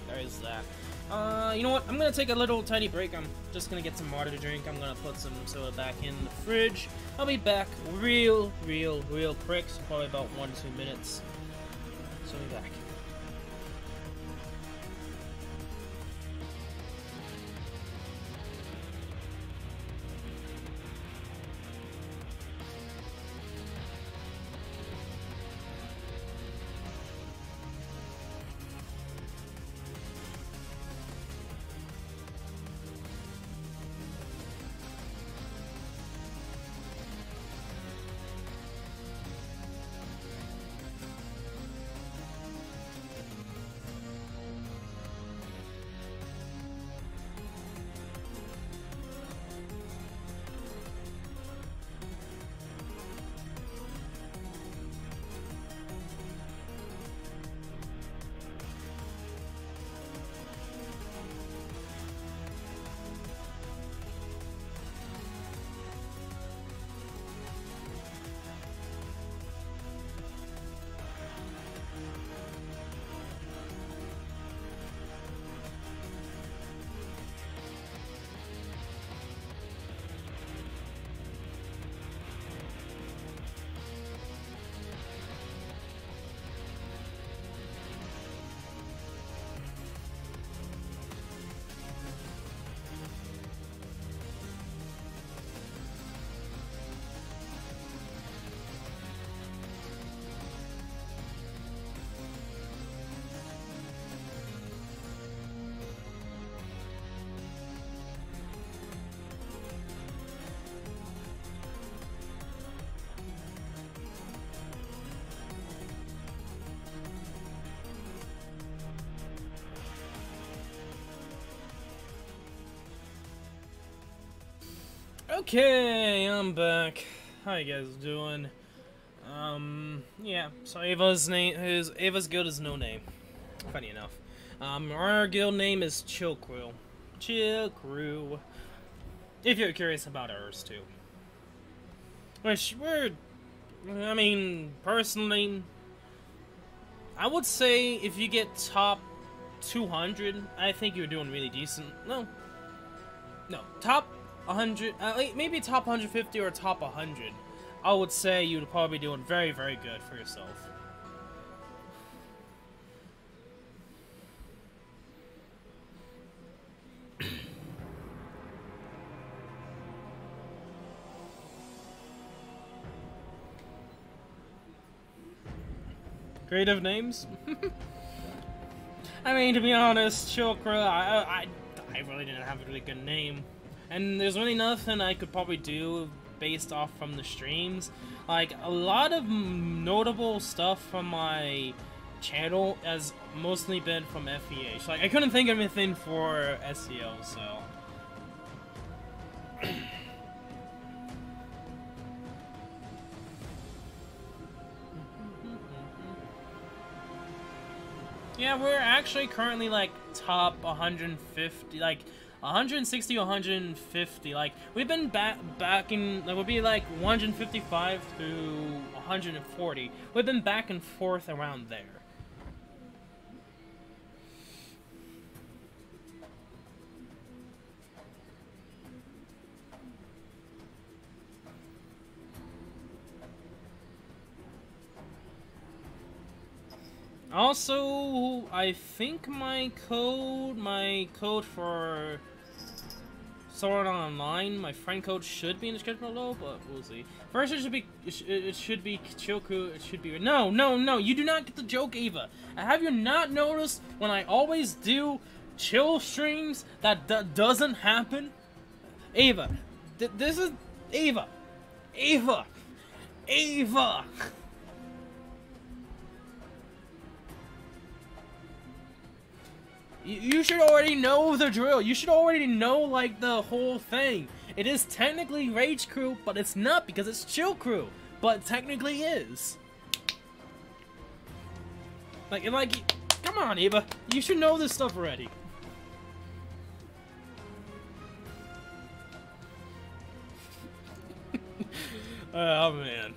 there is that. You know what? I'm gonna take a little tiny break. I'm just gonna get some water to drink. I'm gonna put some soda back in the fridge. I'll be back real quick, so probably about 1 to 2 minutes. So I'll be back. Okay, I'm back. How you guys doing? Yeah, so Ava's guild is no name. Funny enough. Our guild name is Chill Crew. Chill Crew. If you're curious about ours too. Which I mean, personally, I would say if you get top 200, I think you're doing really decent. No, top 100, maybe top 150 or top 100. I would say you'd probably be doing very, very good for yourself. Creative names? I mean, to be honest, Chokra, I really didn't have a really good name. And there's really nothing I could probably do based off from the streams. Like, a lot of notable stuff from my channel has mostly been from FEH. Like, I couldn't think of anything for SEO, so... Yeah, we're actually currently, like, top 150, like, 160 or 150, like, we've been back in, like, we'll be, like, 155 to 140. We've been back and forth around there. Also, I think my code for Sword Online, my friend code should be in the description below, but we'll see. First, it should be Choku. It should be no. You do not get the joke, Ava. Have you not noticed when I always do chill streams that doesn't happen? Ava, this is Ava. You should already know the drill. You should already know, like, the whole thing. It is technically Rage Crew, but it's not because it's Chill Crew. But technically is. Like, come on, Eva. You should know this stuff already. Oh, man.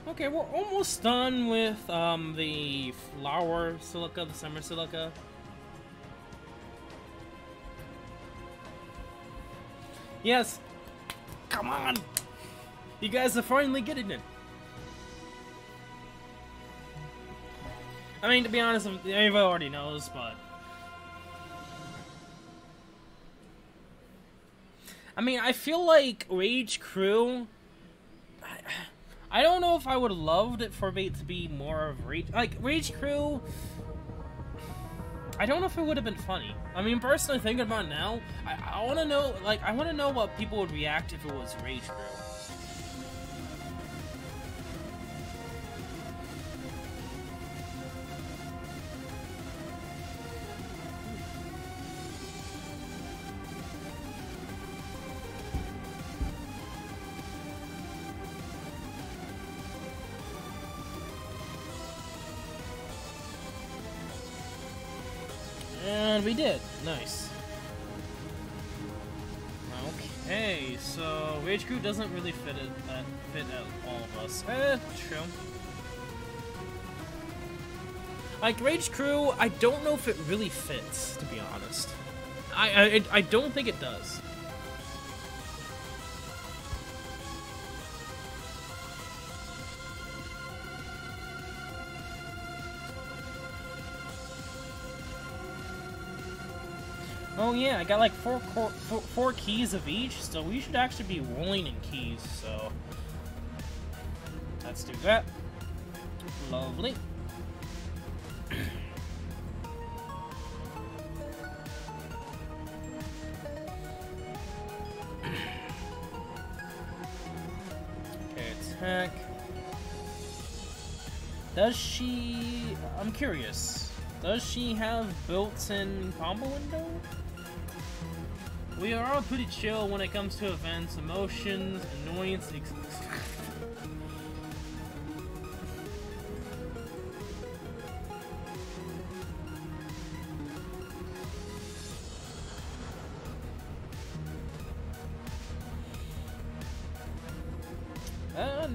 Okay, we're almost done with the flower silica, the summer silica. Yes! Come on! You guys are finally getting it! I mean, to be honest, everybody already knows, but... I mean, I feel like Rage Crew... I don't know if I would have loved it for it to be more of Rage Crew. I don't know if it would have been funny. I mean, personally, thinking about it now, I want to know, I want to know what people would react if it was Rage Crew. And we did. Nice. Okay, so Rage Crew doesn't really fit all of us. True. Like, Rage Crew, I don't know if it really fits, to be honest. I don't think it does. Oh yeah, I got like four keys of each, so we should actually be rolling in keys, so... Let's do that. Lovely. Okay, attack. Does she... I'm curious. Does she have built-in combo window? We are all pretty chill when it comes to events, emotions, annoyance,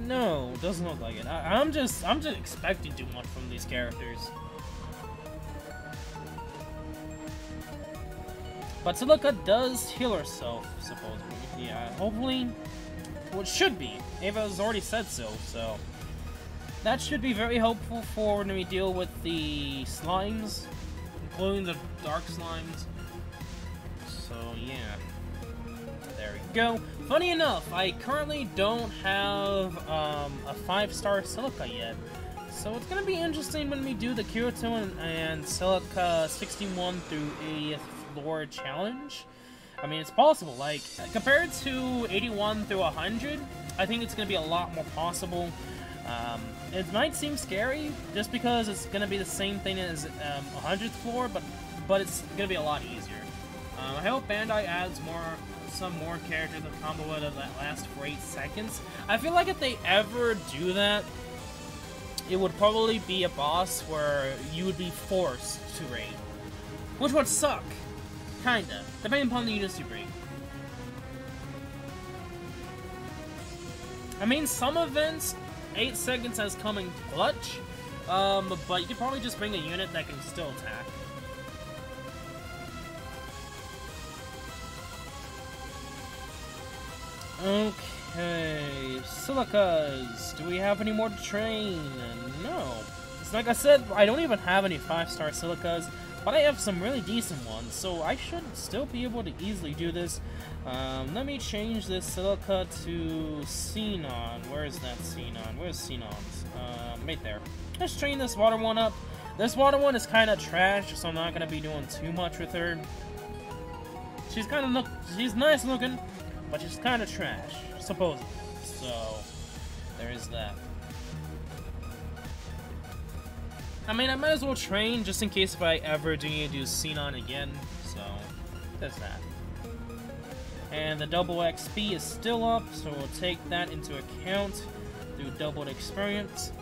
no, doesn't look like it. I'm just expecting too much from these characters. But Celica does heal herself, supposedly. Yeah, hopefully, well, it should be. Ava's already said so, so that should be very helpful for when we deal with the slimes, including the dark slimes. So yeah. There we go. Funny enough, I currently don't have a 5-star Celica yet. So it's going to be interesting when we do the Kirito and Celica 61 through 80th floor challenge. I mean, it's possible. Like, compared to 81 through 100, I think it's going to be a lot more possible. It might seem scary just because it's going to be the same thing as 100th floor, but it's going to be a lot easier. I hope Bandai adds some more characters with combo window that last for 8 seconds. I feel like if they ever do that, it would probably be a boss where you would be forced to raid. Which would suck. Kinda. Depending upon the units you bring. I mean, some events, 8 seconds has come in clutch, but you could probably just bring a unit that can still attack. Okay, Silicas. Do we have any more to train? No. It's like I said, I don't even have any 5-star Silicas, but I have some really decent ones, so I should still be able to easily do this. Let me change this Silica to Xenon. Where is that Xenon? Where's Xenon's? Right there. Let's train this water one up. This water one is kind of trash, so I'm not going to be doing too much with her. She's nice looking, but she's kind of trash, supposedly. So, there is that. I mean, I might as well train just in case if I ever do need to do Xenon again. So, there's that. And the double XP is still up, so we'll take that into account through doubled experience.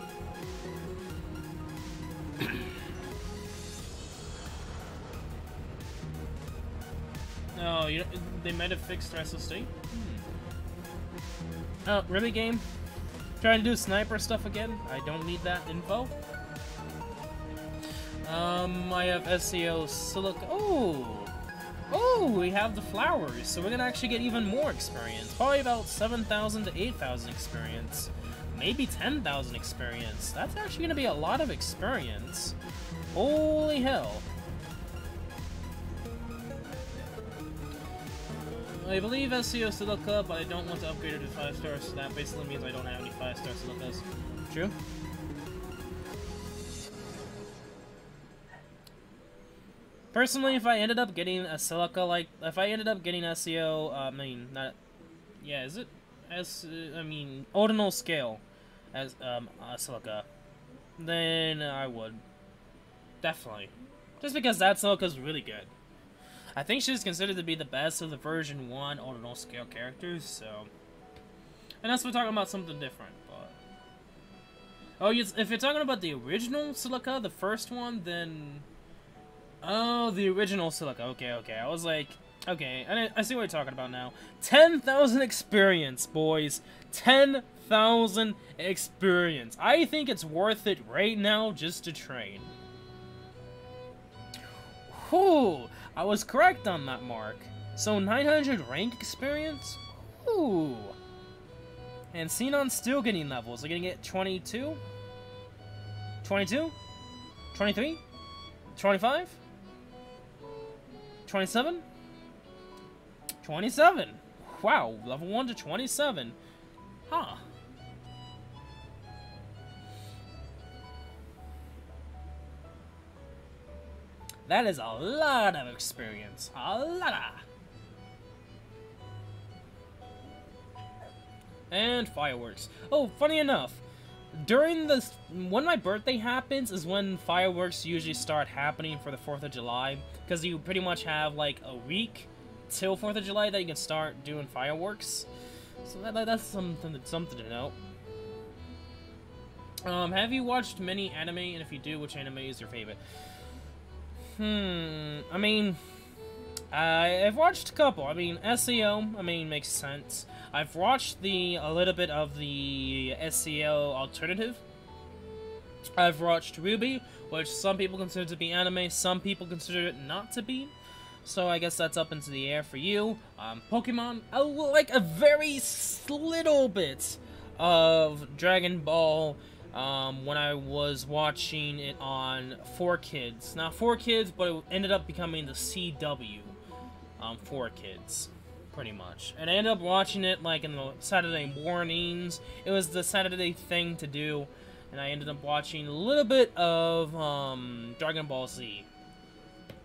Oh, they might have fixed Restless State? Oh, really, game? Trying to do sniper stuff again? I don't need that info. I have SAO Silica. Oh, we have the flowers, so we're gonna actually get even more experience. Probably about 7,000 to 8,000 experience. Maybe 10,000 experience. That's actually gonna be a lot of experience. Holy hell. I believe SAO Silica, but I don't want to upgrade it to 5 stars, so that basically means I don't have any 5-star Silicas. True? Personally, if I ended up getting a Silica, like, if I ended up getting SAO, is it? Ordinal Scale as, Silica, then I would. Definitely. Just because that Silica's really good. I think she's considered to be the best of the version 1 Ordinal Scale characters, so. And that's we're talking about something different, but. Oh, if you're talking about the original Silica, the first one, then. Oh, the original Silica. Okay. I was like, okay, I see what you're talking about now. 10,000 experience, boys. 10,000 experience. I think it's worth it right now just to train. Whew, I was correct on that mark. So 900 rank experience? Ooh. And Xenon's still getting levels. They're gonna get 22? 22? 23? 25? 27? 27. Wow, level 1 to 27. Huh. That is a lot of experience. A lot. And fireworks. Oh, funny enough, when my birthday happens is when fireworks usually start happening for the 4th of July, because you pretty much have like a week till 4th of July that you can start doing fireworks. So that's something to note. Have you watched many anime, and if you do, which anime is your favorite? I mean, I've watched a couple. I mean, SAO, makes sense. I've watched a little bit of the SAO alternative. I've watched Ruby, which some people consider to be anime, some people consider it not to be. So I guess that's up into the air for you. Pokemon, like a very little bit of Dragon Ball when I was watching it on 4Kids. Not 4Kids, but it ended up becoming the CW 4Kids, pretty much. And I ended up watching it like in the Saturday mornings. It was the Saturday thing to do, and I ended up watching a little bit of Dragon Ball Z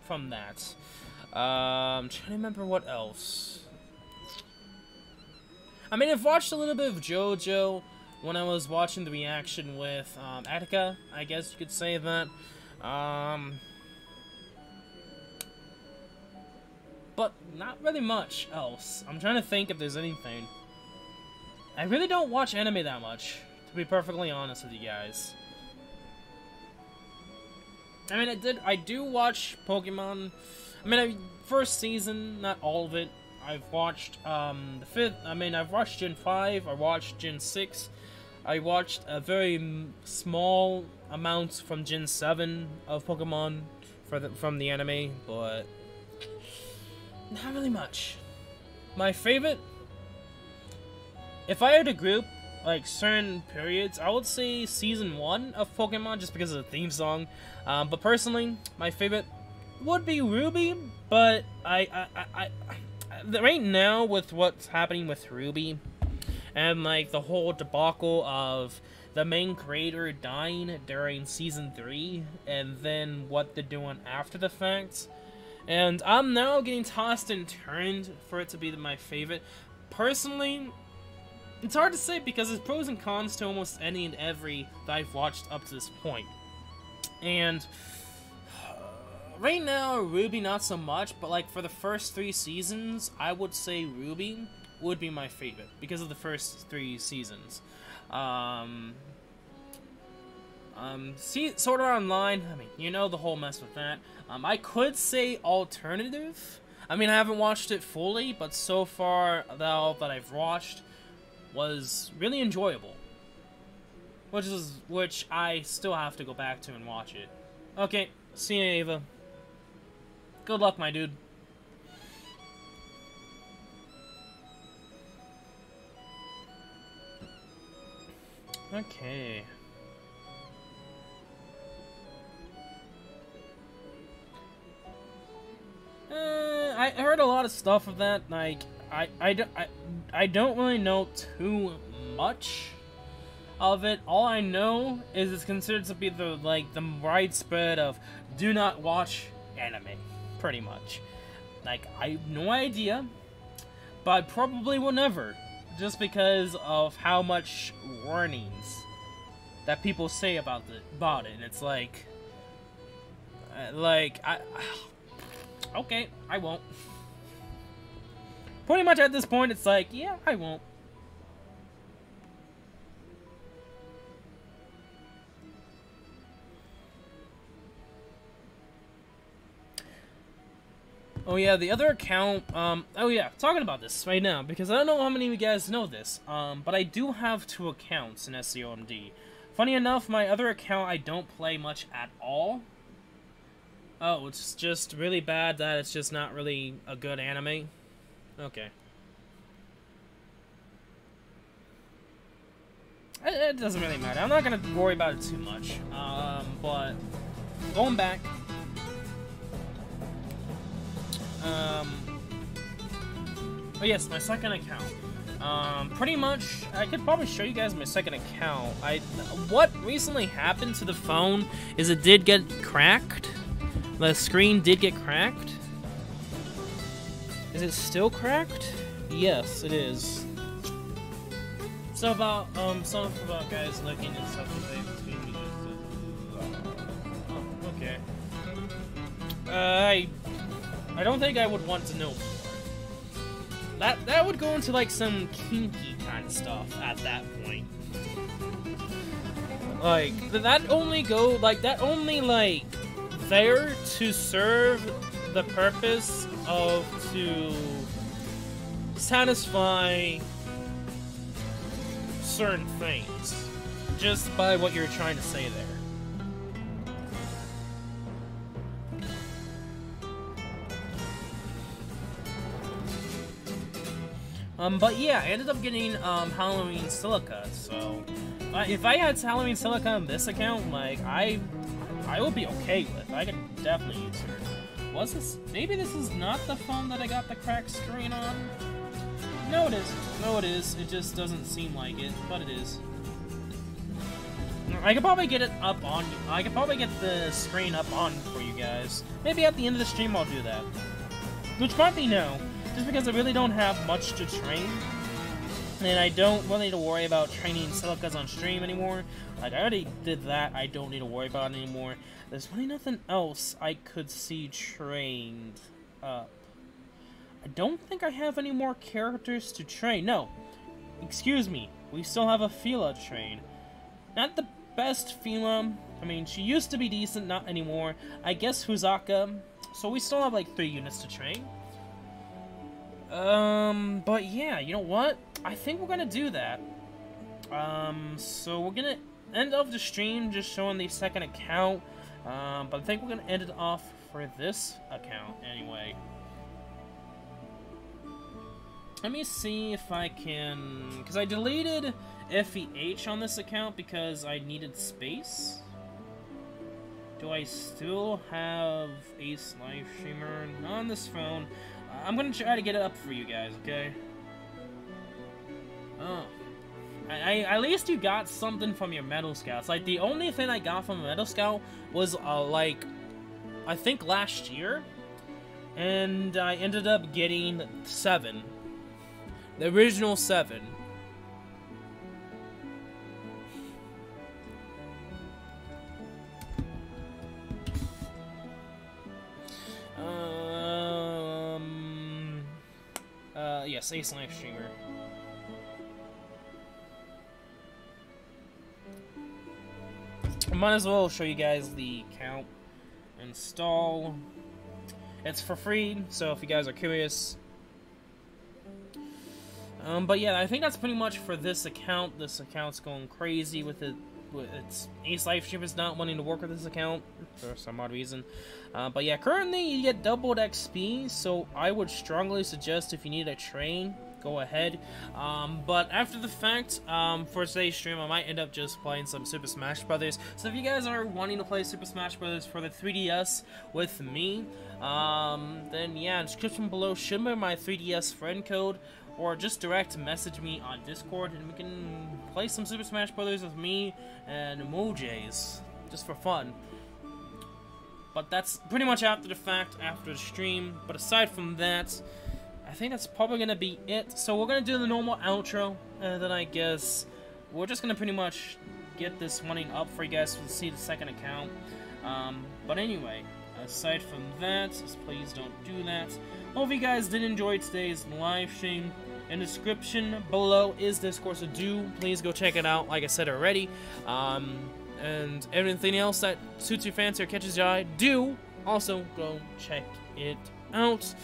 from that. I'm trying to remember what else. I mean, I've watched a little bit of JoJo when I was watching the reaction with Attica, I guess you could say that. But not really much else. I'm trying to think if there's anything. I really don't watch anime that much, to be perfectly honest with you guys. I mean, I do watch Pokemon. I mean, first season, not all of it. I've watched the 5th. I mean, I've watched Gen 5. I watched Gen 6. I watched a very small amount from Gen 7 of Pokemon from the anime, but not really much. My favorite, if I had to group like certain periods, I would say Season 1 of Pokemon, just because of the theme song. But personally, my favorite would be Ruby, but right now with what's happening with Ruby and like the whole debacle of the main creator dying during Season 3 and then what they're doing after the fact, and I'm now getting tossed and turned for it to be my favorite. Personally, it's hard to say because there's pros and cons to almost any and every that I've watched up to this point. And right now, Ruby not so much, but like for the first 3 seasons, I would say Ruby would be my favorite because of the first 3 seasons. See, Sword Art Online, I mean, you know the whole mess with that. I could say alternative. I mean, I haven't watched it fully, but so far, all that I've watched was really enjoyable. Which I still have to go back to and watch it. Okay, see you, Ava. Good luck, my dude. Okay. I heard a lot of stuff of that. Like, I don't really know too much of it. All I know is it's considered to be the widespread of do not watch anime, pretty much. Like, I have no idea, but I probably will never, just because of how much warnings that people say about it. And it's like okay, I won't. Pretty much at this point, it's like, yeah, I won't. Oh yeah, the other account, oh yeah, talking about this right now, because I don't know how many of you guys know this, but I do have 2 accounts in SAO MD. Funny enough, my other account I don't play much at all. Oh, it's just really bad that it's just not really a good anime? Okay. It doesn't really matter. I'm not gonna worry about it too much. But going back. Oh yes, my second account. Pretty much, I could probably show you guys my second account. What recently happened to the phone is it did get cracked. The screen did get cracked. Is it still cracked? Yes, it is. Some about guys looking and stuff like that. Oh, okay. I don't think I would want to know more. That would go into like some kinky kind of stuff at that point. Like that only there to serve the purpose of to satisfy certain things, just by what you're trying to say there. But yeah, I ended up getting Halloween Silica, so if I had Halloween Silica on this account, like I would be okay with. I could definitely use her. Was this? Maybe this is not the phone that I got the cracked screen on? No, it is. No, it is. It just doesn't seem like it, but it is. I could probably get it up on. I could probably get the screen up on for you guys. Maybe at the end of the stream I'll do that. Which probably no, just because I really don't have much to train, and I don't really need to worry about training Silicas on stream anymore. Like I already did that. I don't need to worry about it anymore. There's really nothing else I could see trained up. I don't think I have any more characters to train. No, excuse me. We still have a Fila train. Not the best Fila. I mean, she used to be decent, not anymore. I guess Huzaka. So we still have like 3 units to train. But yeah, you know what? I think we're gonna do that. So we're gonna end off the stream just showing the second account. But I think we're gonna end it off for this account anyway. Let me see if I can, because I deleted FEH on this account because I needed space. Do I still have Ace Live Streamer on this phone? I'm gonna try to get it up for you guys, okay? Oh. At least you got something from your Metal Scouts. Like, the only thing I got from a Metal Scout was, like, I think last year. And I ended up getting 7. The original 7. Yes, Ace Live Streamer. I might as well show you guys the account. Install. It's for free, so if you guys are curious. But yeah, I think that's pretty much for this account. This account's going crazy with it. Its Ace Live Stream is not wanting to work with this account for some odd reason. But yeah, currently you get doubled XP, so I would strongly suggest if you need a train, go ahead. But after the fact, for today's stream, I might end up just playing some Super Smash Brothers. So if you guys are wanting to play Super Smash Brothers for the 3DS with me, then yeah, description below should be my 3DS friend code. Or just direct message me on Discord and we can play some Super Smash Brothers with me and Mojays, just for fun. But that's pretty much after the fact, after the stream. But aside from that, I think that's probably going to be it. So we're going to do the normal outro, and then I guess we're just going to pretty much get this running up for you guys to see the second account. But anyway, aside from that, just please don't do that. Hope you guys did enjoy today's live stream. In the description below is Discord, so do please go check it out, like I said already. And everything else that suits your fancy or catches your eye, do also go check it out.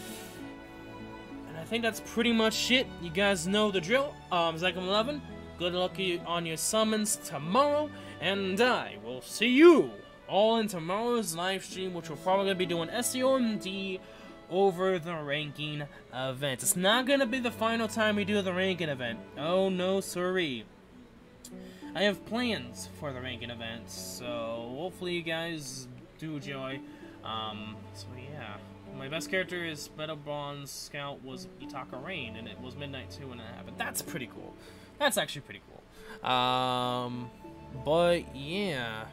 And I think that's pretty much it. You guys know the drill. Zycom11, good luck on your summons tomorrow, and I will see you all in tomorrow's live stream, which we're probably going to be doing SAO MD over the ranking event. It's not gonna be the final time we do the ranking event. Oh no, sorry. I have plans for the ranking event, so hopefully you guys do enjoy. So yeah, my best character is Metal Bronze Scout was Itaka Rain, and it was Midnight 2 and a half. But that's pretty cool. That's actually pretty cool. But yeah.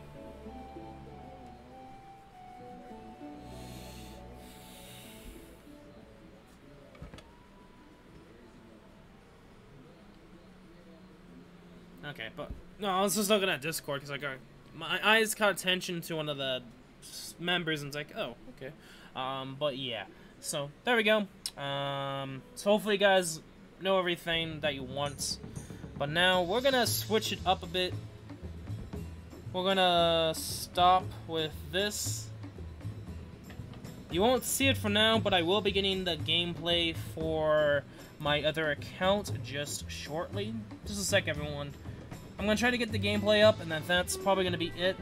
Okay, but no, I was just looking at Discord because my eyes caught attention to one of the members, and it's like, oh, okay. But yeah, so there we go. So hopefully you guys know everything that you want. But now we're gonna switch it up a bit. We're gonna stop with this. You won't see it for now, but I will be getting the gameplay for my other account just shortly. Just a sec, everyone. I'm gonna try to get the gameplay up, and then that's probably gonna be it.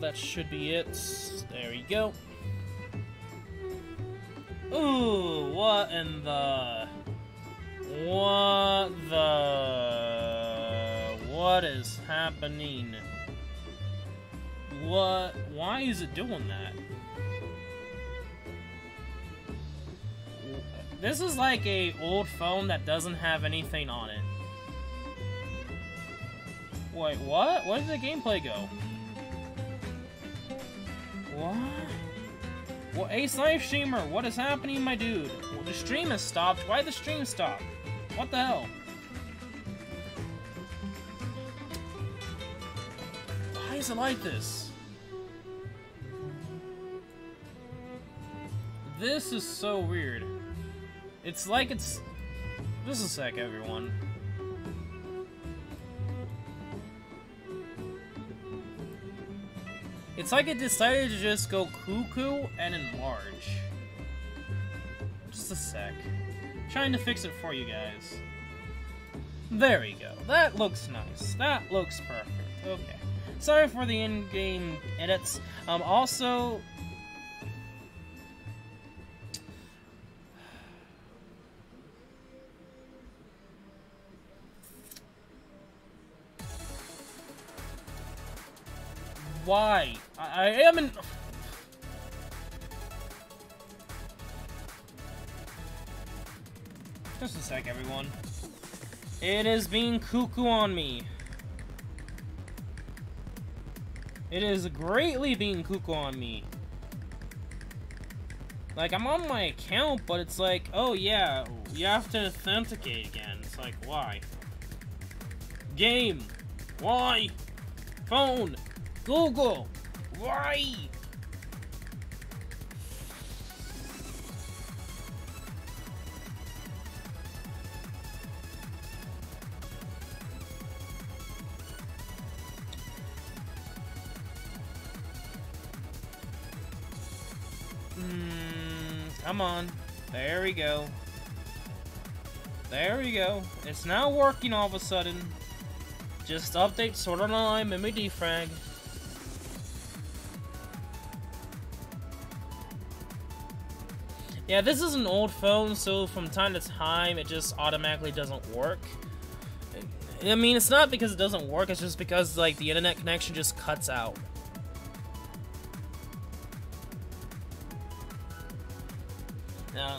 That should be it. There we go. Ooh, what in the... What is happening? What? Why is it doing that? This is like a old phone that doesn't have anything on it. Wait, what? Where did the gameplay go? What? Well, Ace Live Streamer, what is happening, my dude? Well, the stream has stopped. Why did the stream stop? What the hell? Why is it like this? This is so weird. It's like it's... Just a sec, everyone. It's like it decided to just go cuckoo and enlarge. Just a sec. Trying to fix it for you guys. There we go. That looks nice. That looks perfect. Okay. Sorry for the in-game edits. Also... Why? I am in... Just a sec, everyone. It is being cuckoo on me. It is greatly being cuckoo on me. Like, I'm on my account, but it's like, oh yeah, you have to authenticate again. It's like, why? Game. Why? Phone. Google. Why? Come on. There we go. There we go. It's now working all of a sudden. Just update Art Online Memory Defrag. Yeah, this is an old phone, so from time to time, it just automatically doesn't work. I mean, it's not because it doesn't work, it's just because, like, the internet connection just cuts out.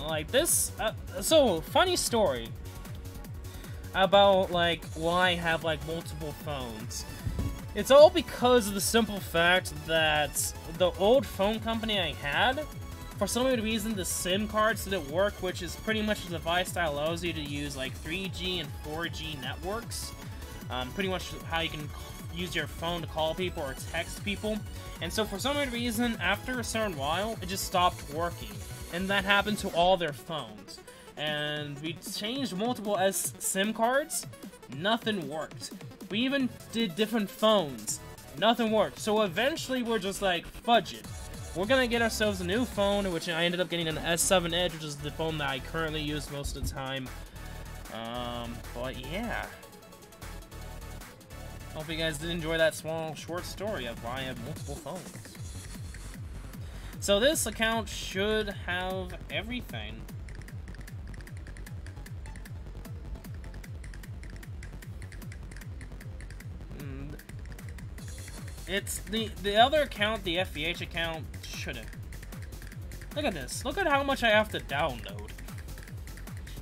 Like, this... so, funny story about, like, why I have, like, multiple phones. It's all because of the simple fact that the old phone company I had... For some weird reason, the SIM cards didn't work, which is pretty much the device that allows you to use like 3G and 4G networks. Pretty much how you can use your phone to call people or text people. And so for some weird reason, after a certain while, it just stopped working. And that happened to all their phones. And we changed multiple SIM cards, nothing worked. We even did different phones, nothing worked. So eventually we're just like, fudge it. We're gonna get ourselves a new phone, which I ended up getting an S7 Edge, which is the phone that I currently use most of the time. But yeah. Hope you guys did enjoy that small, short story of why I have multiple phones. So this account should have everything. It's the other account, the FVH account, shouldn't. Look at this. Look at how much I have to download.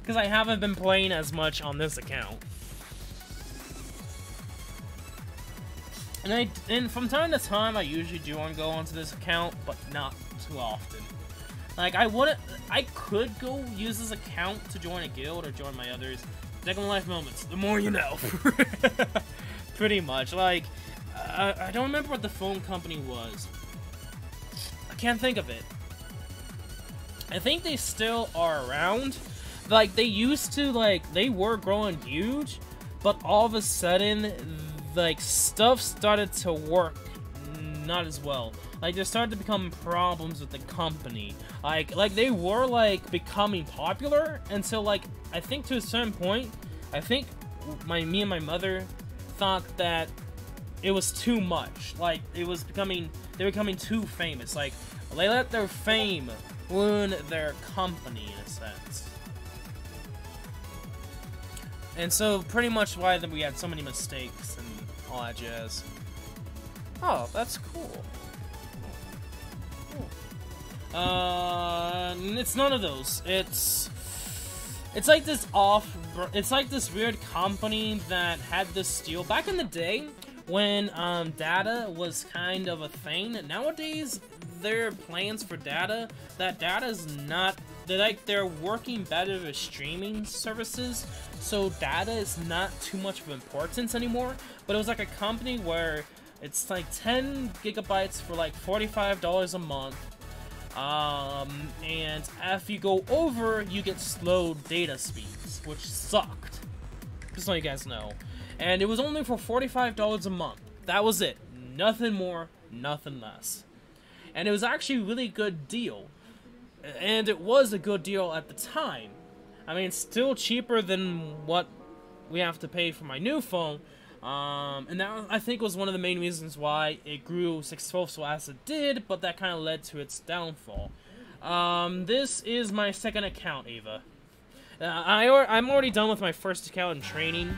Because I haven't been playing as much on this account. And from time to time, I usually do want to go onto this account, but not too often. Like, I could go use this account to join a guild or join my others, Second life moments. The more you know. Pretty much. Like, I don't remember what the phone company was. I can't think of it. I think they still are around. Like, they used to, like, they were growing huge, but all of a sudden, like, stuff started to work not as well. Like, there started to become problems with the company. Like they were, like, becoming popular until, like, I think to a certain point, I think me and my mother thought that it was too much. Like, they were becoming too famous. Like, they let their fame ruin their company, in a sense. And so, pretty much why we had so many mistakes and all that jazz. Oh, that's cool. It's none of those. It's like this it's like this weird company that had this deal back in the day when data was kind of a thing. Nowadays, their plans for data, that data is not. They're working better with streaming services, so data is not too much of importance anymore. But it was like a company where it's like 10 gigabytes for like $45 a month. And if you go over, you get slow data speeds, which sucked. Just so you guys know. And it was only for $45 a month. That was it. Nothing more, nothing less. And it was actually a really good deal. And it was a good deal at the time. I mean, it's still cheaper than what we have to pay for my new phone. And that, I think, was one of the main reasons why it grew successful as it did, but that kind of led to its downfall. This is my second account, Ava. I'm already done with my first account in training.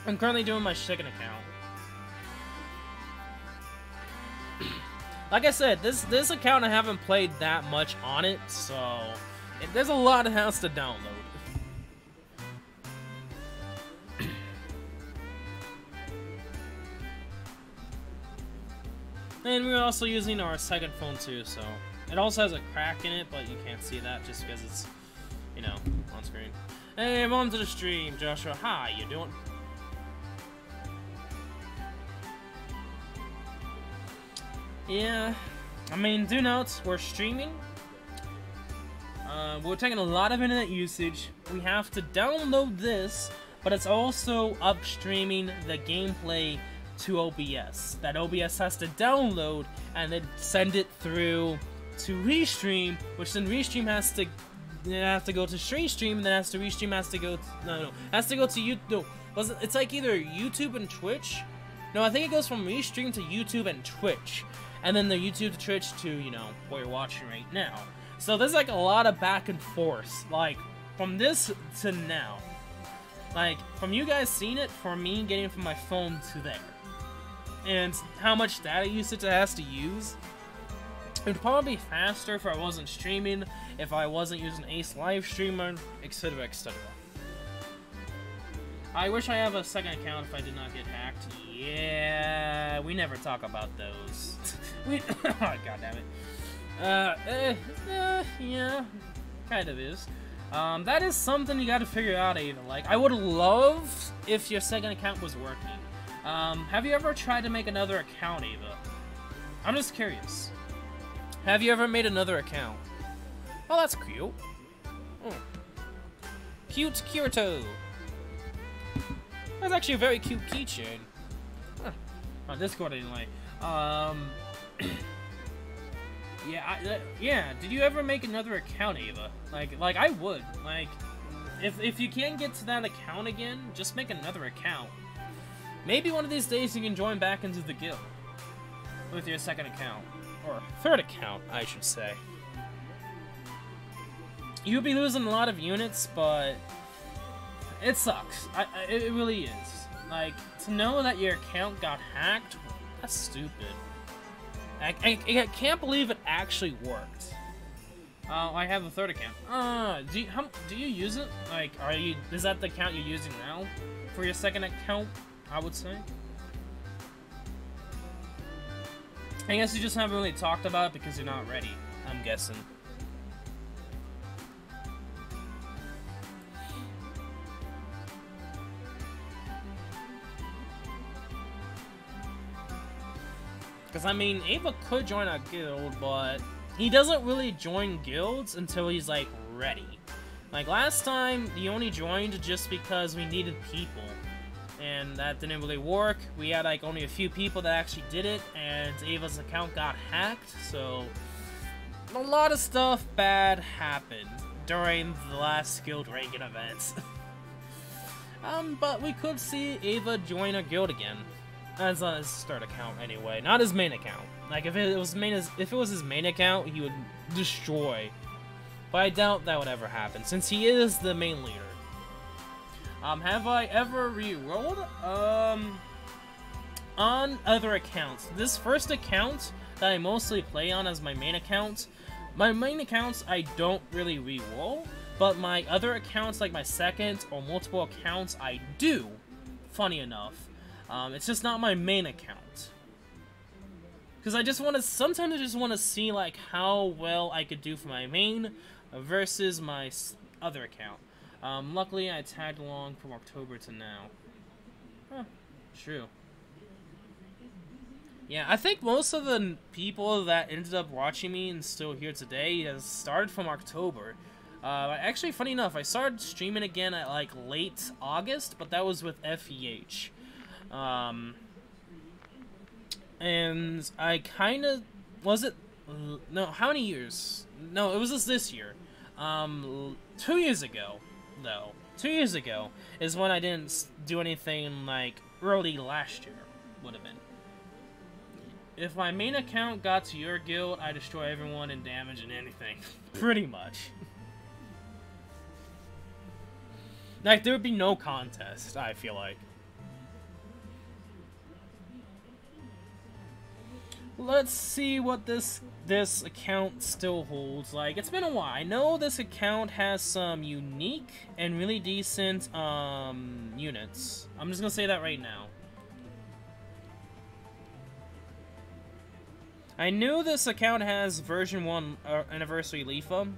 I'm currently doing my second account. Like I said, this account I haven't played that much on it, so there's a lot of house to download. And we're also using our second phone too, so it also has a crack in it, but you can't see that just because it's, you know, on screen. Hey, welcome to the stream, Joshua. Hi, you doing? Yeah, I mean, do note, we're streaming. We're taking a lot of internet usage. We have to download this, but it's also upstreaming the gameplay to OBS. That OBS has to download and then send it through to Restream, which then Restream has to go to Stream, and then Restream has to go to YouTube. No, it's like either YouTube and Twitch. No, I think it goes from Restream to YouTube and Twitch, and then the YouTube to Twitch to, you know, what you're watching right now. So there's like a lot of back and forth, like from this to now. Like from you guys seeing it, for me getting from my phone to there. And how much data usage it has to use. It would probably be faster if I wasn't streaming, if I wasn't using Ace Live Streamer, etc, etc. I wish I have a second account if I did not get hacked. Yeah, we never talk about those. God damn it. Yeah, kind of is. That is something you gotta figure out, even. Like, I would love if your second account was working. Have you ever tried to make another account, Ava? I'm just curious. Have you ever made another account? Oh, that's cute. Oh. Cute Kirito. That's actually a very cute keychain. Huh. On Discord, anyway. Yeah, did you ever make another account, Ava? Like I would. Like, if you can't get to that account again, just make another account. Maybe one of these days you can join back into the guild with your second account. Or third account, I should say. You'll be losing a lot of units, but it sucks. It really is. Like, to know that your account got hacked, that's stupid. I can't believe it actually worked. I have a third account. Do you use it? Like, is that the account you're using now for your second account? I would say. I guess you just haven't really talked about it because you're not ready, I'm guessing. Because, I mean, Ava could join a guild, but he doesn't really join guilds until he's, like, ready. Like, last time, he only joined just because we needed people. And that didn't really work. We had, like, only a few people that actually did it, and Ava's account got hacked, so a lot of stuff bad happened during the last guild ranking events. But we could see Ava join a guild again. As on his start account, anyway. Not his main account. Like, if it was his main account, he would destroy. But I doubt that would ever happen, since he is the main leader. Have I ever re-rolled? On other accounts. This first account that I mostly play on as my main account, I don't really re-roll, but my other accounts, like my second or multiple accounts, I do. Funny enough. It's just not my main account. Because sometimes I just want to see, like, how well I could do for my main versus my other account. Luckily, I tagged along from October to now. Huh, true. Yeah, I think most of the people that ended up watching me and still here today has started from October. Actually, funny enough, I started streaming again at, like, late August, but that was with FEH. And I kind of, no, how many years? No, it was just this year. 2 years ago, though. 2 years ago is when I didn't do anything, like, early last year, would have been. If my main account got to your guild, I destroy everyone and damage and anything. Pretty much. Like, there would be no contest, I feel like. Let's see what this account still holds. Like, it's been a while. I know this account has some unique and really decent units. I'm just gonna say that right now. I knew this account has version 1 anniversary Leafa.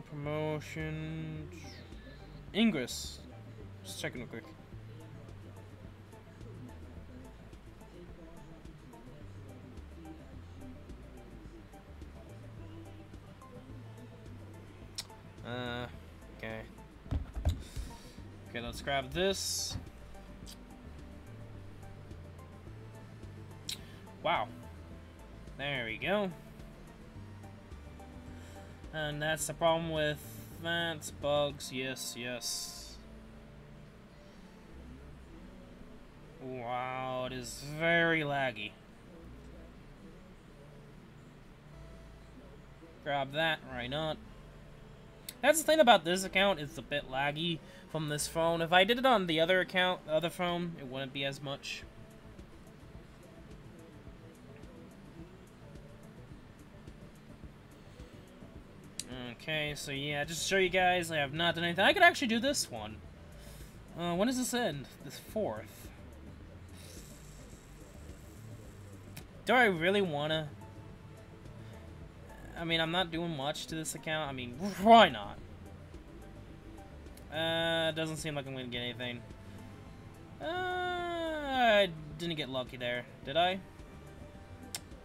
Promotion Ingress. Just checking real quick. Okay. Okay, let's grab this. Wow. There we go. And that's the problem with that. Bugs, yes, yes. Wow, it is very laggy. Grab that, right not. That's the thing about this account, it's a bit laggy from this phone. If I did it on the other account, the other phone, it wouldn't be as much. Okay, so yeah, just to show you guys, I have not done anything. I could actually do this one. When does this end? This 4th. Do I really wanna? I mean, I'm not doing much to this account. I mean, why not? Doesn't seem like I'm gonna get anything. I didn't get lucky there, did I?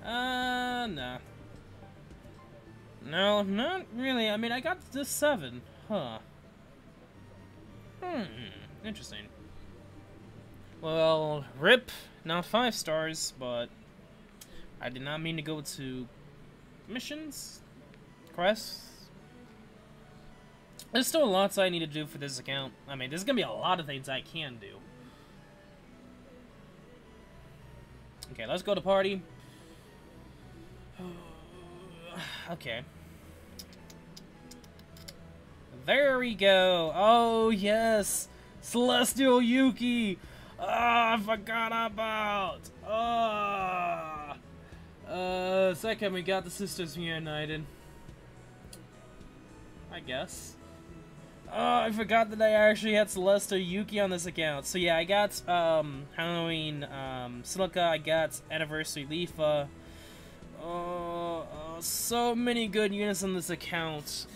No. No, not really. I mean, I got this 7. Huh. Interesting. Well, RIP. Not 5 stars, but I did not mean to go to missions, quests. There's still lots I need to do for this account. I mean, there's gonna be a lot of things I can do. Okay, let's go to party. Okay. There we go. Oh, yes. Celestial Yuki. Ah, I forgot about. Second, we got the sisters reunited. I guess. I forgot that I actually had Celestial Yuki on this account. So yeah, I got Halloween Silica, I got Anniversary Leafa. So many good units on this account.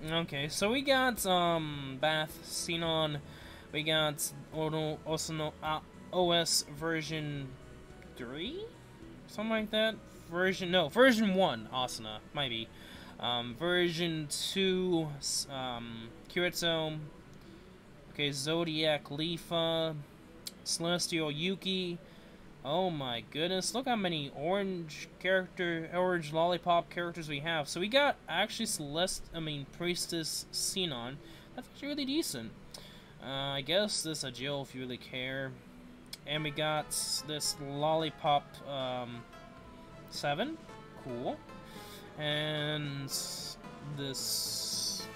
Okay, so we got Bath, Xenon, We got OS version 3? Something like that? Version 1, Asuna, might be. Version 2, Kirito. Okay, Zodiac Leafa, Celestial Yuki. Oh my goodness, look how many orange lollipop characters we have. So we got actually Priestess Sinon. That's actually really decent. I guess this Agil if you really care. And we got this Lollipop 7. Cool. And this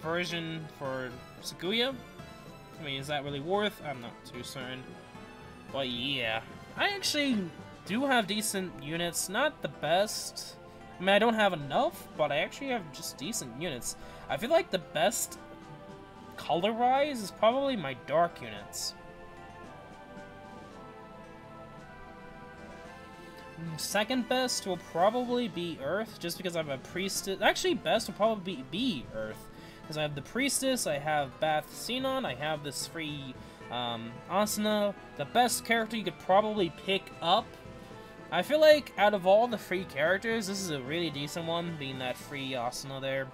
version for Sakuya. I mean, is that really worth? I'm not too certain. But yeah. I actually do have decent units. Not the best. I mean, I don't have enough, but I actually have just decent units. I feel like the best color-wise is probably my dark units. Second best will probably be Earth, just because I have a Priestess. Actually, best will probably be Earth, because I have the Priestess, I have Bath Sinon, I have this free Asuna. The best character you could probably pick up. I feel like out of all the free characters, this is a really decent one, being that free Asuna there.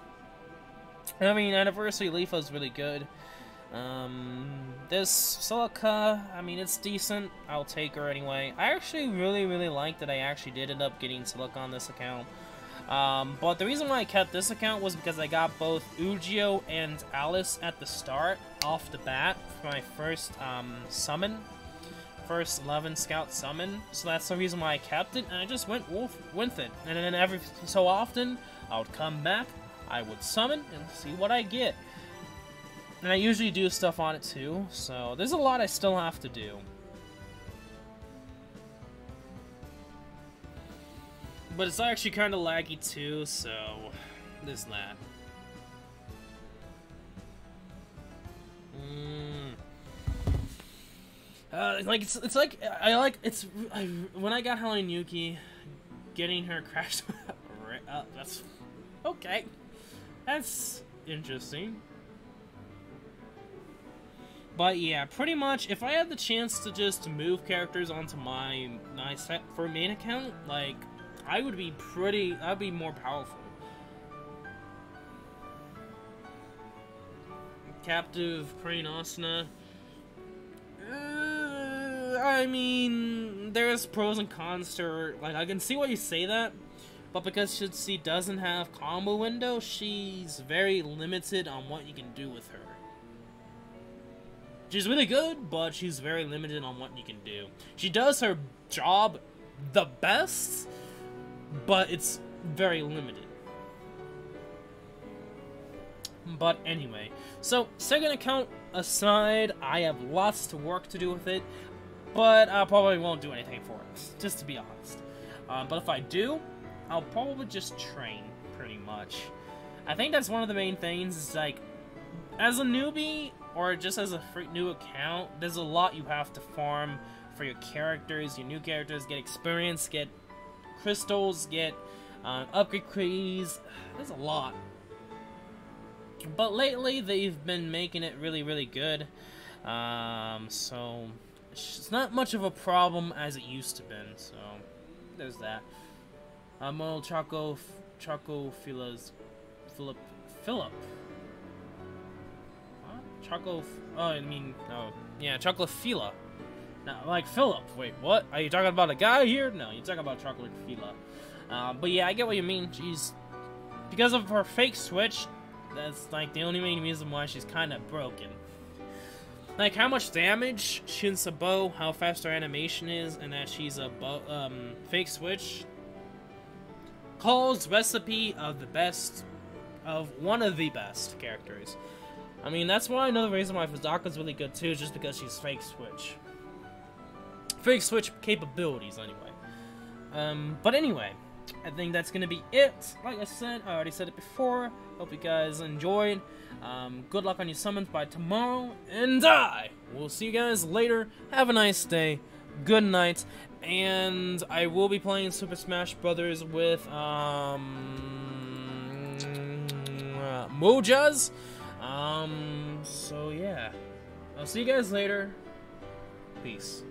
I mean, Anniversary Leafa is really good. This Silica, I mean, it's decent. I'll take her anyway. I actually really like that I actually did end up getting Silica on this account. But the reason why I kept this account was because I got both Ujio and Alice at the start, off the bat, for my first, summon. First 11 Scout summon. So that's the reason why I kept it, and I just went with it. And then every so often, I would come back, I would summon, and see what I get. And I usually do stuff on it too, so there's a lot I still have to do. But it's actually kind of laggy too, so there's that. When I got Helen Yuki, getting her crashed. That's okay. That's interesting. But yeah, pretty much, if I had the chance to just move characters onto my set for main account, like, I'd be more powerful. Captive Crane Asuna. I mean, there's pros and cons to her. Like, I can see why you say that, but because she doesn't have combo window, she's very limited on what you can do with her. She's really good, but she's very limited on what you can do. She does her job the best, but it's very limited. But anyway, so second account aside, I have lots to work to do with it, but I probably won't do anything for it, just to be honest. But if I do, I'll probably just train, pretty much. I think that's one of the main things, is like, as a newbie, or just as a new account, there's a lot you have to farm for your characters, your new characters, get experience, get crystals, get upgrade keys. There's a lot. But lately, they've been making it really good. So it's not much of a problem as it used to been. So there's that. Model Choco Philip. Chocolate Fila. No, like Philip. Wait, what? Are you talking about a guy here? No, you're talking about Chocolate Fila. But yeah, I get what you mean. She's, because of her fake switch, that's like the only main reason why she's kind of broken. Like how much damage shoots a bow, how fast her animation is, and that she's a fake switch. Calls recipe of the best, of one of the best characters. I mean, that's why another reason why Fuzaka's really good too, is just because she's fake switch. Fake switch capabilities, anyway. But anyway, I think that's gonna be it. Like I said, I already said it before. Hope you guys enjoyed. Good luck on your summons by tomorrow, and we'll see you guys later. Have a nice day. Good night. And I will be playing Super Smash Brothers with Mojas. So yeah. I'll see you guys later. Peace.